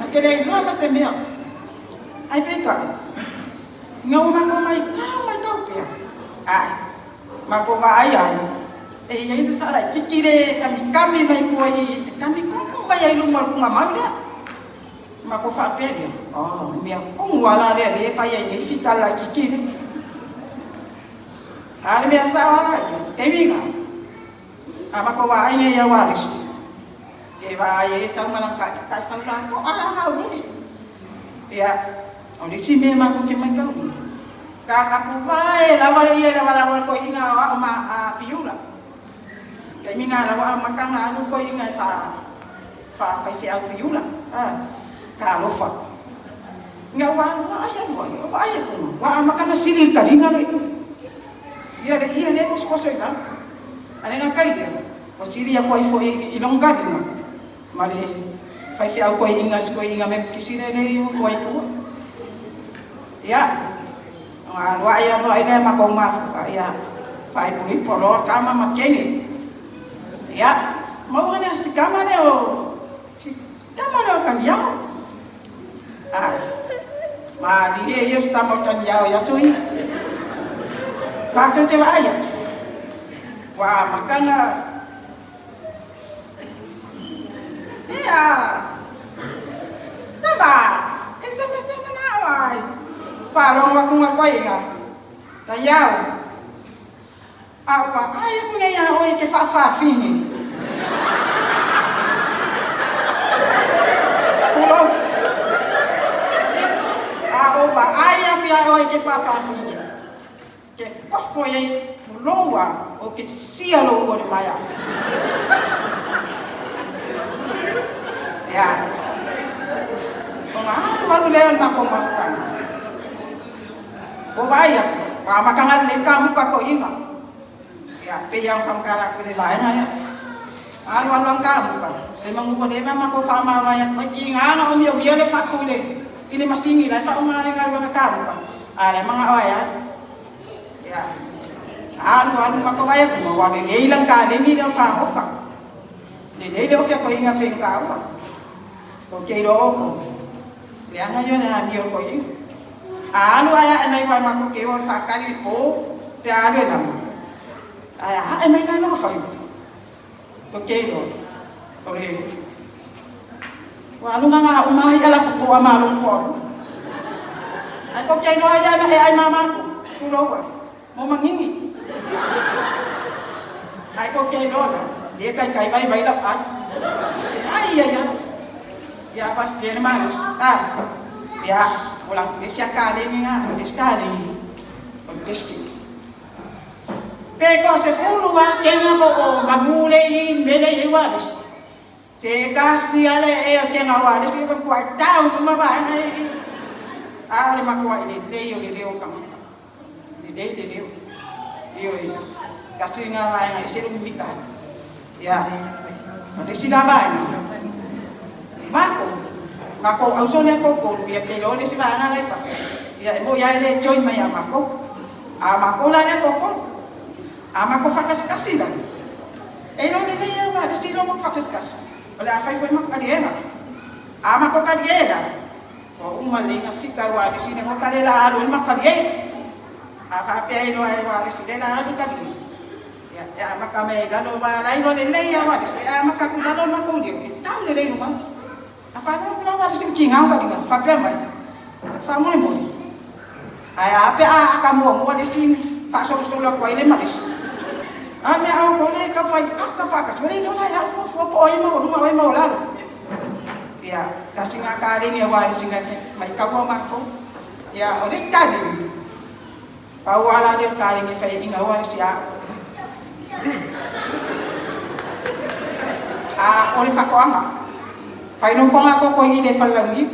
na ke no ma se bia ai pe ka nga ma ko mai ka pia ai ma ko va ai ai e ye fa la kikire kami mai ko ai kami ko mai ai lu mo ma ma dia ma ko fa pe dia mia ko wala dia fa ye fita la kikire Hari biasa wala ya. Kebinga. Ama ko wa ay ya waris. Ke ba ay isang malangka ka fan ko ha uli. Ya, uli si mema ko ke magkaw. Kakapupay, lawan ko inga wa piula. Kami nga lawa makang ano ko inga fa fiau piula. Kalau fa. Nga wa makang silil tadi nga le. Iya le mos ko soy ka. Ano nga kay dia? Wasiri ako ifo ilong gadi nga. Mali fa fiau ko inga me kisine le fo ko. Ya. Waya no ine makong mafuka ya pai pui polo kama makeni ya mau ne si kama ne o kan yao ma dia yo estamos kan yao ya sui pato te vaya wa makanga ya taba esa me na wai parong aku ngarkoi nga tayaw apa ay ko nga yaw ke fa fini pulo ba ay yaw ke fa fini ke kofo ye pulowa o ke sia lo ko maya ya kung ano leon na ko mafukana Bobaya, makangan le kamu pa ko inga. Ya, pe yang fam kara ko le baina ya. Alwan kamu pa. Se mangu ko le mama ko fama ya, inga na umio le fakule. Ini masingi la fa umare ngal wa kamu pa. Ale mga oya. Ya. Alwan pa ko baya ko wa le ilang ka le ni do pa ko ka. Le le ko inga pe ka pa. Ko ke do ko. Le anga yo na amio ko inga. Anu ayah enai wa maku kewa fakali po te anu nama. Ayah enai nana fai. Okey oleh. Wa lu nganga umah ala pupu amalung ko. Ay ko kay no ay mama ko. Tulo wa. Mo mangingi. Ay ko kay no la. Dia kay bay la an. Ay ya. Ya pas dia manos. Ya ulang desya kali ni nga deskali desti peko se fulu wa kenga po magule yin mele iwalis se kasi ale kenga walis ko kwa taw kumaba ai ale makwa ini leo kama de leo kasi nga wa nga isiru mbika ya desti na ba Mako ausole ko biar kelo le si bana le pa. Ya mo ya le join maya mako. Mako la le ko. Mako fakas kasila. Elo le le wa de stilo mo fakas kas. Ola fai foi mak kadiela. Mako kadiela. O umalinga fika wa de sine mo kadela alo mak kadiela. Apa pe elo ai wa de sine na alo kadiela. Ya makame dalo ba la ilo le ya wa de ya makaku dalo mako dia. Tahu le le no apa no pula harus tinggal apa dia pakai mai famu ni moni ai apa kamu mo di sini pasok solo ko ile malis ame au ko le ka fa boleh no la ya fo ko ai mo la ya kasi nga kali ni wa di singa mai ka ko ma ko ya olis kali pawala dia kali ni fa inga wa sia oli fa ko ama Pai nung ko nga ko ide falang ni.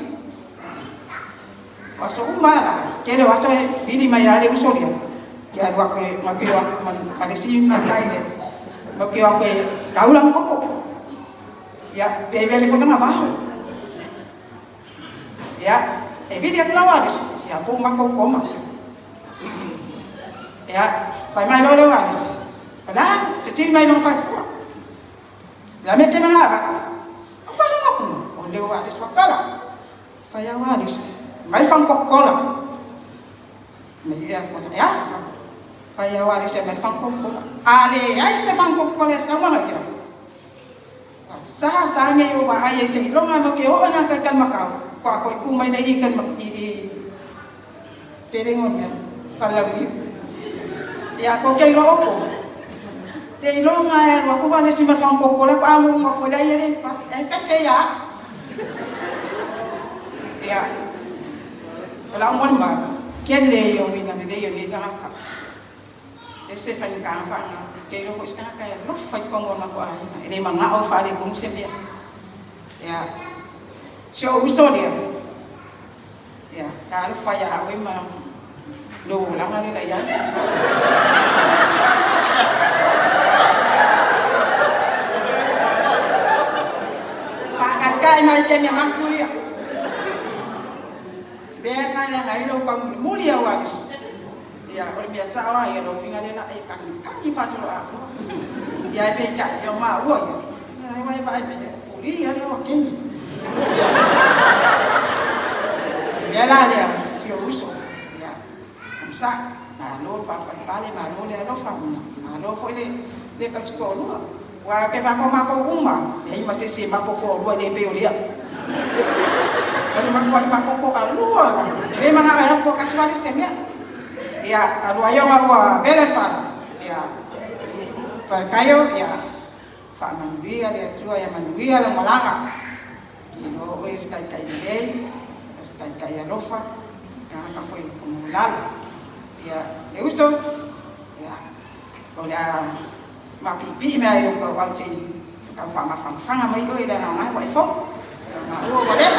Waso umala, kede waso didi mayale usolia. Ya dua ko makiwa manisi mantai. Makiwa ko kaulang ko. Ya bebele fo na ba. Ya, dia keluar siapa mako koma. Ya, pai mai lo waris. Padahal kecil mai long fa. Lame ke mangaba. Leo waris wakala paya waris mai fang kokola mai ya paya waris mai fang kokola ale ya este fang kokola sama aja sa nge yo ba ay se lo nga makyo na kan makao ko ako kumay na ikan makiti peringon yan palawi Ya ko kei ro ko. Te ro nga ro ko ba ne si ma fang ko le pa mo ma ko dai re pa. Ka fe ya. Ya. Wala mo ma. Ken le yo mi na le yo ni ka ka. Se fa ni ka fa na. Kei ro ko ska ka ya lo fa ko ngona ko ai. Ene ma nga o fa le kum se bia. Ya. So uso dia. Ya, kalau faya awe ma lo lang ali la yan. Pakat kai mai kenya mantu ya. Biar na ngai lo pang mulia waris. Ya, orang biasa awak ya lo pinga dia nak ikan kaki patro aku. Ya pe kai yo ma wo ya. Ya mai bai pe. Uri ya lo kenyi. Ya lah dia, siapa usul, ya, usah, malu, papa balik malu dia lo faham, malu boleh dia kat sekolah, wah kita mako rumah, dia masih si mako rumah dia pergi dia, kalau mako luar, dia mana ayam kau kasih balik semia, ya, kalau ayam awak berapa, ya, perkayo, ya, faham manusia dia jual yang manusia lo malanga, ino wes kai dia. Kaya lofa yang akan kau kumulal ya leusto ya kau dah mapipi mai lo kau wajib kau faham mai doi dah nama kau ifo nama lo boleh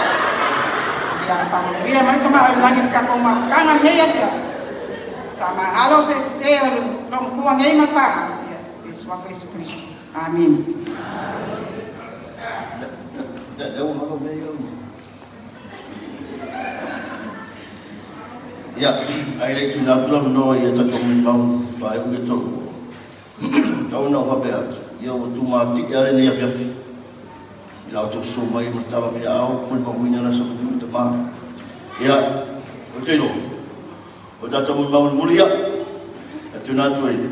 ya faham dia mai kemana lagi kau mau kangen dia ya sama alo se long kuang ai mal faham ya Yesus Kristus amin. Dah jauh apa meyo. Ya, aire tu nak belum no ya tak cuma mau fai begitu. Kau nak apa beat? Ya tu mati ya ni ya fiaf. Bila tu semua yang bertalam ya aku pun mempunyai rasa teman. Ya, macam itu. Udah cuma bangun mulia. Tu nak tu ini.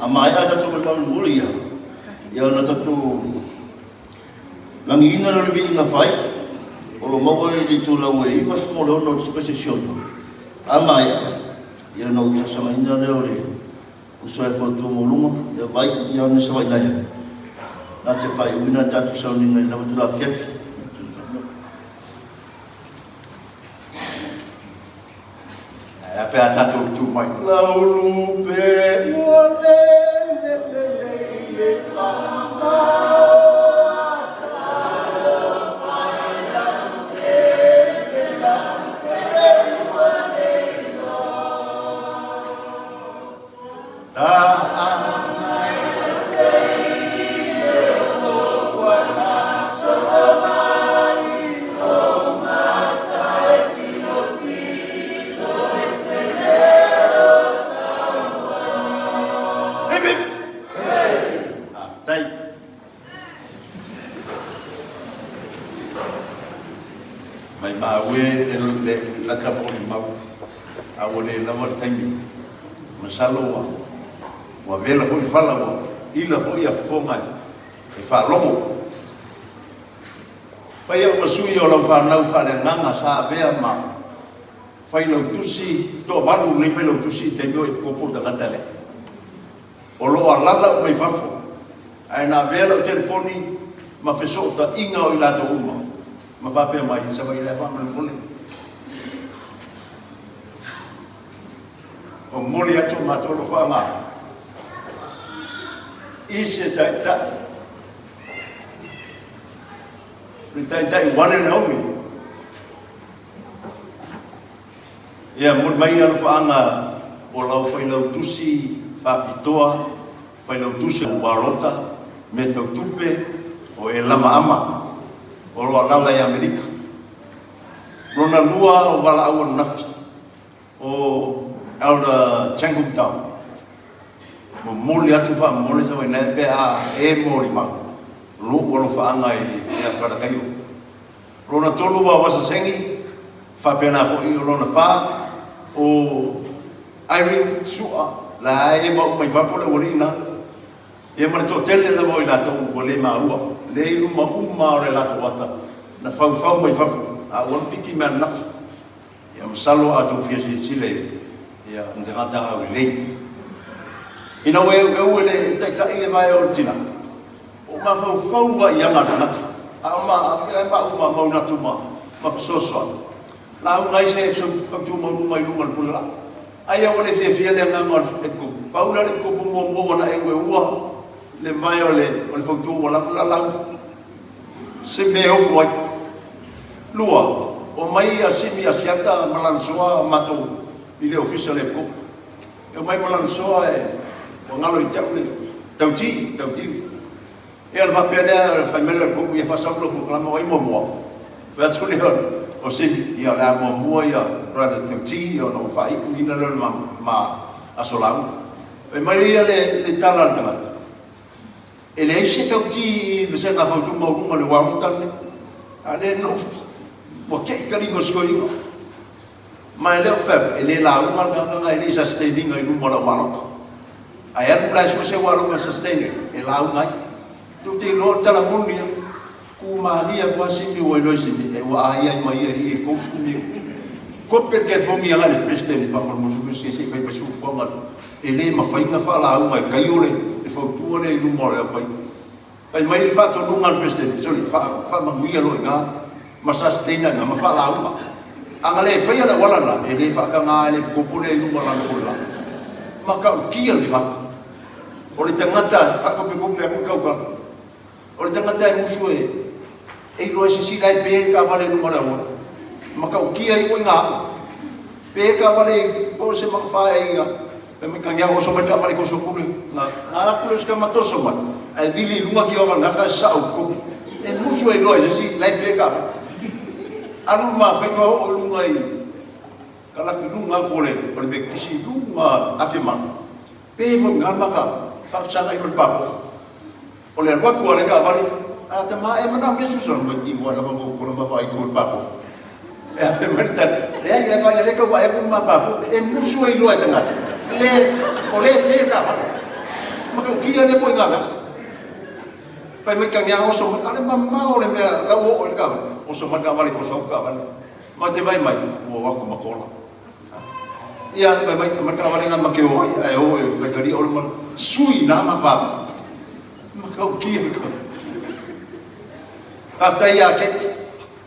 Amai ada cuma bangun mulia. Ya nak tu. Langi ina lebih ngafai. Kalau mau di tulang wei, pas mau download spesial. Amai, ya nak sama India dia oleh. Usai foto mulung, ya baik yang ni sebab lain. Nanti fai wina jatuh sounding lain, nama tu lah fiaf. Apa ada tu mai? Laulu be mole le Masaloa, wa vela hoi falawa, ila hoi a fonga, e whalongo. Whai au masui o lau whanau whare nganga sa vea ma, whai lau tusi, tō walu nei whai lau tusi te mio e kopo da gatale. O loa lada o mei whafo, ai nā vea lau telefoni, ma wheso ta inga o i lata uma, ma whapea mai, sa wai lea whamau mole. O moli atu matolo whanga. Isi tai tai. Tai tai one and only. Ia mun mai alu whanga o lau whailau tusi whapitoa, whailau tusi o warota, me tau tupe o e lama ama, o loa lala i Amerika. Rona lua o wala awan nafi, o Elder Changum Town. Muli atu wha mole sa wai nai pe a e mori ma. Lu walo wha anga i ea kara kayo. Rona tolu wa wasa sengi, wha pena fo i rona wha o Irene Sua, la e ma umai whafole warina. E mana tō tele la wai la tō o le ma ua. Le ilu ma umma o le la tō wata. Na whau mai whafu, a wan piki mea nafi. Ia masalo atu fia sile. Ia ndagata au lei. Ina le ta ile vai o tina. O ma fau wa ia ngata. Ma mau na tuma. Ma soso. La u ngai se tu mau mai lunga pula. Ai o le fia le ngor e ku. Paula le ku mo na e ua. Le vai o le fau tu wala la. Se me o foi. Lua. O mai a simi a siata malansoa mato. Ile official le ku. E mai malansoa e o ngalo i tau le. Tauti. E al vapele famela ku ia fa sablo ku klama oi mo. Va tu le o simi ia la mo ia rada tauti o no fai ku ina le ma asolau. E mai le tala tanga. E le se tauti le se na fa tu mo le wa mo tan. Ale no mo ke kali go skoi. Mai le fa ele la u ma nga ele sa standing ai mo la wa. Ai atu la se wa lo sustain e la u ngai. Tu te lo tala mundi ku malia kwa simi wo lo simi e wa ai mai e ko sumi ko perché fomi ala le presidente pa mo su se fai pe su fonga e le ma fai na fa la u mai kaiole e fo tu le lu mo le pai mai fa to nu ngal presidente so fa ma wi lo nga ma sa steina na ma fa la u anga le fai ala wala la e le fa ka nga le ko pule lu mo la ko la ma ka ki al dimat o le tangata fa ko pe ko pe ko ka o le tangata e musu e lo se si dai pe ka vale no mara wa ma ka kia i nga pe ka vale po se ma fa e nga pe me kanga o so ma ka vale ko so ku na ala ku ska ma to so ma ai vili lunga ki o na ka sa o ku e musu e lo se si dai pe ka alu ma fa ko o lunga i kala ki lunga ko le o le ki si lunga afirma pe vo nga ma ka fa sa ai ko pa o le wa ku ale ka vale te ma e mana mesu son mo ki mo na mo ko ma vai ko papo e a fe merta le vai le ko vai ko ma papo e musu i lo tanga le o le pe ka ma ko ki ale ko nga pa me ka nga o so ale ma o le me la o ka o so ma ka vale ko so ka vale ma te vai mai o wa ko ma ko la ia pa mai ma ka vale nga ma ke o e o e ka ri o ma sui na ma papo ma ka ki ko after ya ket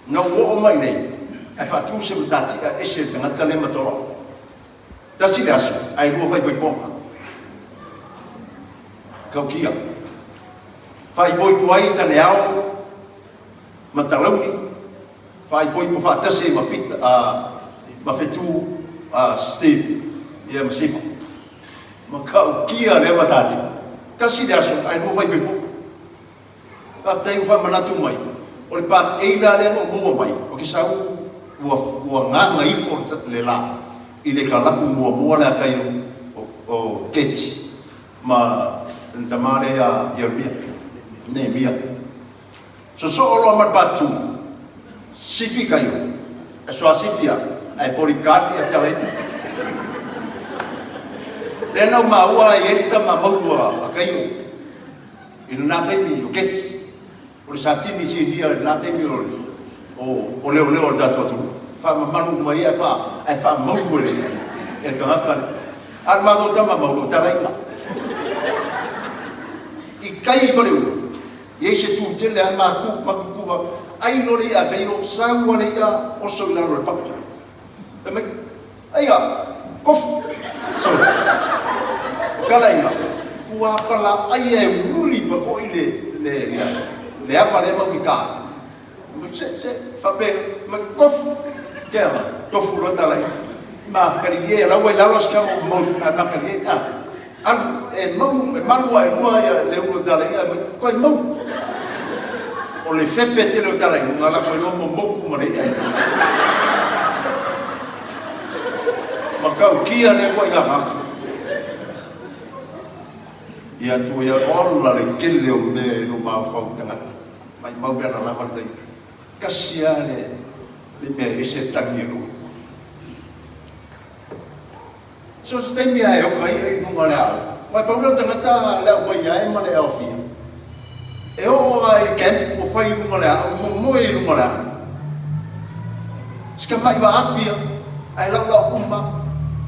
no wo mai nei e fa tu se tati e se tanga tale matoro da si aso ai lo vai poi ka kia fai poi poi tane ao matalauni fai poi po fa tase ma pita ma fetu Steve ia masifa ma ka kia le matati ka si aso ai lo vai poi after you fa manatu mai o le pat e la le mo mai o ki sa o nga i fo le la i le kala pu mo la kai o keti ma ntamare ya yermia ne mia so lo mar batu sifika yo e so sifia ai polikati a tale le no ma wa ye ta ma mo a kai ina na te mi o keti o le satini si dia na te mi o le da tu fa manu mai fa mau le e ka ka al ma do tama mau ta lai ma i kai fo le ye se tu te le ma ku ai no le a kai o sa wa le ya o so la ro pa me ai ga kof so kala ina wa pala ai e uli ba ko ile le apa le mo ki ka mo se fa be ma kof ke ma to fu lo dalai ma kariye la wa la los ka mo ma kariye an e mo ma wa e mo ya le u dalai ko mo o le fefe te lo dalai ngala ko lo mo ku ma le ma ka kia le ko ga ma ia tu ya olla le kelle o me no ma fa tanga mai mau bia na lava dai kasiale le me ese tangiru so stai mi ai o kai e no male ao mai paulo tanga ta le o ia e male ao fi e o ai ken o fai no male ao mo e no male ska mai va afia ai lau uma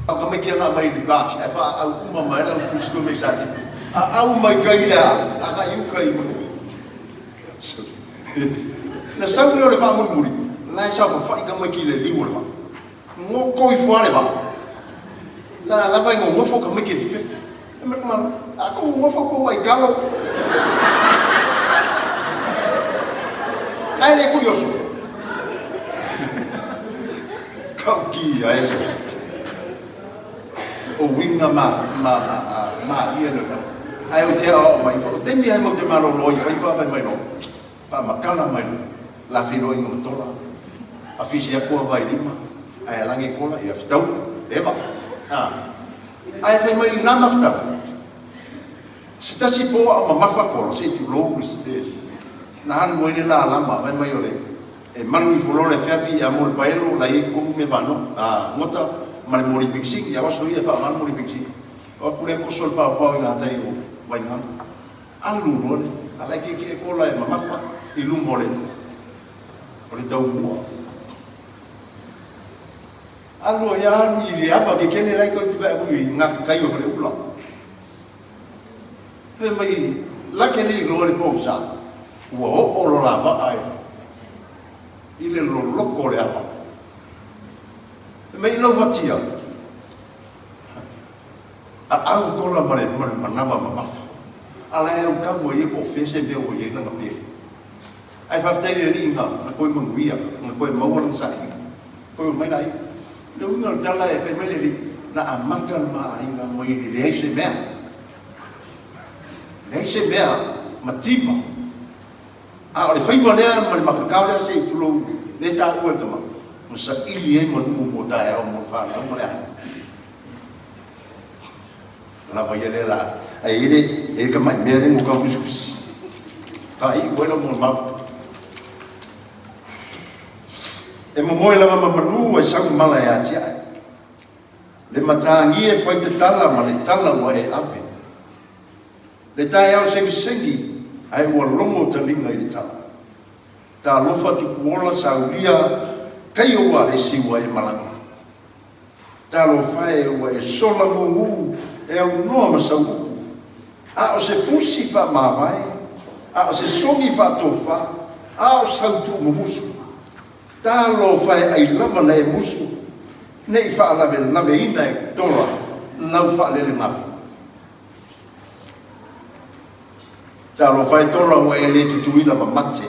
au ka mai kia ngā mai di bāsi ai wha au uma mai lau kusko me sati au mai kai lea a ka iu kai munu na sau leo le wha muri lai sau ka whai ka mai ki le liwa le wha ngō koi fua le wha la vai ngō ngofo ka mai ki fifi ako ngofo ko ai galo ai le curioso kau ki a ese o winga ma ia no ai o te o mai fo te mi ai mo te maro loi fai pa fai mai no pa makala mai la filo in motora a fisia ko vai lima ai langi kola ia ftau eva ai fai mai na mafta se ta si po a mafa kola se tu lo se na han mo ni la lama vai mai ole e manu i fulore fiafi a mol paelo la i kum me vano mota mal mori pixi ya waso ia fa mal mori pixi o kule ko sol pa pa nga tai o vai ngan an lu role ala ki ko la e mafa i lu mole o le tau mo alu ya alu i le apa ke kene rai ko ti va ko i nga kai o le ula pe mai la kene i lo le po sa o lo la va ai ile lo loko le apa me lo fatia au kola mare manava mamafa ala e o kamo i ko fese be o ye na pe ai fa tai le ringa na ko manguia na ko mawar sa ko mai dai le una tala e pe me le na amata ma ai na mo i le se mea mativa o le whaiwa lea ma le makakau lea se i tulo le tā ua tama ma sa ili e manu mo tā e au mo whāna au mo lea lawa ia le la ai ele ka mai mea le mo ka kuskus tā i uela mo mau e mo moe lava ma manu ai sau mala e ati ai le matangi e whai te tala ma le tala wa e awe le tā e au sengi ai ua longo ta linga i tala. Ta lofa tu kuola sa ulia kai ua e siwa e malanga. Ta lofa e ua e sola mungu e au noa ma sa uku. A o se fusi fa mawai, a o se songi fa tofa, a o sautu mo musu. Ta lofa e ai lava na e musu, ne i fa lave ina e tola, nau fa lele mafu. Talo fai tola wa ele tutuila ma mate